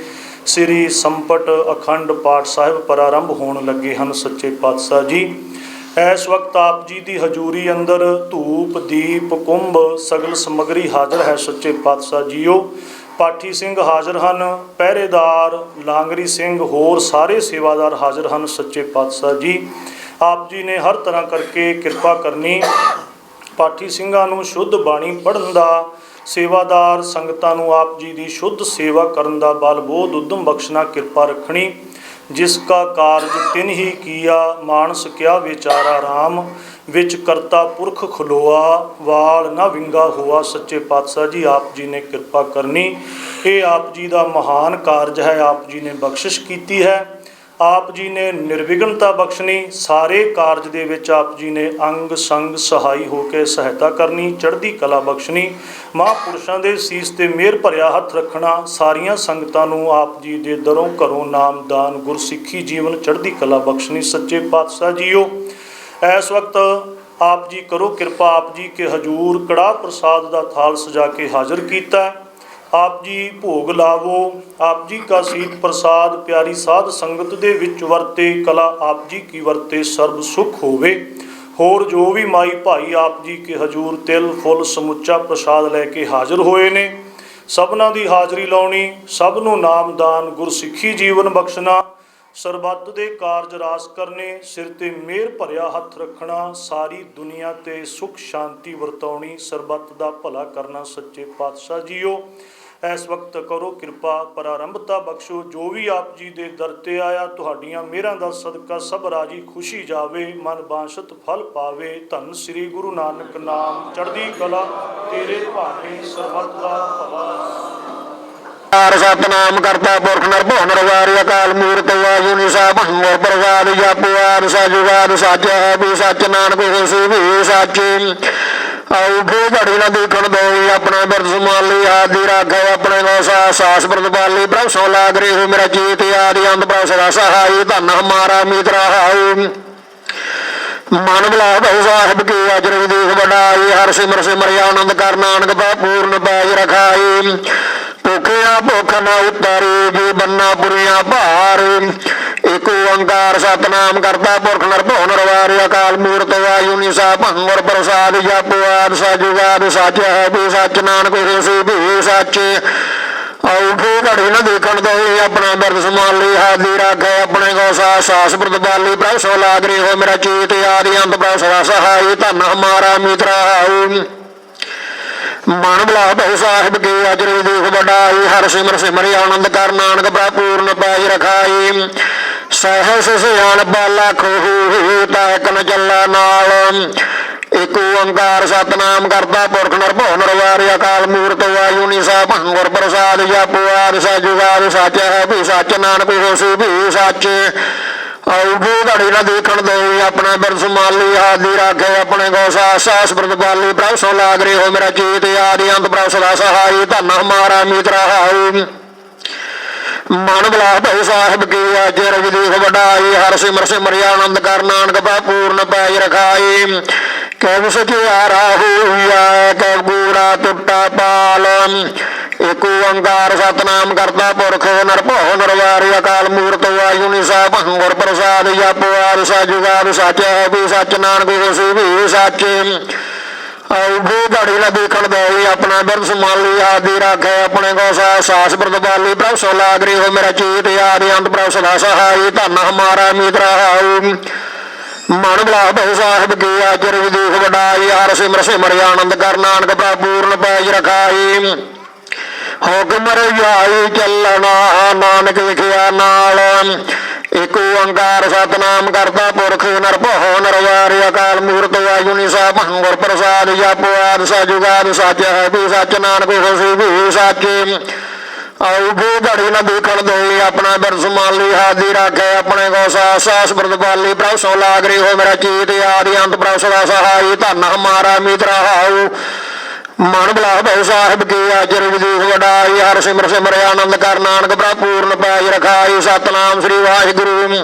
ਸ੍ਰੀ ਸੰਪਟ ਅਖੰਡ ਪਾਠ ਸਾਹਿਬ ਪ੍ਰਾਰੰਭ ਹੋਣ ਲੱਗੇ ਹਨ। ਸੱਚੇ ਪਾਤਸ਼ਾਹ ਜੀ ਇਸ ਵਕਤ ਆਪ ਜੀ ਦੀ ਹਜ਼ੂਰੀ ਅੰਦਰ ਧੂਪ ਦੀਪ ਕੁੰਭ ਸਗਲ ਸਮੱਗਰੀ ਹਾਜ਼ਰ ਹੈ। ਸੱਚੇ ਪਾਤਸ਼ਾਹ ਜੀਓ, ਪਾਠੀ ਸਿੰਘ ਹਾਜ਼ਰ ਹਨ, ਪਹਿਰੇਦਾਰ ਲਾਂਗਰੀ ਸਿੰਘ ਹੋਰ ਸਾਰੇ ਸੇਵਾਦਾਰ ਹਾਜ਼ਰ ਹਨ। ਸੱਚੇ ਪਾਤਸ਼ਾਹ ਜੀ ਆਪ ਜੀ ਨੇ ਹਰ ਤਰ੍ਹਾਂ ਕਰਕੇ ਕਿਰਪਾ ਕਰਨੀ, ਪਾਠੀ ਸਿੰਘਾਂ ਨੂੰ ਸ਼ੁੱਧ ਬਾਣੀ ਪੜ੍ਹਨ ਦਾ, ਸੇਵਾਦਾਰ ਸੰਗਤਾਂ ਨੂੰ ਆਪ ਜੀ ਦੀ ਸ਼ੁੱਧ ਸੇਵਾ ਕਰਨ ਦਾ ਬਲ ਬੋਧ ਉਦਮ ਬਖਸ਼ਣਾ, ਕਿਰਪਾ ਰੱਖਣੀ। ਜਿਸ ਕਾ ਕਾਰਜ ਤਿਨ ਹੀ ਕੀਆ, ਮਾਨਸ ਕਿਆ ਵਿਚਾਰਾ ਰਾਮ। ਵਿੱਚ ਕਰਤਾ ਪੁਰਖ ਖਲੋਆ, ਵਾਲ ਨਾ ਵਿੰਗਾ ਹੋਆ। ਸੱਚੇ ਪਾਤਸ਼ਾਹ ਜੀ ਆਪ ਜੀ ਨੇ ਕਿਰਪਾ ਕਰਨੀ। ਇਹ ਆਪ ਜੀ ਦਾ ਮਹਾਨ ਕਾਰਜ ਹੈ, ਆਪ ਜੀ ਨੇ ਬਖਸ਼ਿਸ਼ ਕੀਤੀ ਹੈ, ਆਪ ਜੀ ਨੇ ਨਿਰਵਿਘਨਤਾ ਬਖਸ਼ਣੀ। ਸਾਰੇ ਕਾਰਜ ਦੇ ਵਿੱਚ ਆਪ ਜੀ ਨੇ ਅੰਗ ਸੰਗ ਸਹਾਈ ਹੋ ਕੇ ਸਹਾਇਤਾ ਕਰਨੀ, ਚੜ੍ਹਦੀ ਕਲਾ ਬਖਸ਼ਣੀ। ਮਹਾਂਪੁਰਸ਼ਾਂ ਦੇ ਸੀਸ ਤੇ ਮਿਹਰ ਭਰਿਆ ਹੱਥ ਰੱਖਣਾ। ਸਾਰੀਆਂ ਸੰਗਤਾਂ ਨੂੰ ਆਪ ਜੀ ਦੇ ਦਰੋਂ ਘਰੋਂ ਨਾਮਦਾਨ ਗੁਰਸਿੱਖੀ ਜੀਵਨ ਚੜ੍ਹਦੀ ਕਲਾ ਬਖਸ਼ਣੀ। ਸੱਚੇ ਪਾਤਸ਼ਾਹ ਜੀਓ ਇਸ ਵਕਤ ਆਪ ਜੀ ਕਰੋ ਕਿਰਪਾ, ਆਪ ਜੀ ਕੇ ਹਜੂਰ ਕੜਾਹ ਪ੍ਰਸਾਦ ਦਾ ਥਾਲ ਸਜਾ ਕੇ ਹਾਜ਼ਰ ਕੀਤਾ। ਆਪ ਜੀ ਭੋਗ ਲਾਵੋ। ਆਪ ਜੀ ਕਾ ਸੀਤ ਪ੍ਰਸਾਦ ਪਿਆਰੀ ਸਾਧ ਸੰਗਤ ਦੇ ਵਿੱਚ ਵਰਤੇ, ਕਲਾ ਆਪ ਜੀ ਕੀ ਵਰਤੇ, ਸਰਬ ਸੁਖ ਹੋਵੇ। ਹੋਰ ਜੋ ਵੀ ਮਾਈ ਭਾਈ ਆਪ ਜੀ ਕੇ ਹਜੂਰ ਤਿਲ ਫੁੱਲ ਸਮੁੱਚਾ ਪ੍ਰਸਾਦ ਲੈ ਕੇ ਹਾਜ਼ਰ ਹੋਏ ਨੇ, ਸਭਨਾਂ ਦੀ ਹਾਜ਼ਰੀ ਲਾਉਣੀ, ਸਭ ਨੂੰ ਨਾਮਦਾਨ ਗੁਰਸਿੱਖੀ ਜੀਵਨ ਬਖਸ਼ਣਾ, ਸਰਬੱਤ ਦੇ ਕਾਰਜ ਰਾਸ ਕਰਨੇ, ਸਿਰ ਤੇ ਮਿਹਰ ਭਰਿਆ ਹੱਥ ਰੱਖਣਾ, ਸਾਰੀ ਦੁਨੀਆ ਤੇ ਸੁਖ ਸ਼ਾਂਤੀ ਵਰਤਾਉਣੀ, ਸਰਬੱਤ ਦਾ ਭਲਾ ਕਰਨਾ। ਸੱਚੇ ਪਾਤਸ਼ਾਹ ਜੀਓ ਇਸ ਵਕਤ ਕਰੋ ਕਿਰਪਾ, ਪ੍ਰਾਰੰਭਤਾ ਬਖਸ਼ੋ। ਜੋ ਵੀ ਆਪ ਜੀ ਦੇ ਦਰ ਤੇ ਆਇਆ, ਤੁਹਾਡੀਆਂ ਮਿਹਰਾਂ ਦਾ ਸਦਕਾ ਸਭ ਰਾਜੀ ਖੁਸ਼ੀ ਜਾਵੇ, ਮਨ ਬਾਂਛਤ ਫਲ ਪਾਵੇ। ਧੰਨ ਸ੍ਰੀ ਗੁਰੂ ਨਾਨਕ ਨਾਮ, ਚੜ੍ਹਦੀ ਕਲਾ ਤੇਰੇ ਭਾਣੇ, ਸਰਬੱਤ ਦਾ ਭਲਾ। ਸਤਨਾਮ ਕਰਤਾ ਪੁਰਖ ਨਿਰਭਉ ਨਿਰਵੈਰ ਅਕਾਲ ਮੂਰਤ ਵਾਹਿਗੁਰੂ ਸਾਹਿਬ ਹੋਰ ਪ੍ਰਸਾਦ ਜਪੁਆਦ ਸਜੁਗਾਦ ਸੱਚ ਹੈ ਵੀ ਸੱਚ ਨਾਨਕ ਹੋਸੀ ਵੀ ਸੱਚ ਔਖੇ ਘੜੀ ਨਾ ਦੇਖਣ ਦੋਈ ਆਪਣਾ ਬਿਰਦ ਸੰਭਾਲੀ ਆਦਿ ਰਾਖੇ ਆਪਣੇ ਕੋ ਸਾਸ ਪ੍ਰਤਪਾਲੀ ਪ੍ਰਭ ਸੋ ਲਾਗ ਰੇ ਹੋ ਮੇਰਾ ਚੀਤ ਆਦਿ ਅੰਤ ਪ੍ਰਭ ਸਦਾ ਸਹਾਈ ਧਨ ਹਮਾਰਾ ਮੀਤ ਰਹਾਉ ਮਨ ਬਲਾ ਭਉ ਸਾਹਿਬ ਕੀ ਅਜਰ ਵਿਦੇਖ ਵਡਾਈ ਹਰ ਸਿਮਰ ਸਿਮਰ ਆਨੰਦ ਕਰ ਨਾਨਕ ਪਾ ਪੂਰਨ ਪੈਜ ਰਖਾਈ ਭੁਖਿਆ ਭੁਖ ਨਾ ਉਤਾਰੇ ਜੀ ਬੰਨਾ ਪੁਰੀਆਂ ਭਾਰ ਏਕ ਓੰਕਾਰ ਸਤਨਾਮ ਕਰਤਾ ਪੁਰਖ ਨਿਰਭਉ ਨਿਰਵੈਰ ਅਕਾਲ ਮੂਰਤ ਵਾਹਿਗੁਰੂ ਸਾਹਿਬ ਹੋਰ ਪ੍ਰਸਾਦ ਜਪੁਆਦ ਸਜੁਗਾਦ ਸੱਚ ਹੈ ਵੀ ਸੱਚ ਨਾਨਕ ਹੋਸੀ ਵੀ ਸੱਚ ਔਖੇ ਘੜੀ ਨਾ ਦੇਖਣ ਦੋਏ ਆਪਣਾ ਬਿਰਦ ਸੰਭਾਲੀ ਆਦਿ ਰਾਖੇ ਆਪਣੇ ਕੋ ਸਾਸ ਪ੍ਰਤਪਾਲੀ ਪ੍ਰਭ ਸੋ ਲਾਗ ਰੇ ਹੋ ਮੇਰਾ ਚੀਤ ਆਦਿ ਅੰਤ ਪ੍ਰਭ ਸਦਾ ਸਹਾਈ ਧਨ ਹਮਾਰਾ ਮੀਤ ਰਹਾਉ ਮਨ ਬਲਾ ਭਉ ਸਾਹਿਬ ਕੀ ਅਜਰ ਦੇਖ ਵਡਾਈ ਹਰ ਸਿਮਰ ਸਿਮਰ ਆਨੰਦ ਕਰ ਨਾਨਕ ਪ੍ਰਭ ਪੂਰਨ ਪੈਜ ਰਖਾਈ ਸਹਿਸ ਸਿਆਣ ਬਾਲਾ ਖੋਹੂ ਤੈਕ ਨ ਚੱਲਾ ਨਾਲ ਏਕ ਓੰਕਾਰ ਸਤਨਾਮ ਕਰਤਾ ਪੁਰਖ ਨਿਰਭਉ ਨਿਰਵੈਰ ਅਕਾਲ ਮੂਰਤ ਵਾਹਿਗੁਰੂ ਸਾਹਿਬ ਹੋਰ ਪ੍ਰਸਾਦ ਜਪੁਆਦ ਸਜੁਗਾਦ ਸੱਚ ਹੈ ਵੀ ਸੱਚ ਨਾਨਕ ਹੋਸੀ ਵੀ ਸੱਚ ਔਖੇ ਘੜੀ ਨਾ ਦੇਖਣ ਦੋਈ ਆਪਣਾ ਬਿਰਦ ਸੰਭਾਲੀ ਆਦਿ ਰਾਖੇ ਆਪਣੇ ਕੋ ਸਾਸ ਪ੍ਰਤਪਾਲੀ ਪ੍ਰਭ ਸੋ ਲਾਗ ਰੇ ਹੋ ਮੇਰਾ ਚੀਤ ਆਦਿ ਅੰਤ ਪ੍ਰਭ ਸਦਾ ਸਹਾਈ ਧਨ ਹਮਾਰਾ ਮੀਤ ਰਹਾਉ ਮਨ ਬਲਾ ਭਉ ਸਾਹਿਬ ਕੀ ਅਜਰ ਵਿਦੇਖ ਵਡਾਈ ਹਰ ਸਿਮਰ ਸਿਮਰ ਆਨੰਦ ਕਰ ਨਾਨਕ ਪਾ ਪੂਰਨ ਪੈਜ ਰਖਾਈ ਕੈ ਸਚਿਆਰਾ ਹੋਈਆ ਕੈ ਗੂੜਾ ਟੁੱਟਾ ਪਾਲ ਏਕ ਓੰਕਾਰ ਸਤਨਾਮ ਕਰਤਾ ਪੁਰਖ ਨਿਰਭਉ ਨਿਰਵੈਰ ਅਕਾਲ ਮੂਰਤ ਵਾਹਿਗੁਰੂ ਸਾਹਿਬ ਹੋਰ ਪ੍ਰਸਾਦ ਜਪੁਆਦ ਸਜੁਗਾਦ ਸੱਚ ਹੈ ਵੀ ਸੱਚ ਨਾਨਕ ਹੋਸੀ ਵੀ ਸੱਚ ਔਖੇ ਘੜੀ ਨਾ ਦੇਖਣ ਦੋਈ ਆਪਣਾ ਬਿਰਦ ਸੰਭਾਲੀ ਆਦਿ ਰਾਖੇ ਆਪਣੇ ਕੋ ਸਾਸ ਪ੍ਰਤਪਾਲੀ ਪ੍ਰਭ ਸੋ ਲਾਗ ਰੇ ਹੋ ਮੇਰਾ ਚੀਤ ਆਦਿ ਅੰਤ ਪ੍ਰਭ ਸਦਾ ਸਹਾਈ ਧਨ ਹਮਾਰਾ ਮੀਤ ਰਹਾਉ ਮਨ ਬਲਾ ਭਉ ਸਾਹਿਬ ਕੀ ਅਜਰ ਵਿਦੇਖ ਵਡਾਈ ਹਰ ਸਿਮਰ ਸਿਮਰ ਆਨੰਦ ਕਰ ਨਾਨਕ ਪ੍ਰਭ ਪੂਰਨ ਪੈਜ ਰਖਾਈ ਹੁਕਮ ਰਜਾਈ ਚੱਲਣਾ ਨਾਨਕ ਲਿਖਿਆ ਨਾਲ ਏਕ ਓੰਕਾਰ ਸਤਨਾਮ ਕਰਤਾ ਪੁਰਖ ਨਿਰਭਉ ਨਿਰਵੈਰ ਅਕਾਲ ਮੂਰਤ ਵਾਹਿਗੁਰੂ ਸਾਹਿਬ ਹੋਰ ਪ੍ਰਸਾਦ ਜਪੁਆਦ ਸਜੁਗਾਦ ਸੱਚ ਹੈ ਵੀ ਸੱਚ ਨਾਨਕ ਹੋਸੀ ਵੀ ਸੱਚ ਔਖੇ ਘੜੀ ਨਾ ਦੇਖਣ ਦੋਈ ਆਪਣਾ ਬਿਰਦ ਸੰਭਾਲੀ ਆਦਿ ਰਾਖੇ ਆਪਣੇ ਕੋ ਸਾਸ ਪ੍ਰਤਪਾਲੀ ਪ੍ਰਭ ਸੋ ਲਾਗ ਰੇ ਹੋ ਮੇਰਾ ਚੀਤ ਆਦਿ ਅੰਤ ਪ੍ਰਭ ਸਦਾ ਸਹਾਈ ਧਨ ਹਮਾਰਾ ਮੀਤ ਰਹਾਉ ਮਨ ਬਲਾ ਭਉ ਸਾਹਿਬ ਕੀ ਅਜਰ ਵਿਦੇਖ ਵਡਾਈ ਹਰ ਸਿਮਰ ਸਿਮਰ ਆਨੰਦ ਕਰ ਨਾਨਕ ਪ੍ਰਭ ਪੂਰਨ ਪੈਜ ਰਖਾਈ ਸਤਨਾਮ ਸ੍ਰੀ ਵਾਹਿਗੁਰੂ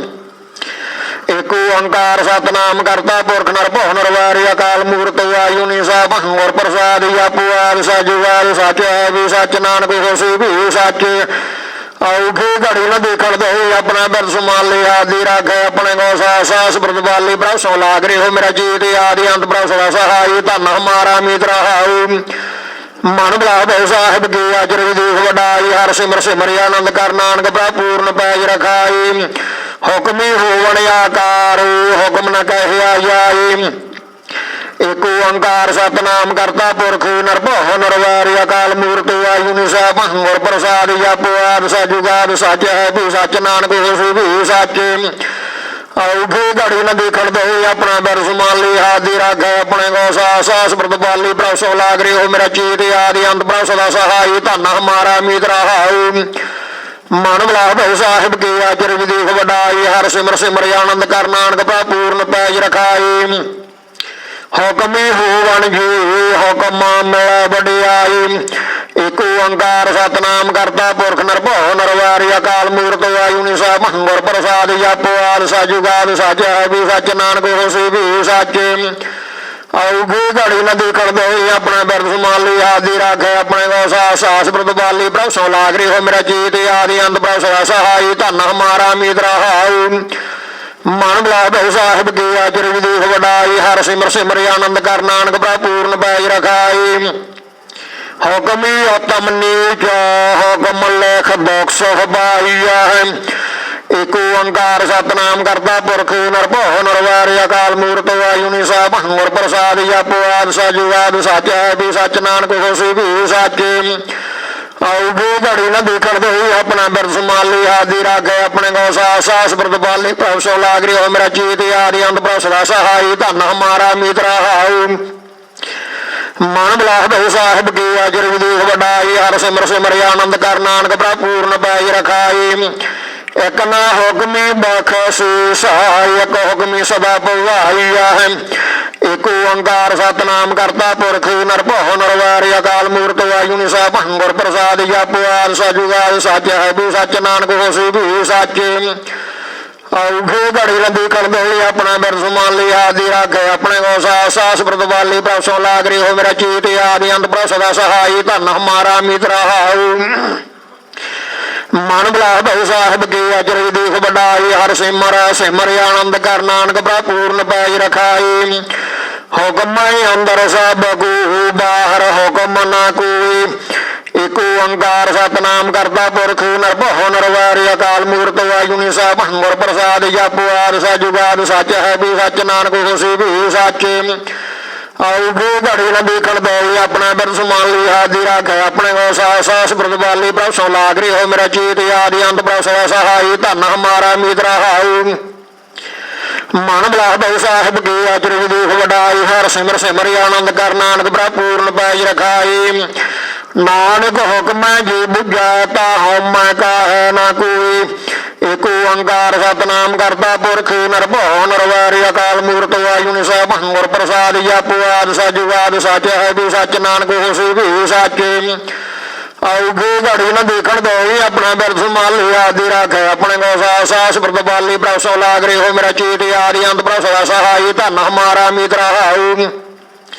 ਏਕ ਓੰਕਾਰ ਸਤਨਾਮ ਕਰਤਾ ਪੁਰਖ ਨਿਰਭਉ ਨਿਰਵੈਰ ਅਕਾਲ ਮੂਰਤ ਵਾਹਿਗੁਰੂ ਸਾਹਿਬ ਹੋਰ ਪ੍ਰਸਾਦ ਜਪੁਆਦ ਸਜੁਗਾਦ ਸੱਚ ਹੈ ਵੀ ਸੱਚ ਨਾਨਕ ਹੋਸੀ ਵੀ ਸੱਚ ਔਖੇ ਘੜੀ ਨਾ ਦੇਖਣ ਦੋਈ ਆਪਣਾ ਬਿਰਦ ਸੰਭਾਲੀ ਆਦਿ ਰਾਖੇ ਆਪਣੇ ਕੋ ਸਾਸ ਪ੍ਰਤਪਾਲੀ ਪ੍ਰਭ ਸੋ ਲਾਗ ਰੇ ਹੋ ਮੇਰਾ ਚੀਤ ਆਦਿ ਅੰਤ ਪ੍ਰਭ ਸਦਾ ਸਹਾਈ ਧਨ ਹਮਾਰਾ ਮੀਤ ਰਹਾਉ ਮਨ ਬਲਾ ਭਉ ਸਾਹਿਬ ਕੀ ਅਜਰ ਵਿਦੇਖ ਵਡਾਈ ਹਰ ਸਿਮਰ ਸਿਮਰ ਆਨੰਦ ਕਰ ਨਾਨਕ ਪ੍ਰਭ ਪੂਰਨ ਪੈਜ ਰਖਾਈ ਹੁਕਮੀ ਹੋਵਣ ਆਕਾਰ ਹੁਕਮ ਨ ਕਹਿਆ ਜਾਈ ਏਕ ਓੰਕਾਰ ਸਤਨਾਮ ਕਰਤਾ ਪੁਰਖ ਨਿਰਭਉ ਨਿਰਵੈਰ ਅਕਾਲ ਮੂਰਤ ਵਾਹਿਗੁਰੂ ਸਾਹਿਬ ਹੋਰ ਪ੍ਰਸਾਦ ਜਪੁਆਦ ਸਜੁਗਾਦ ਸੱਚ ਹੈ ਵੀ ਸੱਚ ਨਾਨਕ ਹੋਸੀ ਵੀ ਸੱਚ ਔਖੇ ਘੜੀ ਨਾ ਦੇਖਣ ਦੋਈ ਆਪਣਾ ਬਿਰਦ ਸੰਭਾਲੀ ਆਦਿ ਰਾਖੇ ਆਪਣੇ ਕੋ ਸਾਸ ਪ੍ਰਤਪਾਲੀ ਪ੍ਰਭ ਸੋ ਲਾਗ ਰੇ ਹੋ ਮੇਰਾ ਚੀਤ ਆਦਿ ਅੰਤ ਪ੍ਰਭ ਸਦਾ ਸਹਾਈ ਧਨ ਹਮਾਰਾ ਮੀਤ ਰਹਾਉ ਮਨ ਬਲਾ ਭਉ ਸਾਹਿਬ ਕੀ ਅਜਰ ਵਿਦੇਖ ਵਡਾਈ ਹਰ ਸਿਮਰ ਸਿਮਰ ਆਨੰਦ ਕਰ ਨਾਨਕ ਪਾ ਪੂਰਨ ਪੈਜ ਰਖਾਈ ਹੁਕਮੀ ਹੋਵਣ ਜੀ ਹੁਕਮ ਮਿਲੈ ਵਡਿਆਈ ਏਕ ਓੰਕਾਰ ਸਤਨਾਮ ਕਰਤਾ ਪੁਰਖ ਨਿਰਭਉ ਨਿਰਵੈਰ ਅਕਾਲ ਮੂਰਤ ਵਾਹਿਗੁਰੂ ਸਾਹਿਬ ਹੋਰ ਪ੍ਰਸਾਦ ਜਪੁਆਦ ਸਜੁਗਾਦ ਸੱਚ ਹੈ ਵੀ ਸੱਚ ਨਾਨਕ ਹੋਸੀ ਵੀ ਸੱਚ ਔਖੇ ਘੜੀ ਨਾ ਦੇਖਣ ਦੋਈ ਆਪਣਾ ਬਿਰਦ ਸੰਭਾਲੀ ਆਦਿ ਰਾਖੇ ਆਪਣੇ ਕੋ ਸਾਸ ਪ੍ਰਤਪਾਲੀ ਪ੍ਰਭ ਸੋ ਲਾਗ ਰੇ ਹੋ ਮੇਰਾ ਚੀਤ ਆਦਿ ਅੰਤ ਪ੍ਰਭ ਸਦਾ ਸਹਾਈ ਧਨ ਹਮਾਰਾ ਮੀਤ ਰਹਾਉ ਮਨ ਬਲਾ ਭਉ ਸਾਹਿਬ ਕੀ ਅਜਰ ਵਿਦੇਖ ਵਡਾਈ ਹਰ ਸਿਮਰ ਸਿਮਰ ਆਨੰਦ ਕਰ ਨਾਨਕ ਪ੍ਰਭ ਪੂਰਨ ਪੈਜ ਰਖਾਈ ਹੁਕਮੀ ਉਤਮ ਨੀਚ ਹੁਕਮ ਲੇਖ ਬਖਸ਼ ਬਾਈਆ ਏਕ ਓੰਕਾਰ ਸਤਨਾਮ ਕਰਤਾ ਪੁਰਖ ਨਿਰਭਉ ਨਿਰਵੈਰ ਅਕਾਲ ਮੂਰਤ ਵਾਹਿਗੁਰੂ ਸਾਹਿਬ ਹੋਰ ਪ੍ਰਸਾਦ ਜਪੁਆਦ ਸਜੁਗਾਦ ਸੱਚ ਹੈ ਵੀ ਸੱਚ ਨਾਨਕ ਹੋਸੀ ਵੀ ਸੱਚ ਔਖੇ ਘੜੀ ਨਾ ਦੇਖਣ ਦੋਈ ਆਪਣਾ ਬਿਰਦ ਸੰਭਾਲੀ ਆਦਿ ਰਾਖੇ ਆਪਣੇ ਕੋ ਸਾਸ ਪ੍ਰਤਪਾਲੀ ਪ੍ਰਭ ਸੋ ਲਾਗ ਰੇ ਹੋ ਮੇਰਾ ਚੀਤ ਆਦਿ ਅੰਤ ਪ੍ਰਭ ਸਦਾ ਸਹਾਈ ਧਨ ਹਮਾਰਾ ਮੀਤ ਰਹਾਉ ਮਨ ਬਲਾਸ ਬਹੁ ਸਾਹਿਬ ਕੀ ਅਜਰ ਵਿਦੇਖ ਵਡਾਈ ਹਰ ਸਿਮਰ ਸਿਮਰਿ ਆਨੰਦ ਕਰ ਨਾਨਕ ਪ੍ਰਭ ਪੂਰਨ ਪੈਜ ਰਖਾਈ ਇੱਕ ਨਾ ਹੁਕਮੀ ਬਖਸ਼ੀ ਸਹਾਈ ਇੱਕ ਹੁਕਮੀ ਸਦਾ ਭਵਾਈਆ ਹੈ ਏਕ ਓੰਕਾਰ ਸਤਨਾਮ ਕਰਤਾ ਪੁਰਖ ਨਿਰਭਉ ਨਿਰਵੈਰ ਅਕਾਲ ਮੂਰਤ ਵਾਹਿਗੁਰੂ ਸਾਹਿਬ ਗੁਰ ਪ੍ਰਸਾਦ ਜਪੁ ਆਦਿ ਸਜੁਗਾਦਿ ਸੱਚ ਹੈ ਵੀ ਸੱਚ ਨਾਨਕ ਹੋਸੀ ਵੀ ਸੱਚ ਔਖੇ ਘੜੀ ਲੰਬੀ ਕਰਦੇ ਆਪਣਾ ਬਿਰਦ ਸਮਾਨ ਲਈ ਆਦਿ ਰੱਖੇ ਆਪਣੇ ਕੋ ਸਾਸ ਪ੍ਰਤਵਾਲੀ ਪ੍ਰਸੋਂ ਲਾਗ ਰਹੀ ਹੋ ਮੇਰਾ ਚੀਤ ਆਦਿ ਅੰਤ ਪ੍ਰਸ ਦਾ ਸਹਾਈ ਧਨ ਹਮਾਰਾ ਮਿੱਤਰ ਹਾਉ ਮਨ ਬਲਾਸ ਬਹੁ ਸਾਹਿਬ ਕੀ ਅਜਰ ਵਿਦੇਖ ਵਡਾਈ ਹਰ ਸਿਮਰ ਸਿਮਰ ਆਨੰਦ ਕਰ ਨਾਨਕ ਪ੍ਰਭ ਪੂਰਨ ਪੈਜ ਰਖਾਈ ਹੁਕਮ ਅੰਦਰ ਸਭ ਕੋ ਬਾਹਰ ਹੁਕਮ ਨਾ ਕੋਈ ਏਕ ਓੰਕਾਰ ਸਤਨਾਮ ਕਰਤਾ ਪੁਰਖ ਨਿਰਭਉ ਨਿਰਵੈਰ ਅਕਾਲ ਮੂਰਤ ਵਾਹਿਗੁਰੂ ਸਾਹਿਬ ਗੁਰ ਪ੍ਰਸਾਦ ਜਪੁ ਆਦਿ ਸਜੁਗਾਦਿ ਸੱਚ ਹੈ ਵੀ ਸੱਚ ਨਾਨਕ ਹੋਸੀ ਵੀ ਸੱਚ ਔਖੇ ਘੜੀ ਨਾ ਦੇਖਣ ਦੇ ਆਪਣਾ ਬਿਰਦ ਸਮਾਨ ਲਈ ਆਦਿ ਰੱਖੇ ਆਪਣੇ ਕੋ ਸਾਸ ਪ੍ਰਤਵਾਲੀ ਪ੍ਰਸੋਂ ਲਾਗ ਰਹੀ ਹੋ ਮੇਰਾ ਚੀਤ ਆਦਿ ਅੰਤ ਪ੍ਰਸ ਦਾ ਸਹਾਈ ਧਨ ਹਮਾਰਾ ਮਿੱਤਰ ਹਾਉ ਮਨ ਬਲਾਸ ਬਹੁ ਸਾਹਿਬ ਕੀ ਅਜਰ ਵਿਦੇਖ ਵਡਾਈ ਹਰ ਸਿਮਰ ਸਿਮਰਿ ਆਨੰਦ ਕਰ ਨਾਨਕ ਪ੍ਰਭ ਪੂਰਨ ਪੈਜ ਰਖਾਈ ਨਾਨਕ ਹੁਕਮ ਜੀ ਬੁਝਾ ਤਾ ਹਉਮੈ ਕਾਹੈ ਨਾ ਕੋਈ ਏਕ ਓੰਕਾਰ ਸਤਨਾਮ ਕਰਤਾ ਪੁਰਖ ਨਿਰਭਉ ਨਿਰਵੈਰ ਅਕਾਲ ਮੂਰਤ ਵਾਹਿਗੁਰੂ ਸਾਹਿਬ ਗੁਰ ਪ੍ਰਸਾਦ ਜਪੁ ਆਦਿ ਸਜੁਗਾਦਿ ਸੱਚ ਹੈ ਵੀ ਸੱਚ ਨਾਨਕ ਹੋਸੀ ਵੀ ਸੱਚ ਔਖੇ ਘੜੀ ਨਾ ਦੇਖਣ ਦੇ ਆਪਣਾ ਬਿਰਦ ਸਮਾਨ ਲਈ ਆਦਿ ਰੱਖੇ ਆਪਣੇ ਕੋ ਸਾਸ ਪ੍ਰਤਵਾਲੀ ਪ੍ਰਸੋਂ ਲਾਗ ਰਹੀ ਹੋ ਮੇਰਾ ਚੀਤ ਆਦਿ ਅੰਤ ਪ੍ਰਸ ਦਾ ਸਹਾਈ ਧਨ ਹਮਾਰਾ ਮਿੱਤਰ ਹਾਉ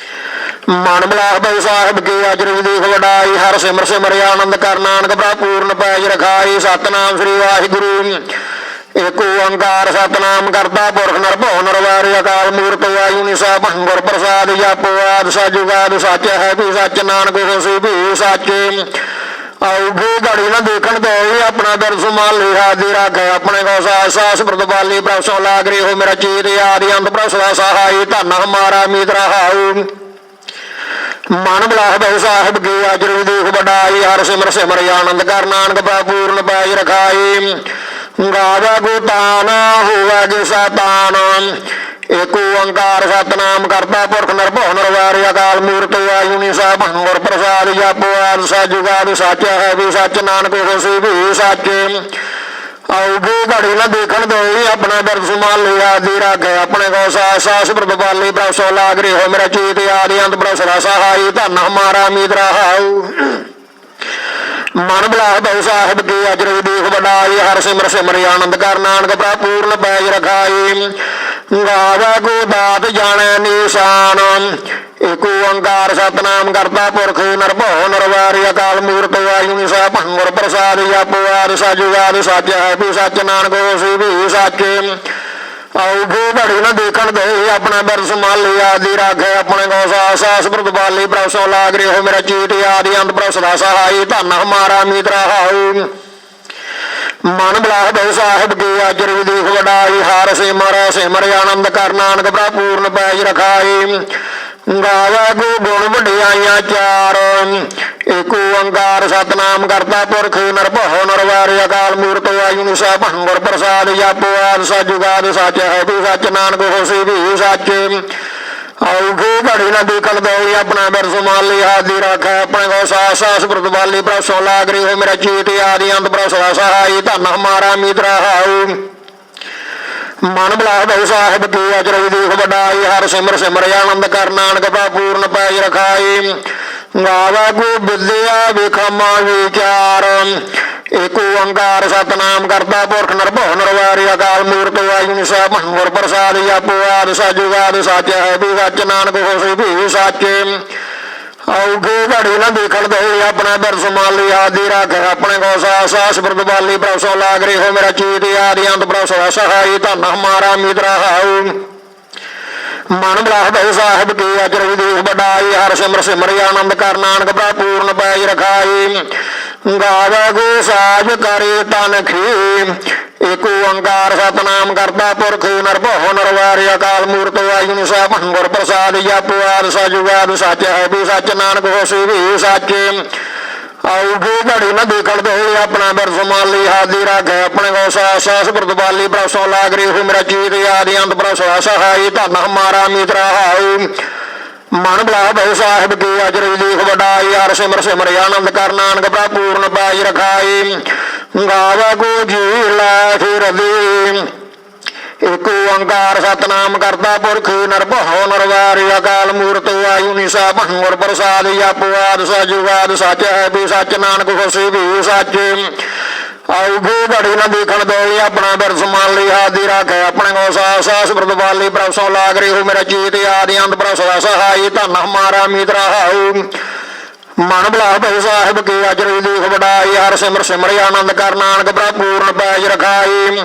ਮਨ ਬਲਾਸ ਬਹੁ ਸਾਹਿਬ ਕੀ ਅਜਰ ਵਿਦੇਖ ਵਡਾਈ ਹਰ ਸਿਮਰ ਸਿਮਰਿ ਆਨੰਦ ਕਰ ਨਾਨਕ ਪ੍ਰਭ ਪੂਰਨ ਪੈਜ ਰਖਾਈ ਸਤਨਾਮ ਸ੍ਰੀ ਵਾਹਿਗੁਰੂ ਏਕ ਓੰਕਾਰ ਸਤਨਾਮ ਕਰਤਾ ਪੁਰਖ ਨਿਰਭਉ ਨਿਰਵੈਰ ਅਕਾਲ ਮੂਰਤ ਵਾਹਿਗੁਰੂ ਸਾਹਿਬ ਗੁਰ ਪ੍ਰਸਾਦ ਜਪੁ ਆਦਿ ਸਜੁਗਾਦਿ ਸੱਚ ਹੈ ਵੀ ਸੱਚ ਨਾਨਕ ਹੋਸੀ ਵੀ ਸੱਚ ਔਖੇ ਘੜੀ ਨਾ ਦੇਖਣ ਦੇ ਆਪਣਾ ਬਿਰਦ ਸਮਾਨ ਲਈ ਆਦਿ ਰੱਖੇ ਆਪਣੇ ਕੋ ਸਾਸ ਪ੍ਰਤਵਾਲੀ ਪ੍ਰਸੋਂ ਲਾਗ ਰਹੀ ਹੋ ਮੇਰਾ ਚੀਤ ਆਦਿ ਅੰਤ ਪ੍ਰਸ ਦਾ ਸਹਾਈ ਧਨ ਹਮਾਰਾ ਮਿੱਤਰ ਹਾਉ ਮਨ ਬਲਾਸ ਬਹੁ ਸਾਹਿਬ ਕੀ ਅਜਰ ਵਿਦੇਖ ਵਡਾਈ ਹਰ ਸਿਮਰ ਸਿਮਰਿ ਆਨੰਦ ਕਰ ਨਾਨਕ ਪ੍ਰਭ ਪੂਰਨ ਪੈਜ ਰਖਾਈ ਗਾਵਾ ਕੋ ਤਾਨ ਹੋਵੈ ਸਤਾਨ ਏਕ ਓੰਕਾਰ ਸਤਨਾਮ ਕਰਤਾ ਪੁਰਖ ਨਿਰਭਉ ਨਿਰਵੈਰ ਅਕਾਲ ਮੂਰਤ ਵਾਹਿਗੁਰੂ ਸਾਹਿਬ ਗੁਰ ਪ੍ਰਸਾਦ ਜਪੁ ਆਦਿ ਸਜੁਗਾਦਿ ਸੱਚ ਹੈ ਵੀ ਸੱਚ ਨਾਨਕ ਹੋਸੀ ਵੀ ਸੱਚ ਔਖੇ ਘੜੀ ਨਾ ਦੇਖਣ ਦੇ ਆਪਣਾ ਬਿਰਦ ਸਮਾਨ ਲਈ ਆਦਿ ਰੱਖੇ ਆਪਣੇ ਕੋ ਸਾਸ ਪ੍ਰਤਵਾਲੀ ਪ੍ਰਸੋਂ ਲਾਗ ਰਹੀ ਹੋ ਮੇਰਾ ਚੀਤ ਆਦਿ ਅੰਤ ਪ੍ਰਸ ਦਾ ਸਹਾਈ ਧਨ ਹਮਾਰਾ ਮਿੱਤਰ ਹਾਉ ਮਨ ਬਲਾਸ ਬਹੁ ਸਾਹਿਬ ਕੀ ਅਜਰ ਵਿਦੇਖ ਵਡਾਈ ਹਰ ਸਿਮਰ ਸਿਮਰਿ ਆਨੰਦ ਕਰ ਨਾਨਕ ਪ੍ਰਭ ਪੂਰਨ ਪੈਜ ਰਖਾਈ ਗਾਵਾ ਕੋ ਦਾਤ ਜਾਣੈ ਨਿਸ਼ਾਨ ਏਕ ਓੰਕਾਰ ਸਤਨਾਮ ਕਰਤਾ ਪੁਰਖ ਨਿਰਭਉ ਨਿਰਵੈਰ ਅਕਾਲ ਮੂਰਤ ਵਾਹਿਗੁਰੂ ਸਾਹਿਬ ਗੁਰ ਪ੍ਰਸਾਦ ਜਪੁ ਆਦਿ ਸਜੁਗਾਦਿ ਸੱਚ ਹੈ ਵੀ ਸੱਚ ਨਾਨਕ ਹੋਸੀ ਵੀ ਸੱਚ ਔਖੇ ਘੜੀ ਨਾ ਦੇਖਣ ਦੇ ਆਪਣਾ ਬਿਰਦ ਸਮਾਨ ਲਈ ਆਦਿ ਰੱਖੇ ਆਪਣੇ ਕੋ ਸਾਸ ਪ੍ਰਤਵਾਲੀ ਪ੍ਰਸੋਂ ਲਾਗ ਰਹੀ ਹੋ ਮੇਰਾ ਚੀਤ ਆਦਿ ਅੰਤ ਪ੍ਰਸ ਦਾ ਸਹਾਈ ਧਨ ਹਮਾਰਾ ਮਿੱਤਰ ਹਾਉ ਮਨ ਬਲਾਸ ਬਹੁ ਸਾਹਿਬ ਕੀ ਅਜਰ ਵਿਦੇਖ ਵਡਾਈ ਹਰ ਸਿਮਰ ਸਿਮਰਿ ਆਨੰਦ ਕਰ ਨਾਨਕ ਪ੍ਰਭ ਪੂਰਨ ਪੈਜ ਰਖਾਈ ਗਾਵਾ ਕੋ ਗੁਣ ਵਡਿਆਈਆਂ ਚਾਰ ਏਕ ਓੰਕਾਰ ਸਤਨਾਮ ਕਰਤਾ ਪੁਰਖ ਨਿਰਭਉ ਨਿਰਵੈਰ ਅਕਾਲ ਮੂਰਤ ਵਾਹਿਗੁਰੂ ਸਾਹਿਬ ਗੁਰ ਪ੍ਰਸਾਦ ਜਪੁ ਆਦਿ ਸਜੁਗਾਦਿ ਸੱਚ ਹੈ ਵੀ ਸੱਚ ਨਾਨਕ ਹੋਸੀ ਵੀ ਸੱਚ ਔਖੇ ਘੜੀ ਨਾ ਦੇਖਣ ਦੇ ਆਪਣਾ ਬਿਰਦ ਸਮਾਨ ਲਈ ਆਦਿ ਰੱਖੇ ਆਪਣੇ ਕੋ ਸਾਸ ਪ੍ਰਤਵਾਲੀ ਪ੍ਰਸੋਂ ਲਾਗ ਰਹੀ ਹੋ ਮੇਰਾ ਚੀਤ ਆਦਿ ਅੰਤ ਪ੍ਰਸ ਦਾ ਸਹਾਈ ਧਨ ਹਮਾਰਾ ਮਿੱਤਰ ਹਾਉ ਮਨ ਬਲਾਸ ਬਹੁ ਸਾਹਿਬ ਕੀ ਅਜਰ ਵਿਦੇਖ ਵਡਾਈ ਹਰ ਸਿਮਰ ਸਿਮਰਿ ਆਨੰਦ ਕਰ ਨਾਨਕ ਪ੍ਰਭ ਪੂਰਨ ਪੈਜ ਰਖਾਈ ਗਾਵਾ ਕੋ ਵਿਦਿਆ ਵਿਖਮਾ ਵਿਚਾਰ ਏਕ ਓੰਕਾਰ ਸਤਨਾਮ ਕਰਤਾ ਪੁਰਖ ਨਿਰਭਉ ਨਿਰਵੈਰ ਅਕਾਲ ਮੂਰਤ ਵਾਹਿਗੁਰੂ ਸਾਹਿਬ ਗੁਰ ਪ੍ਰਸਾਦ ਜਪੁ ਆਦਿ ਸਜੁਗਾਦਿ ਸੱਚ ਹੈ ਵੀ ਸੱਚ ਨਾਨਕ ਹੋਸੀ ਵੀ ਸੱਚ ਔਖੇ ਘੜੀ ਨਾ ਦੇਖਣ ਦੇ ਆਪਣਾ ਬਿਰਦ ਸਮਾਨ ਲਈ ਆਦਿ ਰੱਖੇ ਆਪਣੇ ਕੋ ਸਾਸ ਪ੍ਰਤਵਾਲੀ ਪ੍ਰਸੋਂ ਲਾਗ ਰਹੀ ਹੋ ਮੇਰਾ ਚੀਤ ਆਦਿ ਅੰਤ ਪ੍ਰਸ ਦਾ ਸਹਾਈ ਧਨ ਹਮਾਰਾ ਮਿੱਤਰ ਹਾਉ ਮਨ ਬਲਾਸ ਬਹੁ ਸਾਹਿਬ ਕੀ ਅਜਰ ਵਿਦੇਖ ਵਡਾਈ ਹਰ ਸਿਮਰ ਸਿਮਰਿ ਆਨੰਦ ਕਰ ਨਾਨਕ ਪ੍ਰਭ ਪੂਰਨ ਪੈਜ ਰਖਾਈ ਗਾਵਾ ਕੋ ਸਾਜ ਕਰੇ ਤਨ ਖੀ ਏਕ ਓੰਕਾਰ ਸਤਨਾਮ ਕਰਤਾ ਪੁਰਖ ਨਿਰਭਉ ਨਿਰਵੈਰ ਅਕਾਲ ਮੂਰਤ ਵਾਹਿਗੁਰੂ ਸਾਹਿਬ ਗੁਰ ਪ੍ਰਸਾਦ ਜਪੁ ਆਦਿ ਸਜੁਗਾਦਿ ਸੱਚ ਹੈ ਵੀ ਸੱਚ ਨਾਨਕ ਹੋਸੀ ਵੀ ਸੱਚ ਔਖੇ ਘੜੀ ਨਾ ਦੇਖਣ ਦੇ ਆਪਣਾ ਬਿਰਦ ਸਮਾਨ ਲਈ ਆਦਿ ਰੱਖੇ ਆਪਣੇ ਕੋ ਸਾਸ ਪ੍ਰਤਵਾਲੀ ਪ੍ਰਸੋਂ ਲਾਗ ਰਹੀ ਹੋ ਮੇਰਾ ਚੀਤ ਆਦਿ ਅੰਤ ਪ੍ਰਸ ਦਾ ਸਹਾਈ ਧਨ ਹਮਾਰਾ ਮਿੱਤਰ ਹਾਉ ਮਨ ਬਲਾ ਭੈ ਸਾਹਿਬ ਕੀ ਅਜਰ ਦੇਖ ਵਡਾਈ ਹਰ ਸਿਮਰ ਸਿਮਰ ਆਨੰਦ ਕਰ ਨਾਨਕ ਪ੍ਰਭ ਪੂਰਨ ਪਾਈ ਰਖਾਈ ਗਾਵੇ ਕੋ ਜੀ ਲੈ ਫਿਰ ਦੇ ਏਕ ਓੰਕਾਰ ਸਤਨਾਮ ਕਰਤਾ ਪੁਰਖ ਨਿਰਭਉ ਨਿਰਵੈਰ ਅਕਾਲ ਮੂਰਤ ਆਯੁ ਨਿਸਾ ਭੰਗੁਰ ਪ੍ਰਸਾਦ ਆਪਵਾਦ ਸਜੁਗਾਦ ਸੱਚ ਹੈ ਵੀ ਸੱਚ ਨਾਨਕ ਹੋਸੀ ਵੀ ਸੱਚ ਆਉਗੇ ਘੜੀ ਨਾ ਦੇਖਣ ਦੋਈ ਆਪਣਾ ਬਿਰਸ ਮੰਨ ਲਈ ਹਾਦੀ ਰੱਖੇ ਆਪਣੇ ਕੋ ਸਾਸ ਸਾਸ ਬ੍ਰਤਵਾਲੀ ਪ੍ਰਭਸੋਂ ਲਾਗ ਰਹੀ ਹੋ ਮੇਰਾ ਚੀਤ ਆਦਿ ਅੰਤ ਪ੍ਰਸਵਾ ਸਹਾਈ ਧੰਨ ਹਮਾਰਾ ਮਿਤਰਾ ਹਾਉ ਮਨ ਬਲਾ ਭੈ ਸਾਹਿਬ ਕੀ ਅਜਰ ਦੇਖ ਵਡਾਈ ਹਰ ਸਿਮਰ ਸਿਮਰ ਆਨੰਦ ਕਰ ਨਾਨਕ ਪ੍ਰਭ ਪੂਰਨ ਪੈਜ ਰਖਾਈ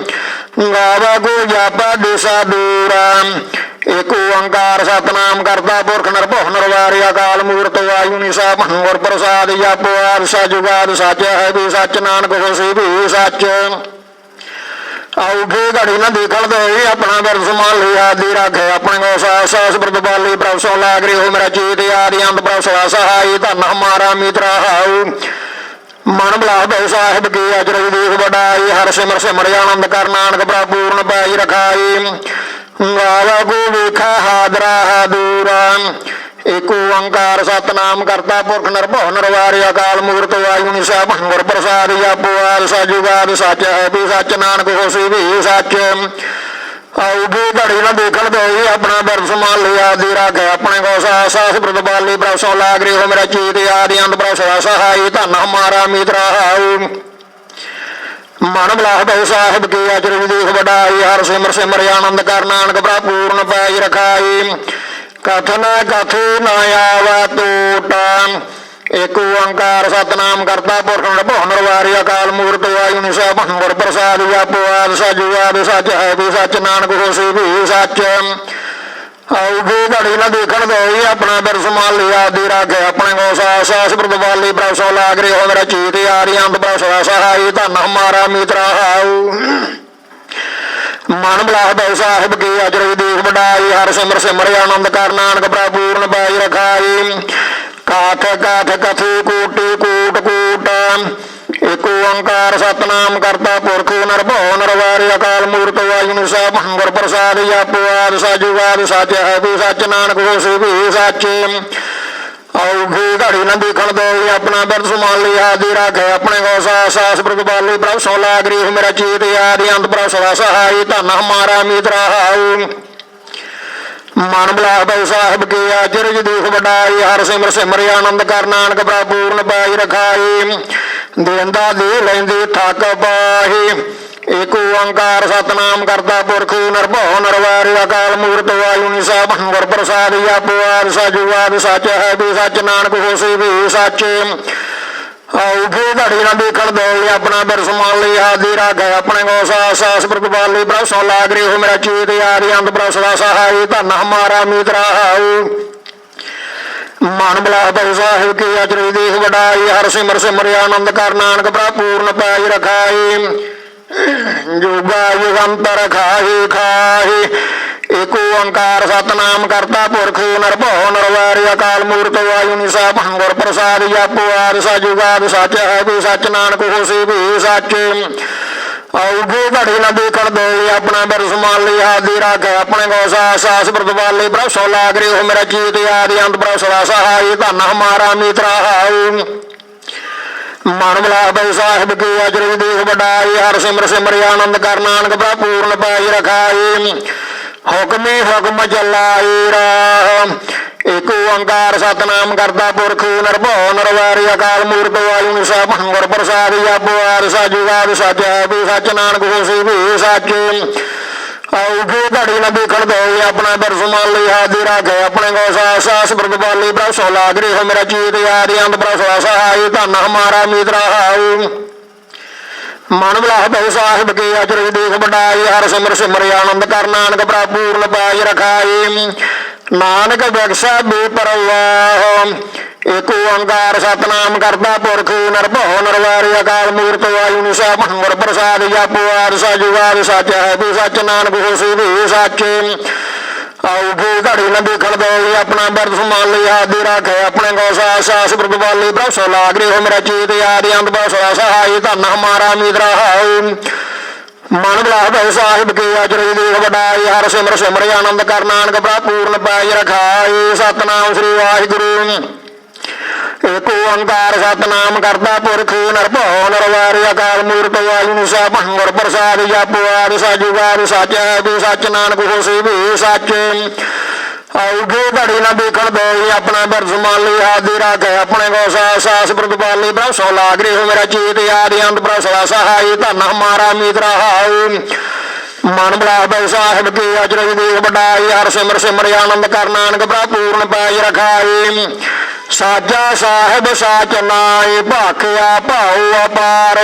ਗਾਵੇ ਕੋ ਜਾਪਾ ਦਿਸਾ ਦੂਰਾ ਏਕ ਓੰਕਾਰ ਸਤਨਾਮ ਕਰਤਾ ਪੁਰਖ ਨਿਰਭਉ ਨਿਰਵੈਰ ਅਕਾਲ ਮੂਰਤ ਆਯੁ ਨਿਸਾ ਭੰਗੁਰ ਪ੍ਰਸਾਦ ਆਪਵਾਦ ਸਜੁਗਾਦ ਸੱਚ ਹੈ ਵੀ ਸੱਚ ਨਾਨਕ ਹੋਸੀ ਵੀ ਸੱਚ ਆਉਗੇ ਘੜੀ ਨਾ ਦੇਖਣ ਦੋਈ ਆਪਣਾ ਬਿਰਸ ਮੰਨ ਲਈ ਆਦੀ ਰੱਖੇ ਆਪਣੇ ਕੋ ਸਾਸ ਸਾਸ ਬ੍ਰਤਵਾਲੀ ਪ੍ਰਭਸੋਂ ਲਾਗ ਰਹੀ ਹੋ ਮੇਰਾ ਚੀਤ ਆਦਿ ਅੰਤ ਪ੍ਰਸਵਾ ਸਹਾਈ ਧੰਨ ਹਮਾਰਾ ਮਿਤਰਾ ਹਾਉ ਮਨ ਬਲਾ ਭੈ ਸਾਹਿਬ ਕੀ ਅਜਰ ਦੇਖ ਵਡਾਈ ਹਰ ਸਿਮਰ ਸਿਮਰ ਆਨੰਦ ਕਰ ਨਾਨਕ ਪ੍ਰਭ ਪੂਰਨ ਪਾਈ ਰਖਾਈ ਗਾਵੇ ਕੋ ਵੇਖਾ ਹਾਦਰਾ ਹਾਦੂਰਾ ਏਕ ਓੰਕਾਰ ਸਤਨਾਮ ਕਰਤਾ ਪੁਰਖ ਨਿਰਭਉ ਨਿਰਵੈਰ ਅਕਾਲ ਮੂਰਤ ਆਯੁ ਨਿਸਾ ਭੰਗੁਰ ਪ੍ਰਸਾਦ ਆਪਵਾਦ ਸਜੁਗਾਦ ਸੱਚ ਹੈ ਵੀ ਸੱਚ ਨਾਨਕ ਹੋਸੀ ਵੀ ਸੱਚ ਆਉਗੇ ਘੜੀ ਨਾ ਦੇਖਣ ਦੋਈ ਆਪਣਾ ਬਿਰਸ ਮੰਨ ਲਈ ਆਦੀ ਰੱਖੇ ਆਪਣੇ ਕੋ ਸਾਸ ਸਾਸ ਬ੍ਰਤਵਾਲੀ ਪ੍ਰਭਸੋਂ ਲਾਗ ਰਹੀ ਹੋ ਮੇਰਾ ਚੀਤ ਆਦਿ ਅੰਤ ਪ੍ਰਸਵਾ ਸਹਾਈ ਧੰਨ ਹਮਾਰਾ ਮਿਤਰਾ ਹਾਉ ਮਨ ਬਲਾ ਭੈ ਸਾਹਿਬ ਕੀ ਅਜਰ ਦੇਖ ਵਡਾਈ ਹਰ ਸਿਮਰ ਸਿਮਰ ਆਨੰਦ ਕਰ ਨਾਨਕ ਪ੍ਰਭ ਪੂਰਨ ਪੈਜ ਰਖਾਈ ਕਥਨ ਕਥੇ ਨਾ ਆਵੈ ਟੋਟਾ ਏਕ ਓੰਕਾਰ ਸਤਨਾਮ ਕਰਤਾ ਪੁਰਖ ਨਿਰਭਉ ਨਿਰਵੈਰ ਅਕਾਲ ਮੂਰਤ ਆਯੁ ਨਿਸਾ ਭੰਗੁਰ ਪ੍ਰਸਾਦ ਆਪਵਾਦ ਸਜੁਗਾਦ ਸੱਚ ਹੈ ਵੀ ਸੱਚ ਨਾਨਕ ਹੋਸੀ ਵੀ ਸੱਚ ਆਉਗੇ ਘੜੀ ਨਾ ਦੇਖਣ ਦੋਈ ਆਪਣਾ ਬਿਰਸ ਮੰਨ ਲਈ ਆਦੀ ਰੱਖੇ ਆਪਣੇ ਕੋ ਸਾਸ ਸਾਸ ਬ੍ਰਤਵਾਲੀ ਪ੍ਰਭਸੋਂ ਲਾਗ ਰਹੀ ਹੋ ਮੇਰਾ ਚੀਤ ਆਦਿ ਅੰਤ ਪ੍ਰਸਵਾ ਸਹਾਈ ਧੰਨ ਹਮਾਰਾ ਮਿਤਰਾ ਹਾਉ ਮਨ ਬਲਾ ਭੈ ਸਾਹਿਬ ਕੀ ਅਜਰ ਦੇਖ ਵਡਾਈ ਹਰ ਸਿਮਰ ਸਿਮਰ ਆਨੰਦ ਕਰ ਨਾਨਕ ਪ੍ਰਭ ਪੂਰਨ ਪਾਈ ਰਖਾਈ ਕਾਥ ਕਾਥ ਕਥੀ ਕੋਟੀ ਕੋਟ ਕੋਟ ਏਕ ਓੰਕਾਰ ਸਤਨਾਮ ਕਰਤਾ ਪੁਰਖ ਨਿਰਭਉ ਨਿਰਵੈਰ ਅਕਾਲ ਮੂਰਤ ਆਯੁ ਨਿਸਾ ਭੰਗੁਰ ਪ੍ਰਸਾਦ ਆਪਵਾਦ ਸਜੁਗਾਦ ਸੱਚ ਹੈ ਵੀ ਸੱਚ ਨਾਨਕ ਹੋਸੀ ਵੀ ਸੱਚ ਆਉਗੇ ਘੜੀ ਨਾ ਦੇਖਣ ਦੋਈ ਆਪਣਾ ਬਿਰਸ ਮੰਨ ਲਈ ਆਦੀ ਰੱਖੇ ਆਪਣੇ ਕੋ ਸਾਸ ਸਾਸ ਬ੍ਰਤਵਾਲੀ ਪ੍ਰਭਸੋਂ ਲਾਗ ਰਹੀ ਹੋ ਮੇਰਾ ਚੀਤ ਆਦਿ ਅੰਤ ਪ੍ਰਸਵਾ ਸਹਾਈ ਧੰਨ ਹਮਾਰਾ ਮਿਤਰਾ ਹਾਉ ਮਨ ਬਲਾ ਭੈ ਸਾਹਿਬ ਕੀ ਅਜਰ ਦੇਖ ਵਡਾਈ ਹਰ ਸਿਮਰ ਸਿਮਰ ਆਨੰਦ ਕਰ ਨਾਨਕ ਪ੍ਰਭ ਪੂਰਨ ਪਾਈ ਰਖਾਈ ਦੇਂਦਾ ਦੇ ਲੈਂਦੇ ਠੱਕ ਪਾਹੀ ਏਕ ਓੰਕਾਰ ਸਤਨਾਮ ਕਰਤਾ ਪੁਰਖ ਨਿਰਭਉ ਨਿਰਵੈਰ ਅਕਾਲ ਮੂਰਤ ਆਯੁ ਨਿਸਾ ਭੰਗੁਰ ਪ੍ਰਸਾਦ ਆਪਵਾਦ ਸਜੁਗਾਦ ਸੱਚ ਹੈ ਵੀ ਸੱਚ ਨਾਨਕ ਹੋਸੀ ਵੀ ਸੱਚ ਆਉਗੇ ਘੜੀ ਨਾ ਦੇਖਣ ਦੋਈ ਆਪਣਾ ਬਿਰਸ ਮੰਨ ਲਈ ਆਦੀ ਰੱਖੇ ਆਪਣੇ ਕੋ ਸਾਸ ਸਾਸ ਬ੍ਰਤਵਾਲੀ ਪ੍ਰਭਸੋਂ ਲਾਗ ਰਹੀ ਹੋ ਮੇਰਾ ਚੀਤ ਆਦਿ ਅੰਤ ਪ੍ਰਸਵਾ ਸਹਾਈ ਧੰਨ ਹਮਾਰਾ ਮਿਤਰਾ ਹਾਉ ਮਨ ਬਲਾ ਭੈ ਸਾਹਿਬ ਕੀ ਅਜਰ ਦੇਖ ਵਡਾਈ ਹਰ ਸਿਮਰ ਸਿਮਰ ਆਨੰਦ ਕਰ ਨਾਨਕ ਪ੍ਰਭ ਪੂਰਨ ਪਾਈ ਰਖਾਈ ਜੁਗਾ ਯੁਗੰਤਰ ਖਾਹੀ ਖਾਹੀ ਏਕ ਓੰਕਾਰ ਸਤਨਾਮ ਕਰਤਾ ਪੁਰਖ ਨਿਰਭਉ ਨਿਰਵੈਰ ਅਕਾਲ ਮੂਰਤ ਆਯੁ ਨਿਸਾ ਭੰਗੁਰ ਪ੍ਰਸਾਦ ਆਪਵਾਦ ਸਜੁਗਾਦ ਸੱਚ ਹੈ ਵੀ ਸੱਚ ਨਾਨਕ ਹੋਸੀ ਵੀ ਸੱਚ ਆਉਗੇ ਘੜੀ ਨਾ ਦੇਖਣ ਦੋਈ ਆਪਣਾ ਬਿਰਸ ਮੰਨ ਲਈ ਆਦੀ ਰੱਖੇ ਆਪਣੇ ਕੋ ਸਾਸ ਸਾਸ ਬ੍ਰਤਵਾਲੀ ਪ੍ਰਭਸੋਂ ਲਾਗ ਰਹੀ ਹੋ ਮੇਰਾ ਚੀਤ ਆਦਿ ਅੰਤ ਪ੍ਰਸਵਾ ਸਹਾਈ ਧੰਨ ਹਮਾਰਾ ਮਿਤਰਾ ਹਾਉ ਮਨ ਬਲਾ ਭੈ ਸਾਹਿਬ ਕੀ ਅਜਰ ਦੇਖ ਵਡਾਈ ਹਰ ਸਿਮਰ ਸਿਮਰ ਆਨੰਦ ਕਰ ਨਾਨਕ ਪ੍ਰਭ ਪੂਰਨ ਪਾਈ ਰਖਾਈ ਹੁਕਮੀ ਹੁਕਮ ਚਲਾਈ ਰਾਹ ਏਕ ਓੰਕਾਰ ਸਤਨਾਮ ਕਰਤਾ ਪੁਰਖ ਨਿਰਭਉ ਨਿਰਵੈਰ ਅਕਾਲ ਮੂਰਤ ਆਯੁ ਨਿਸਾ ਭੰਗੁਰ ਪ੍ਰਸਾਦ ਆਪਵਾਦ ਸਜੁਗਾਦ ਸੱਚ ਹੈ ਵੀ ਸੱਚ ਨਾਨਕ ਹੋਸੀ ਵੀ ਸੱਚ ਆਉਗੇ ਘੜੀ ਨਾ ਦੇਖਣ ਦੋਈ ਆਪਣਾ ਬਿਰਸ ਮੰਨ ਲਈ ਆਦੀ ਰੱਖੇ ਆਪਣੇ ਕੋ ਸਾਸ ਸਾਸ ਬ੍ਰਤਵਾਲੀ ਪ੍ਰਭਸੋਂ ਲਾਗ ਰਹੀ ਹੋ ਮੇਰਾ ਚੀਤ ਆਦਿ ਅੰਤ ਪ੍ਰਸਵਾ ਸਹਾਈ ਧੰਨ ਹਮਾਰਾ ਮਿਤਰਾ ਹਾਉ ਮਨ ਬਲਾ ਭੈ ਸਾਹਿਬ ਕੀ ਅਜਰ ਦੇਖ ਵਡਾਈ ਹਰ ਸਿਮਰ ਸਿਮਰ ਆਨੰਦ ਕਰ ਨਾਨਕ ਪ੍ਰਭ ਪੂਰਨ ਪਾਈ ਰਖਾਈ ਨਾਨਕ ਬਖਸ਼ਾ ਬੇਪਰਵਾਹ ਏਕ ਓੰਕਾਰ ਸਤਨਾਮ ਕਰਤਾ ਪੁਰਖ ਨਿਰਭਉ ਨਿਰਵੈਰ ਅਕਾਲ ਮੂਰਤ ਆਯੁ ਨਿਸਾ ਭੰਗੁਰ ਪ੍ਰਸਾਦ ਆਪਵਾਦ ਸਜੁਗਾਦ ਸੱਚ ਹੈ ਵੀ ਸੱਚ ਨਾਨਕ ਹੋਸੀ ਵੀ ਸੱਚ ਆਉਗੇ ਘੜੀ ਨਾ ਦੇਖਣ ਦੋਈ ਆਪਣਾ ਬਿਰਸ ਮੰਨ ਲਈ ਆਦੀ ਰੱਖੇ ਆਪਣੇ ਕੋ ਸਾਸ ਸਾਸ ਬ੍ਰਤਵਾਲੀ ਪ੍ਰਭਸੋਂ ਲਾਗ ਰਹੀ ਹੋ ਮੇਰਾ ਚੀਤ ਆਦਿ ਅੰਤ ਪ੍ਰਸਵਾ ਸਹਾਈ ਧੰਨ ਹਮਾਰਾ ਮਿਤਰਾ ਹਾਉ ਮਨ ਬਲਾਵੇ ਸਾਹਿਬ ਕੀ ਅਜਰੀ ਦੇਖ ਵਡਾਈ ਹਰ ਸਿਮਰ ਸਿਮਰ ਆਨੰਦ ਕਰ ਨਾਨਕ ਪ੍ਰਭ ਪੂਰਨ ਪਾਈ ਰਖਾਈ ਸਤਨਾਮ ਸ੍ਰੀ ਵਾਹਿਗੁਰੂ ਏਕ ਓੰਕਾਰ ਸਤਨਾਮ ਕਰਤਾ ਪੁਰਖ ਨਿਰਭਉ ਨਿਰਵੈਰ ਅਕਾਲ ਮੂਰਤ ਵਾਹਿਗੁਰੂ ਸਾਹਿਬ ਗੁਰ ਪ੍ਰਸਾਦ ਜਪੁ ਆਦਿ ਸਾਜੂਗਾਰ ਸੱਚ ਹੈ ਵੀ ਸੱਚ ਨਾਨਕ ਹੋਸੀ ਵੀ ਸੱਚ ਆਉਗੇ ਘੜੀ ਨਾ ਦੇਖਣ ਦੇ ਆਪਣਾ ਬਰਸ ਮਾਲੀ ਆਦਿ ਰਾਖੇ ਆਪਣੇ ਕੋ ਸਾਸ ਪ੍ਰਤਪਾਲੀ ਬ੍ਰਹਮ ਸੋ ਲਾਗ ਰਹੇ ਹੋ ਮੇਰਾ ਚੇਤ ਆਦਿ ਅੰਤ ਪ੍ਰਸਲਾ ਸਹਾਈ ਧਨ ਹਮਾਰਾ ਮੀਤ ਰਹਾਉ ਮਨ ਬਲਾਵੇ ਸਾਹਿਬ ਕੀ ਅਜਰ ਦੇਖ ਵਡਾਈ ਹਰ ਸਿਮਰ ਸਿਮਰ ਆਨੰਦ ਕਰ ਨਾਨਕ ਪ੍ਰਭ ਪੂਰਨ ਪਾਈ ਰਖਾਈ ਸਾਜਾ ਸਾਹਿਬ ਸਾਚ ਨਾਏ ਭਾਖਿਆ ਭਾਉ ਅਪਾਰ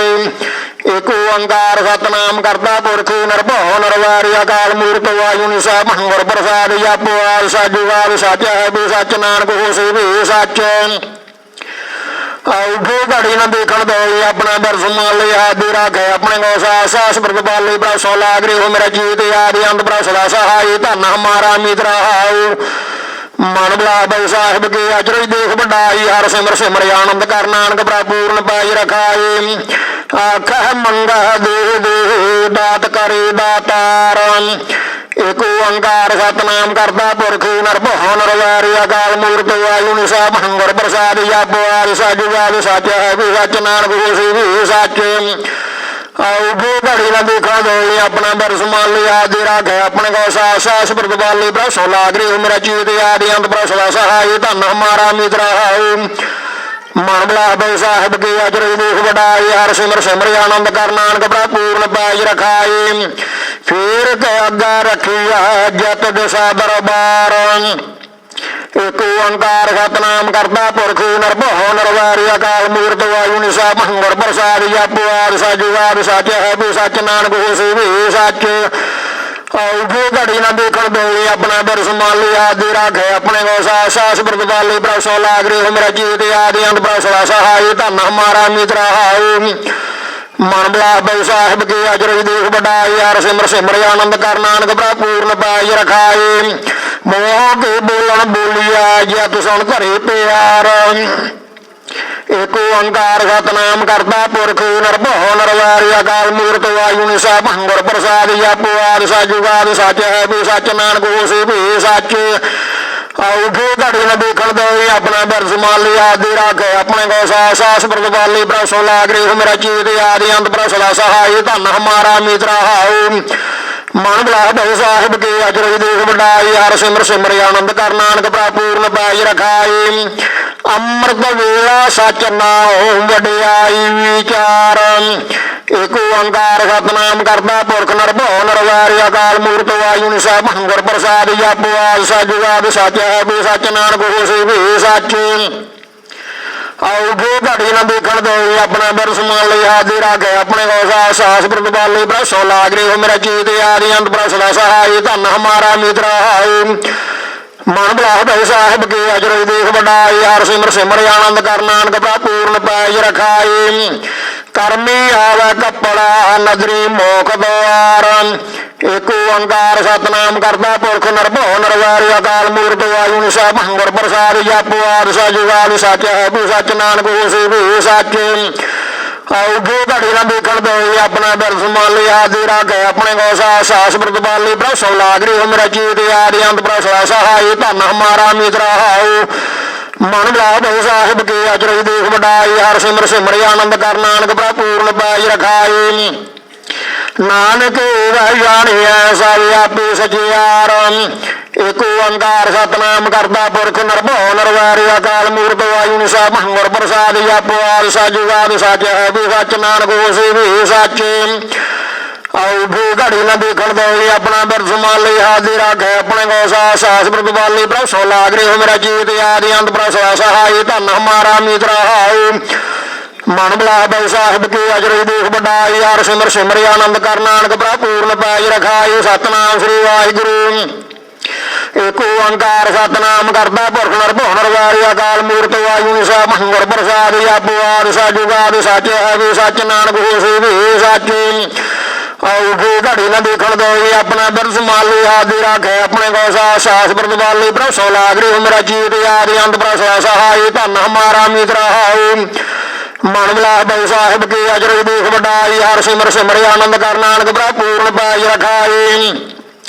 ਏਕ ਓੰਕਾਰ ਸਤਨਾਮ ਕਰਤਾ ਪੁਰਖ ਨਿਰਭਉ ਨਿਰਵੈਰ ਅਕਾਲ ਮੂਰਤ ਵਾਹਿਗੁਰੂ ਸਾਹਿਬ ਗੁਰ ਪ੍ਰਸਾਦ ਜਪੁ ਆਦਿ ਸਾਜੂਗਾਰ ਸੱਚ ਹੈ ਵੀ ਸੱਚ ਨਾਨਕ ਹੋਸੀ ਵੀ ਸੱਚ ਆਉਗੇ ਘੜੀ ਨਾ ਦੇਖਣ ਦੇ ਆਪਣਾ ਬਰਸ ਮਾਲੀ ਆਦਿ ਰਾਖੇ ਆਪਣੇ ਕੋ ਸਾਸ ਪ੍ਰਤਪਾਲੀ ਬ੍ਰਹਮ ਸੋ ਲਾਗ ਰਹੇ ਹੋ ਮੇਰਾ ਜੀਤ ਆਦਿ ਅੰਤ ਪ੍ਰਸਲਾ ਸਹਾਈ ਧਨ ਹਮਾਰਾ ਮੀਤ ਰਹਾਉ ਮਨ ਬਲਾਵੇ ਸਾਹਿਬ ਕੀ ਅਜਰ ਦੇਖ ਵਡਾਈ ਹਰ ਸਿਮਰ ਸਿਮਰ ਆਨੰਦ ਕਰ ਨਾਨਕ ਪ੍ਰਭ ਪੂਰਨ ਪਾਈ ਰਖਾਈ ਆਖਹਿ ਮੰਗਹਿ ਦੇ ਦੇ ਦਾਤ ਕਰੇ ਦਾਤਾਰ ਏਕ ਓੰਕਾਰ ਸਤਨਾਮ ਕਰਤਾ ਪੁਰਖ ਨਿਰਭਉ ਨਿਰਵੈਰ ਅਕਾਲ ਮੂਰਤ ਵਾਹਿਗੁਰੂ ਸਾਹਿਬ ਗੁਰ ਪ੍ਰਸਾਦ ਜਪੁ ਆਦਿ ਸਾਜੂਗਾਰ ਸੱਚ ਹੈ ਵੀ ਸੱਚ ਨਾਨਕ ਹੋਸੀ ਵੀ ਸੱਚ ਆਉਗੇ ਘੜੀ ਨਾ ਦੇਖਾ ਦੇ ਆਪਣਾ ਬਰਸ ਮਾਲੀ ਆਦਿ ਰਾਖੇ ਆਪਣੇ ਕੋ ਸਾਸ ਪ੍ਰਤਪਾਲੀ ਬ੍ਰਹਮ ਸੋ ਲਾਗ ਰਹੇ ਹੋ ਮੇਰਾ ਚੇਤ ਆਦਿ ਅੰਤ ਪ੍ਰਸਲਾ ਸਹਾਈ ਧਨ ਹਮਾਰਾ ਮੀਤ ਰਹਾਉ ਮਨ ਬਲਾਵੇ ਸਾਹਿਬ ਕੀ ਅਜਰ ਦੇਖ ਵਡਾਈ ਹਰ ਸਿਮਰ ਸਿਮਰ ਆਨੰਦ ਕਰ ਨਾਨਕ ਪ੍ਰਭ ਪੂਰਨ ਪਾਈ ਰਖਾਈ ਫੇਰ ਕੇ ਅੱਗਾ ਰੱਖੀਆ ਜਤ ਦਿਸਾ ਦਰਬਾਰ ਏਕ ਓੰਕਾਰ ਸਤਨਾਮ ਕਰਤਾ ਪੁਰਖ ਨਿਰਭਉ ਨਿਰਵੈਰ ਅਕਾਲ ਮੂਰਤ ਵਾਹਿਗੁਰੂ ਸਾਹਿਬ ਗੁਰ ਪ੍ਰਸਾਦ ਜਪੁ ਆਦਿ ਸਾਜੂਗਾਰ ਸੱਚ ਹੈ ਵੀ ਸੱਚ ਨਾਨਕ ਹੋਸੀ ਵੀ ਸੱਚ ਆਉਗੇ ਘੜੀ ਨਾ ਦੇਖਣ ਦੇ ਆਪਣਾ ਬਰਸ ਮਾਲੀ ਆਦਿ ਰਾਖੇ ਆਪਣੇ ਕੋ ਸਾਸ ਪ੍ਰਤਪਾਲੀ ਬ੍ਰਹਮ ਸੋ ਲਾਗ ਰਹੇ ਹੋ ਮੇਰਾ ਜੀਤ ਆਦਿ ਅੰਤ ਪ੍ਰਸਲਾ ਸਹਾਈ ਧਨ ਹਮਾਰਾ ਮੀਤ ਰਹਾਉ ਮਨ ਬਲਾਵੇ ਸਾਹਿਬ ਕੀ ਅਜਰ ਦੇਖ ਵਡਾਈ ਹਰ ਸਿਮਰ ਸਿਮਰ ਆਨੰਦ ਕਰ ਨਾਨਕ ਪ੍ਰਭ ਪੂਰਨ ਪਾਈ ਰਖਾਈ ਮੋਹ ਕੇ ਬੋਲਣ ਬੋਲੀਆ ਜਤ ਸੁਣ ਘਰੇ ਪਿਆਰ ਏਕ ਓੰਕਾਰ ਸਤਨਾਮ ਕਰਤਾ ਪੁਰਖ ਨਿਰਭਉ ਨਿਰਵੈਰ ਅਕਾਲ ਮੂਰਤ ਵਾਹਿਗੁਰੂ ਸਾਹਿਬ ਗੁਰ ਪ੍ਰਸਾਦ ਜਪੁ ਆਦਿ ਸਾਜੂਗਾਰ ਸੱਚ ਹੈ ਵੀ ਸੱਚ ਨਾਨਕ ਹੋਸੀ ਵੀ ਸੱਚ ਆਉਗੇ ਘੜੀ ਨਾ ਦੇਖਣ ਦੇ ਆਪਣਾ ਬਰਸ ਮਾਲੀ ਆਦਿ ਰਾਖੇ ਆਪਣੇ ਕੋ ਸਾਸ ਪ੍ਰਤਪਾਲੀ ਬ੍ਰਹਮ ਸੋ ਲਾਗ ਰਹੇ ਹੋ ਮੇਰਾ ਚੇਤ ਆਦਿ ਅੰਤ ਪ੍ਰਸਲਾ ਸਹਾਈ ਧਨ ਹਮਾਰਾ ਮੀਤ ਰਹਾਉ ਮਨ ਬਲਾਵੇ ਸਾਹਿਬ ਕੀ ਅਜਰ ਦੇਖ ਵਡਾਈ ਹਰ ਸਿਮਰ ਸਿਮਰ ਆਨੰਦ ਕਰ ਨਾਨਕ ਪ੍ਰਭ ਪੂਰਨ ਪਾਈ ਰਖਾਈ ਅੰਮ੍ਰਿਤ ਵੇਲਾ ਸਚ ਨਾਉ ਵਡਿਆਈ ਵਿਚਾਰ ਏਕ ਓੰਕਾਰ ਸਤਨਾਮ ਕਰਤਾ ਪੁਰਖ ਨਿਰਭਉ ਨਿਰਵੈਰ ਅਕਾਲ ਮੂਰਤ ਵਾਹਿਗੁਰੂ ਸਾਹਿਬ ਗੁਰ ਪ੍ਰਸਾਦ ਜਪੁ ਆਦਿ ਸਾਜੂਗਾਰ ਸੱਚ ਹੈ ਵੀ ਸੱਚ ਨਾਨਕ ਹੋਸੀ ਵੀ ਸੱਚ ਆਉਗੇ ਘੜੀ ਨਾ ਦੇਖਣ ਦੇ ਆਪਣਾ ਬਰਸ ਮਾਲੀ ਆਦਿ ਰਾਖੇ ਆਪਣੇ ਕੋ ਸਾਸ ਪ੍ਰਤਪਾਲੀ ਬ੍ਰਹਮ ਸੋ ਲਾਗ ਰਹੇ ਹੋ ਮੇਰਾ ਚੇਤ ਆਦਿ ਅੰਤ ਪ੍ਰਸਲਾ ਸਹਾਈ ਧਨ ਹਮਾਰਾ ਮੀਤ ਰਹਾਉ ਮਨ ਬਲਾਵੇ ਸਾਹਿਬ ਕੀ ਅਜਰ ਦੇਖ ਵਡਾਈ ਹਰ ਸਿਮਰ ਸਿਮਰ ਆਨੰਦ ਕਰ ਨਾਨਕ ਪ੍ਰਭ ਪੂਰਨ ਪਾਈ ਰਖਾਈ ਕਰਮੀ ਆਵੇ ਕੱਪੜਾ ਨਦਰੀ ਮੋਖ ਦੁਆਰ ਏਕ ਓੰਕਾਰ ਸਤਨਾਮ ਕਰਤਾ ਪੁਰਖ ਨਿਰਭਉ ਨਿਰਵੈਰ ਅਕਾਲ ਮੂਰਤ ਵਾਹਿਗੁਰੂ ਸਾਹਿਬ ਗੁਰ ਪ੍ਰਸਾਦ ਜਪੁ ਆਦਿ ਸਾਜੂਗਾਰ ਸੱਚ ਹੈ ਵੀ ਸੱਚ ਨਾਨਕ ਹੋਸੀ ਵੀ ਸੱਚ ਆਉਗੇ ਘੜੀ ਨਾ ਦੇਖਣ ਦੇ ਆਪਣਾ ਬਰਸ ਮਾਲੀ ਆਦਿ ਰਾਖੇ ਆਪਣੇ ਕੋ ਸਾਸ ਪ੍ਰਤਪਾਲੀ ਬ੍ਰਹਮ ਸੋ ਲਾਗ ਰਹੇ ਹੋ ਮੇਰਾ ਚੇਤ ਆਦਿ ਅੰਤ ਪ੍ਰਸਲਾ ਸਹਾਈ ਧਨ ਹਮਾਰਾ ਮੀਤ ਰਹਾਉ ਮਨ ਬਲਾਵੇ ਸਾਹਿਬ ਕੀ ਅਜਰ ਦੇਖ ਵਡਾਈ ਹਰ ਸਿਮਰ ਸਿਮਰ ਆਨੰਦ ਕਰ ਨਾਨਕ ਪ੍ਰਭ ਪੂਰਨ ਪਾਈ ਰਖਾਈ ਨਾਨਕ ਇਹ ਜਾਣਿਆ ਸਭ ਆਪੇ ਸਚਿਆਰ ਏਕ ਓੰਕਾਰ ਸਤਨਾਮ ਕਰਤਾ ਪੁਰਖ ਨਿਰਭਉ ਨਿਰਵੈਰ ਅਕਾਲ ਮੂਰਤ ਵਾਹਿਗੁਰੂ ਸਾਹਿਬ ਗੁਰ ਪ੍ਰਸਾਦ ਜਪੁ ਆਦਿ ਸਾਜੂਗਾਰ ਸੱਚ ਹੈ ਵੀ ਸੱਚ ਨਾਨਕ ਹੋਸੀ ਵੀ ਸੱਚ ਆਉਗੇ ਘੜੀ ਨਾ ਦੇਖਣ ਦੇ ਆਪਣਾ ਬਰਸ ਮਾਲੀ ਆਦਿ ਰਾਖੇ ਆਪਣੇ ਕੋ ਸਾਸ ਪ੍ਰਤਪਾਲੀ ਬ੍ਰਹਮ ਸੋ ਲਾਗ ਰਹੇ ਹੋ ਮੇਰਾ ਜੀਤ ਆਦਿ ਅੰਤ ਪ੍ਰਸਲਾ ਸਹਾਈ ਧਨ ਹਮਾਰਾ ਮੀਤ ਰਹਾਉ ਮਨ ਬਲਾਵੇ ਸਾਹਿਬ ਕੀ ਅਜਰ ਦੇਖ ਵਡਾਈ ਹਰ ਸਿਮਰ ਸਿਮਰ ਆਨੰਦ ਕਰ ਨਾਨਕ ਪ੍ਰਭ ਪੂਰਨ ਪਾਈ ਰਖਾਈ ਸਤਨਾਮ ਸ੍ਰੀ ਵਾਹਿਗੁਰੂ ਏਕ ਓੰਕਾਰ ਸਤਨਾਮ ਕਰਤਾ ਪੁਰਖ ਨਿਰਭਉ ਨਿਰਵੈਰ ਅਕਾਲ ਮੂਰਤ ਵਾਹਿਗੁਰੂ ਸਾਹਿਬ ਗੁਰ ਪ੍ਰਸਾਦ ਜਪੁ ਆਦਿ ਸਾਜੂਗਾਰ ਸੱਚ ਹੈ ਵੀ ਸੱਚ ਨਾਨਕ ਹੋਸੀ ਵੀ ਸੱਚ ਆਉਗੇ ਘੜੀ ਨਾ ਦੇਖਣ ਦੇ ਆਪਣਾ ਬਰਸ ਮਾਲੀ ਆਦਿ ਰਾਖੇ ਆਪਣੇ ਕੋ ਸਾਸ ਪ੍ਰਤਪਾਲੀ ਬ੍ਰਹਮ ਸੋ ਲਾਗ ਰਹੇ ਹੋ ਮੇਰਾ ਜੀਤ ਆਦਿ ਅੰਤ ਪ੍ਰਸਲਾ ਸਹਾਈ ਧਨ ਹਮਾਰਾ ਮੀਤ ਰਹਾਉ ਮਨ ਬਿਲਾਸ ਬੈ ਸਾਹਿਬ ਕੀ ਅਜਰ ਦੇਖ ਵਡਾਈ ਹਰ ਸਿਮਰ ਸਿਮਰਿ ਆਨੰਦ ਕਰ ਨਾਨਕ ਪ੍ਰਭ ਪੂਰਨ ਪਾਇ ਰਖਾਏ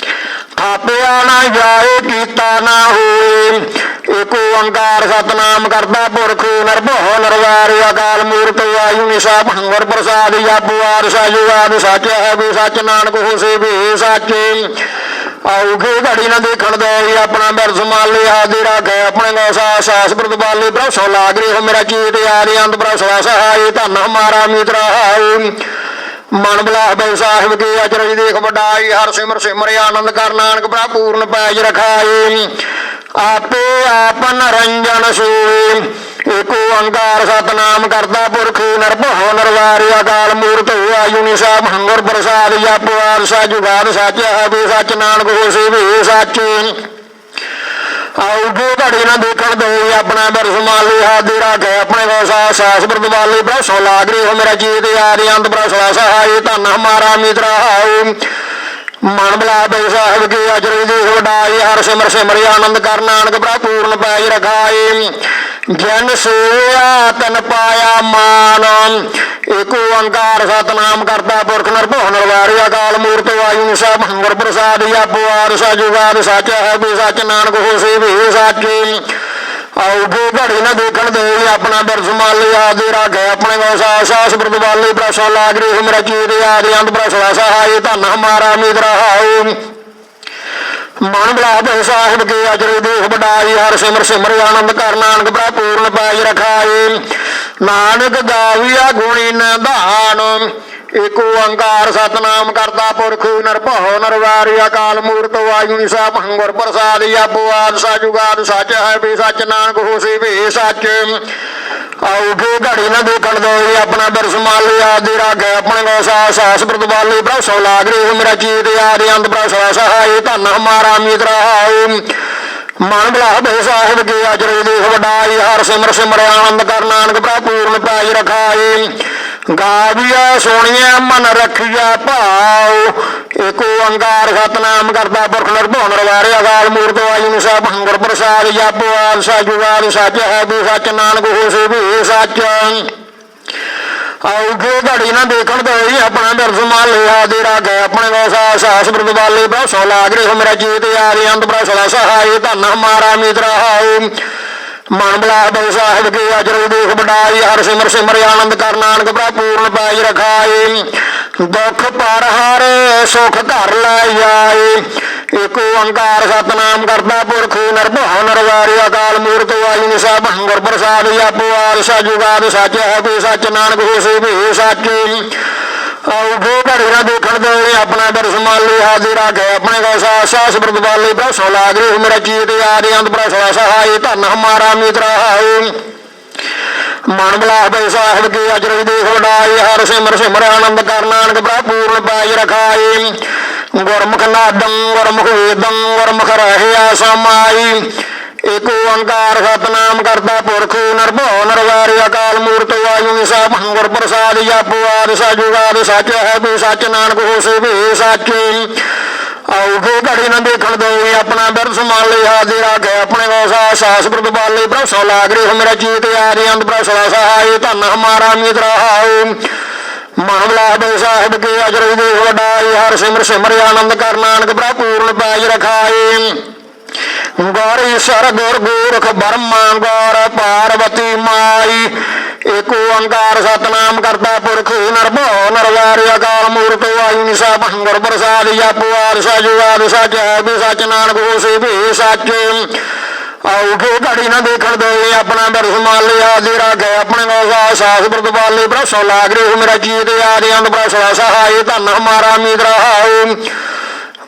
ਥਾਪਿਆ ਨਾ ਜਾਏ ਕੀਤਾ ਨਾ ਹੋਏ ਏਕ ਓੰਕਾਰ ਸਤਨਾਮ ਕਰਤਾ ਪੁਰਖ ਨਿਰਭਉ ਨਿਰਵੈਰ ਅਕਾਲ ਮੂਰਤ ਆਯੁ ਨਿਸਾ ਭੰਗੁਰ ਪ੍ਰਸਾਦ ਆਪੋ ਆਦਿ ਸਾਜੁਆਦ ਸੱਚ ਹੈ ਵੀ ਸੱਚ ਨਾਨਕ ਹੋਸੀ ਵੀ ਸੱਚ ਆਉਗੇ ਘੜੀ ਨਾ ਦੇਖਣ ਦੇ ਆਪਣਾ ਬਿਰਦ ਸੰਭਾਲੇ ਆਦਿ ਰੱਖੇ ਆਪਣੇ ਕੋ ਸਾਸ ਪ੍ਰਤਪਾਲੇ ਪ੍ਰਭ ਸੋ ਲਾਗ ਰਹੇ ਹੋ ਮੇਰਾ ਚੀਤ ਆਦਿ ਅੰਤ ਪ੍ਰਭ ਸਦਾ ਸਹਾਏ ਧੰਨ ਹਮਾਰਾ ਮਿੱਤਰ ਹਾਉ ਮਨ ਬਿਲਾਸ ਬੈ ਸਾਹਿਬ ਕੀ ਅਚਰਜ ਦੇਖ ਵਡਾਈ ਹਰ ਸਿਮਰ ਸਿਮਰਿ ਆਨੰਦ ਕਰ ਨਾਨਕ ਪ੍ਰਭ ਪੂਰਨ ਪੈਜ ਰਖਾਏ ਆਪੇ ਆਪ ਨਰੰਜਨ ਸੋਏ ਏਕ ਓੰਕਾਰ ਸਤਨਾਮ ਕਰਤਾ ਪੁਰਖ ਨਿਰਭਉ ਨਿਰਵੈਰ ਅਕਾਲ ਮੂਰਤ ਆਯੁ ਨਿਸਾ ਭੰਗੁਰ ਪ੍ਰਸਾਦ ਆਪੋ ਆਦਿ ਸਾਜੁਗਾਦ ਸੱਚ ਹੈ ਵੀ ਸੱਚ ਨਾਨਕ ਹੋਸੀ ਵੀ ਸੱਚ ਆਉਗੇ ਘੜੀ ਨਾ ਦੇਖਣ ਦੇ ਆਪਣਾ ਬਿਰਦ ਸੰਭਾਲੇ ਆਦਿ ਰੱਖੇ ਆਪਣੇ ਕੋ ਸਾਸ ਪ੍ਰਤਪਾਲੇ ਪ੍ਰਭ ਸੋ ਲਾਗ ਰਹੇ ਹੋ ਮੇਰਾ ਚੀਤ ਆਦਿ ਅੰਤ ਪ੍ਰਭ ਸਦਾ ਸਹਾਏ ਧੰਨ ਹਮਾਰਾ ਮਿੱਤਰ ਹਾਉ ਮਨ ਬਿਲਾਸ ਬੈ ਸਾਹਿਬ ਕੀ ਅਜਰ ਦੇਖ ਵਡਾਈ ਹਰ ਸਿਮਰ ਸਿਮਰਿ ਆਨੰਦ ਕਰ ਨਾਨਕ ਪ੍ਰਭ ਪੂਰਨ ਪੈਜ ਰਖਾਏ ਜਨ ਸੋਇਆ ਤਨ ਪਾਇਆ ਮਾਨ ਏਕ ਓੰਕਾਰ ਸਤਨਾਮ ਕਰਤਾ ਪੁਰਖ ਨਿਰਭਉ ਨਿਰਵੈਰ ਅਕਾਲ ਮੂਰਤ ਆਯੁ ਨਿਸਾ ਭੰਗੁਰ ਪ੍ਰਸਾਦ ਆਪੋ ਆਦਿ ਸਾਜੁਗਾਦ ਸੱਚ ਹੈ ਵੀ ਸੱਚ ਨਾਨਕ ਹੋਸੀ ਵੀ ਸੱਚ ਆਉਗੇ ਘੜੀ ਨਾ ਦੇਖਣ ਦੇ ਆਪਣਾ ਬਿਰਦ ਸੰਭਾਲੇ ਆਦਿ ਰੱਖੇ ਆਪਣੇ ਕੋ ਸਾਸ ਪ੍ਰਤਪਾਲੇ ਪ੍ਰਭ ਸੋ ਲਾਗ ਰਹੇ ਹੋ ਮੇਰਾ ਚੀਤ ਆਦਿ ਅੰਤ ਪ੍ਰਭ ਸਦਾ ਸਹਾਏ ਧੰਨ ਹਮਾਰਾ ਮਿੱਤਰ ਹਾਉ ਮਨ ਬਿਲਾਸ ਬੈ ਸਾਹਿਬ ਕੀ ਅਜਰ ਦੇਖ ਵਡਾਈ ਹਰ ਸਿਮਰ ਸਿਮਰਿ ਆਨੰਦ ਕਰ ਨਾਨਕ ਪ੍ਰਭ ਪੂਰਨ ਪੈਜ ਰਖਾਏ ਨਾਨਕ ਗਾਵੀਆ ਗੁਣੀ ਨਿਧਾਨ ਏਕ ਓੰਕਾਰ ਸਤਨਾਮ ਕਰਤਾ ਪੁਰਖ ਨਿਰਭਉ ਨਿਰਵੈਰ ਅਕਾਲ ਮੂਰਤ ਆਯੁ ਨਿਸਾ ਭੰਗੁਰ ਪ੍ਰਸਾਦ ਆਪੋ ਆਦਿ ਸਾਜੁਗਾਦ ਸੱਚ ਹੈ ਵੀ ਸੱਚ ਨਾਨਕ ਹੋਸੀ ਵੀ ਸੱਚ ਆਉਗੇ ਘੜੀ ਨਾ ਦੇਖਣ ਦੇ ਆਪਣਾ ਬਿਰਦ ਸੰਭਾਲੇ ਆਦਿ ਰੱਖੇ ਆਪਣੇ ਕੋ ਸਾਸ ਪ੍ਰਤਪਾਲੇ ਪ੍ਰਭ ਸੋ ਲਾਗ ਰਹੇ ਹੋ ਮੇਰਾ ਚੀਤ ਆਦਿ ਅੰਤ ਪ੍ਰਭ ਸਦਾ ਸਹਾਏ ਧੰਨ ਹਮਾਰਾ ਮਿੱਤਰ ਹਾਉ ਮਨ ਬਿਲਾਸ ਬੈ ਸਾਹਿਬ ਕੀ ਅਜਰ ਦੇਖ ਵਡਾਈ ਹਰ ਸਿਮਰ ਸਿਮਰਿ ਆਨੰਦ ਕਰ ਨਾਨਕ ਪ੍ਰਭ ਪੂਰਨ ਪੈਜ ਰਖਾਏ ਗਾਵੀਆ ਸੋਹਣੀਆਂ ਮਨ ਰੱਖੀਆ ਭਾਉ ਏਕ ਓੰਕਾਰ ਸਤਨਾਮ ਕਰਤਾ ਪੁਰਖ ਨਿਰਭਉ ਨਿਰਵੈਰ ਅਕਾਲ ਮੂਰਤ ਆਯੁ ਨਿਸਾ ਭੰਗੁਰ ਪ੍ਰਸਾਦ ਆਪੋ ਆਦਿ ਸਾਜੁਗਾਦ ਸੱਚ ਹੈ ਵੀ ਸੱਚ ਨਾਨਕ ਹੋਸੀ ਵੀ ਸੱਚ ਆਉਗੇ ਘੜੀ ਨਾ ਦੇਖਣ ਦੇ ਆਪਣਾ ਬਿਰਦ ਸੰਭਾਲੇ ਆਦਿ ਰੱਖੇ ਆਪਣੇ ਕੋ ਸਾਸ ਪ੍ਰਤਪਾਲੇ ਪ੍ਰਭ ਸੋ ਲਾਗ ਰਹੇ ਹੋ ਮੇਰਾ ਚੀਤ ਆਦਿ ਅੰਤ ਪ੍ਰਭ ਸਦਾ ਸਹਾਏ ਧੰਨ ਹਮਾਰਾ ਮਿੱਤਰ ਹਾਉ ਮਨ ਬਿਲਾਸ ਬੈ ਸਾਹਿਬ ਕੀ ਅਜਰ ਦੇਖ ਵਡਾਈ ਹਰ ਸਿਮਰ ਸਿਮਰਿ ਆਨੰਦ ਕਰ ਨਾਨਕ ਪ੍ਰਭ ਪੂਰਨ ਪੈਜ ਰਖਾਏ ਦੁਖ ਪਰ ਹਾਰੇ ਸੁਖ ਘਰ ਲੈ ਆਏ ਏਕ ਓੰਕਾਰ ਸਤਨਾਮ ਕਰਤਾ ਪੁਰਖ ਨਿਰਭਉ ਨਿਰਵੈਰ ਅਕਾਲ ਮੂਰਤ ਆਯੁ ਨਿਸਾ ਭੰਗੁਰ ਪ੍ਰਸਾਦ ਆਪੋ ਆਦਿ ਸਾਜੁਗਾਦ ਸੱਚ ਹੈ ਵੀ ਸੱਚ ਨਾਨਕ ਹੋਸੀ ਵੀ ਸੱਚ ਆਉਗੇ ਘੜੀ ਨਾ ਦੇਖਣ ਦੇ ਆਪਣਾ ਬਿਰਦ ਸੰਭਾਲੇ ਆਦਿ ਰੱਖੇ ਆਪਣੇ ਕੋ ਸਾਸ ਪ੍ਰਤਪਾਲੇ ਪ੍ਰਭ ਸੋ ਲਾਗ ਰਹੇ ਹੋ ਮੇਰਾ ਚੀਤ ਆਦਿ ਅੰਤ ਪ੍ਰਭ ਸਦਾ ਸਹਾਏ ਧੰਨ ਹਮਾਰਾ ਮਿੱਤਰ ਹਾਉ ਮਨ ਬਿਲਾਸ ਬੈ ਸਾਹਿਬ ਕੀ ਅਜਰ ਦੇਖ ਵਡਾਈ ਹਰ ਸਿਮਰ ਸਿਮਰਿ ਆਨੰਦ ਕਰ ਨਾਨਕ ਪ੍ਰਭ ਪੂਰਨ ਪੈਜ ਰਖਾਏ ਗੁਰਮੁਖ ਨਾਦੰ ਗੁਰਮੁਖ ਵੇਦੰ ਗੁਰਮੁਖ ਰਹਿਆ ਸਮਾਈ ਏਕ ਓੰਕਾਰ ਸਤਨਾਮ ਕਰਤਾ ਪੁਰਖ ਨਿਰਭਉ ਨਿਰਵੈਰ ਅਕਾਲ ਮੂਰਤ ਆਯੁ ਨਿਸਾ ਭੰਗੁਰ ਪ੍ਰਸਾਦ ਆਪੋ ਆਦਿ ਸਾਜੁਗਾਦ ਸੱਚ ਹੈ ਵੀ ਸੱਚ ਨਾਨਕ ਹੋਸੀ ਵੀ ਸੱਚ ਆਉਗੇ ਘੜੀ ਨਾ ਦੇਖਣ ਦੇ ਆਪਣਾ ਬਿਰਦ ਸੰਭਾਲੇ ਆਦਿ ਰੱਖੇ ਆਪਣੇ ਕੋ ਸਾਸ ਪ੍ਰਤਪਾਲੇ ਪ੍ਰਭ ਸੋ ਲਾਗ ਰਹੇ ਹੋ ਮੇਰਾ ਚੀਤ ਆਦਿ ਅੰਤ ਪ੍ਰਭ ਸਦਾ ਸਹਾਏ ਧੰਨ ਹਮਾਰਾ ਮਿੱਤਰ ਹਾਉ ਮਨ ਬਿਲਾਸ ਬੈ ਸਾਹਿਬ ਕੀ ਅਜਰ ਦੇਖ ਵਡਾਈ ਹਰ ਸਿਮਰ ਸਿਮਰਿ ਆਨੰਦ ਕਰ ਨਾਨਕ ਪ੍ਰਭ ਪੂਰਨ ਪੈਜ ਰਖਾਏ ਗੌਰ ਈਸ਼ਰ ਗੁਰ ਗੋਰਖ ਬਰਮਾ ਗੌਰ ਪਾਰਵਤੀ ਮਾਈ ਏਕ ਓੰਕਾਰ ਸਤਨਾਮ ਕਰਤਾ ਪੁਰਖ ਨਿਰਭਉ ਨਿਰਵੈਰ ਅਕਾਲ ਮੂਰਤ ਆਯੁ ਨਿਸਾ ਭੰਗੁਰ ਪ੍ਰਸਾਦ ਆਪੋ ਆਦਿ ਸਾਜੁਗਾਦ ਸੱਚ ਹੈ ਵੀ ਸੱਚ ਨਾਨਕ ਹੋਸੀ ਵੀ ਸੱਚ ਆਉਗੇ ਘੜੀ ਨਾ ਦੇਖਣ ਦੇ ਆਪਣਾ ਬਿਰਦ ਸੰਭਾਲੇ ਆਦਿ ਰੱਖੇ ਆਪਣੇ ਕੋ ਸਾਸ ਪ੍ਰਤਪਾਲੇ ਪ੍ਰਭ ਸੋ ਲਾਗ ਰਹੇ ਹੋ ਮੇਰਾ ਚੀਤ ਆਦਿ ਅੰਤ ਪ੍ਰਭ ਸਦਾ ਸਹਾਏ ਧੰਨ ਹਮਾਰਾ ਮਿੱਤਰ ਹਾਉ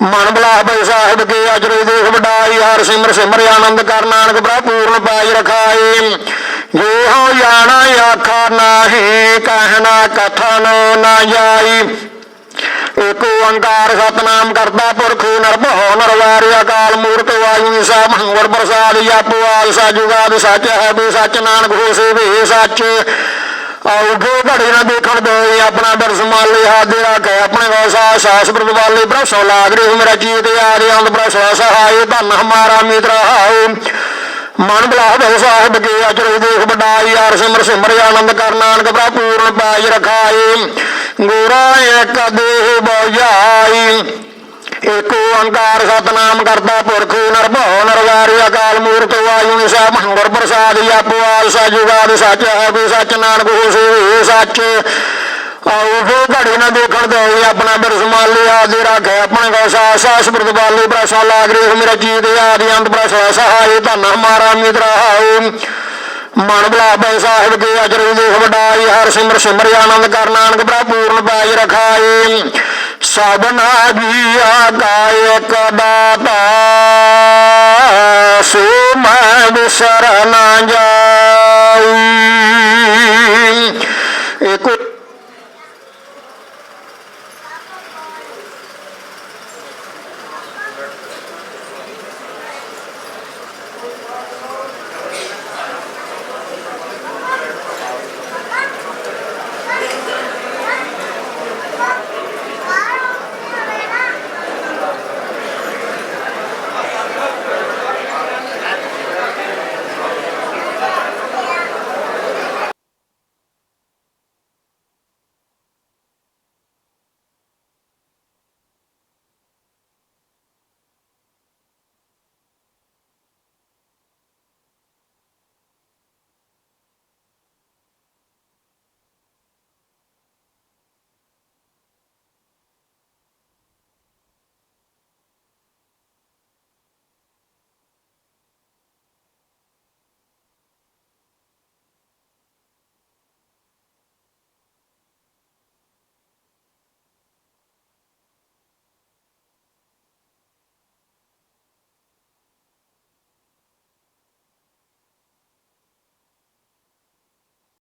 ਮਨ ਬਿਲਾਸ ਬੈ ਸਾਹਿਬ ਕੀ ਅਜਰ ਦੇਖ ਵਡਾਈ ਹਰ ਸਿਮਰ ਸਿਮਰਿ ਆਨੰਦ ਕਰ ਨਾਨਕ ਪ੍ਰਭ ਪੂਰਨ ਪੈਜ ਰਖਾਏ ਜੋ ਹੋ ਜਾਣਾ ਆਖਾ ਨਾਹੀ ਕਹਿਣਾ ਕਥਨ ਨਾ ਜਾਈ ਏਕ ਓੰਕਾਰ ਸਤਨਾਮ ਕਰਤਾ ਪੁਰਖ ਨਿਰਭਉ ਨਿਰਵੈਰ ਅਕਾਲ ਮੂਰਤ ਆਯੁ ਨਿਸਾ ਭੰਗੁਰ ਪ੍ਰਸਾਦ ਆਪੋ ਆਦਿ ਸਾਜੁਗਾਦ ਸੱਚ ਹੈ ਵੀ ਸੱਚ ਨਾਨਕ ਹੋਸੀ ਵੀ ਸੱਚ ਆਉਗੇ ਘੜੀ ਨਾ ਦੇਖਣ ਦੇ ਆਪਣਾ ਬਿਰਦ ਸੰਭਾਲੇ ਆਦਿ ਰੱਖੇ ਆਪਣੇ ਕੋ ਸਾਸ ਪ੍ਰਤਪਾਲੇ ਪ੍ਰਭ ਸੋ ਲਾਗ ਰਹੇ ਹੋ ਮੇਰਾ ਚੀਤ ਆਦਿ ਅੰਤ ਪ੍ਰਭ ਸਦਾ ਸਹਾਏ ਧੰਨ ਹਮਾਰਾ ਮਿੱਤਰ ਹਾਉ ਮਨ ਬੁਲਾਵੇ ਸਾਹਿਬ ਕੇ ਅਚਰਜ ਦੇਖ ਵਡਾਈ ਹਰ ਸਿਮਰ ਸਿਮਰ ਆਨੰਦ ਕਰ ਨਾਨਕ ਪ੍ਰਭ ਪੂਰਨ ਪਾਜ ਰਖਾਏ ਗੋਰਾ ਇੱਕ ਦੇਹ ਬੁਝਾਈ ਏਕ ਓੰਕਾਰ ਸਤਨਾਮ ਕਰਤਾ ਪੁਰਖ ਨਿਰਭਉ ਨਿਰਵੈਰ ਅਕਾਲ ਮੂਰਤ ਵਾਹਿਗੁਰੂ ਸਾਹਿਬ ਗੁਰ ਪ੍ਰਸਾਦਿ ਆਪੋ ਆਪ ਸਜੁਗਾਦ ਸੱਚ ਹੈ ਕੋਈ ਸੱਚ ਨਾਨਕ ਹੋਸੀ ਸੱਚ ਆਓ ਘੜੀ ਨਾ ਦੇਖਣ ਦੇ ਆਪਣਾ ਬਿਰਸ ਮੰਨ ਲਿਆ ਦੇ ਰੱਖੇ ਆਪਣੇ ਕੋ ਸਾਸ ਪ੍ਰਤਿਬਾਲੇ ਪ੍ਰਸਾ ਲਾਗਰੇ ਮੇਰਾ ਜੀਤ ਆਦਿ ਅੰਤ ਪ੍ਰਸਾ ਸਹਾਈ ਧਨ ਹਮਾਰਾ ਮਿੱਤਰ ਹਾਉ ਮਨ ਬੁਲਾਵੇ ਸਾਹਿਬ ਕੇ ਅਚਰਜ ਦੇਖ ਵਡਾਈ ਹਰ ਸਿਮਰ ਸਿਮਰ ਆਨੰਦ ਕਰ ਨਾਨਕ ਪ੍ਰਭ ਪੂਰਨ ਪਾਜ ਰਖਾਏ ਸਭਨਾ ਜੀਆ ਕਾ ਇੱਕ ਦਾਤਾ ਸੋ ਮੈਂ ਵਿਸਰ ਨਾ ਜਾਈ ਏਕ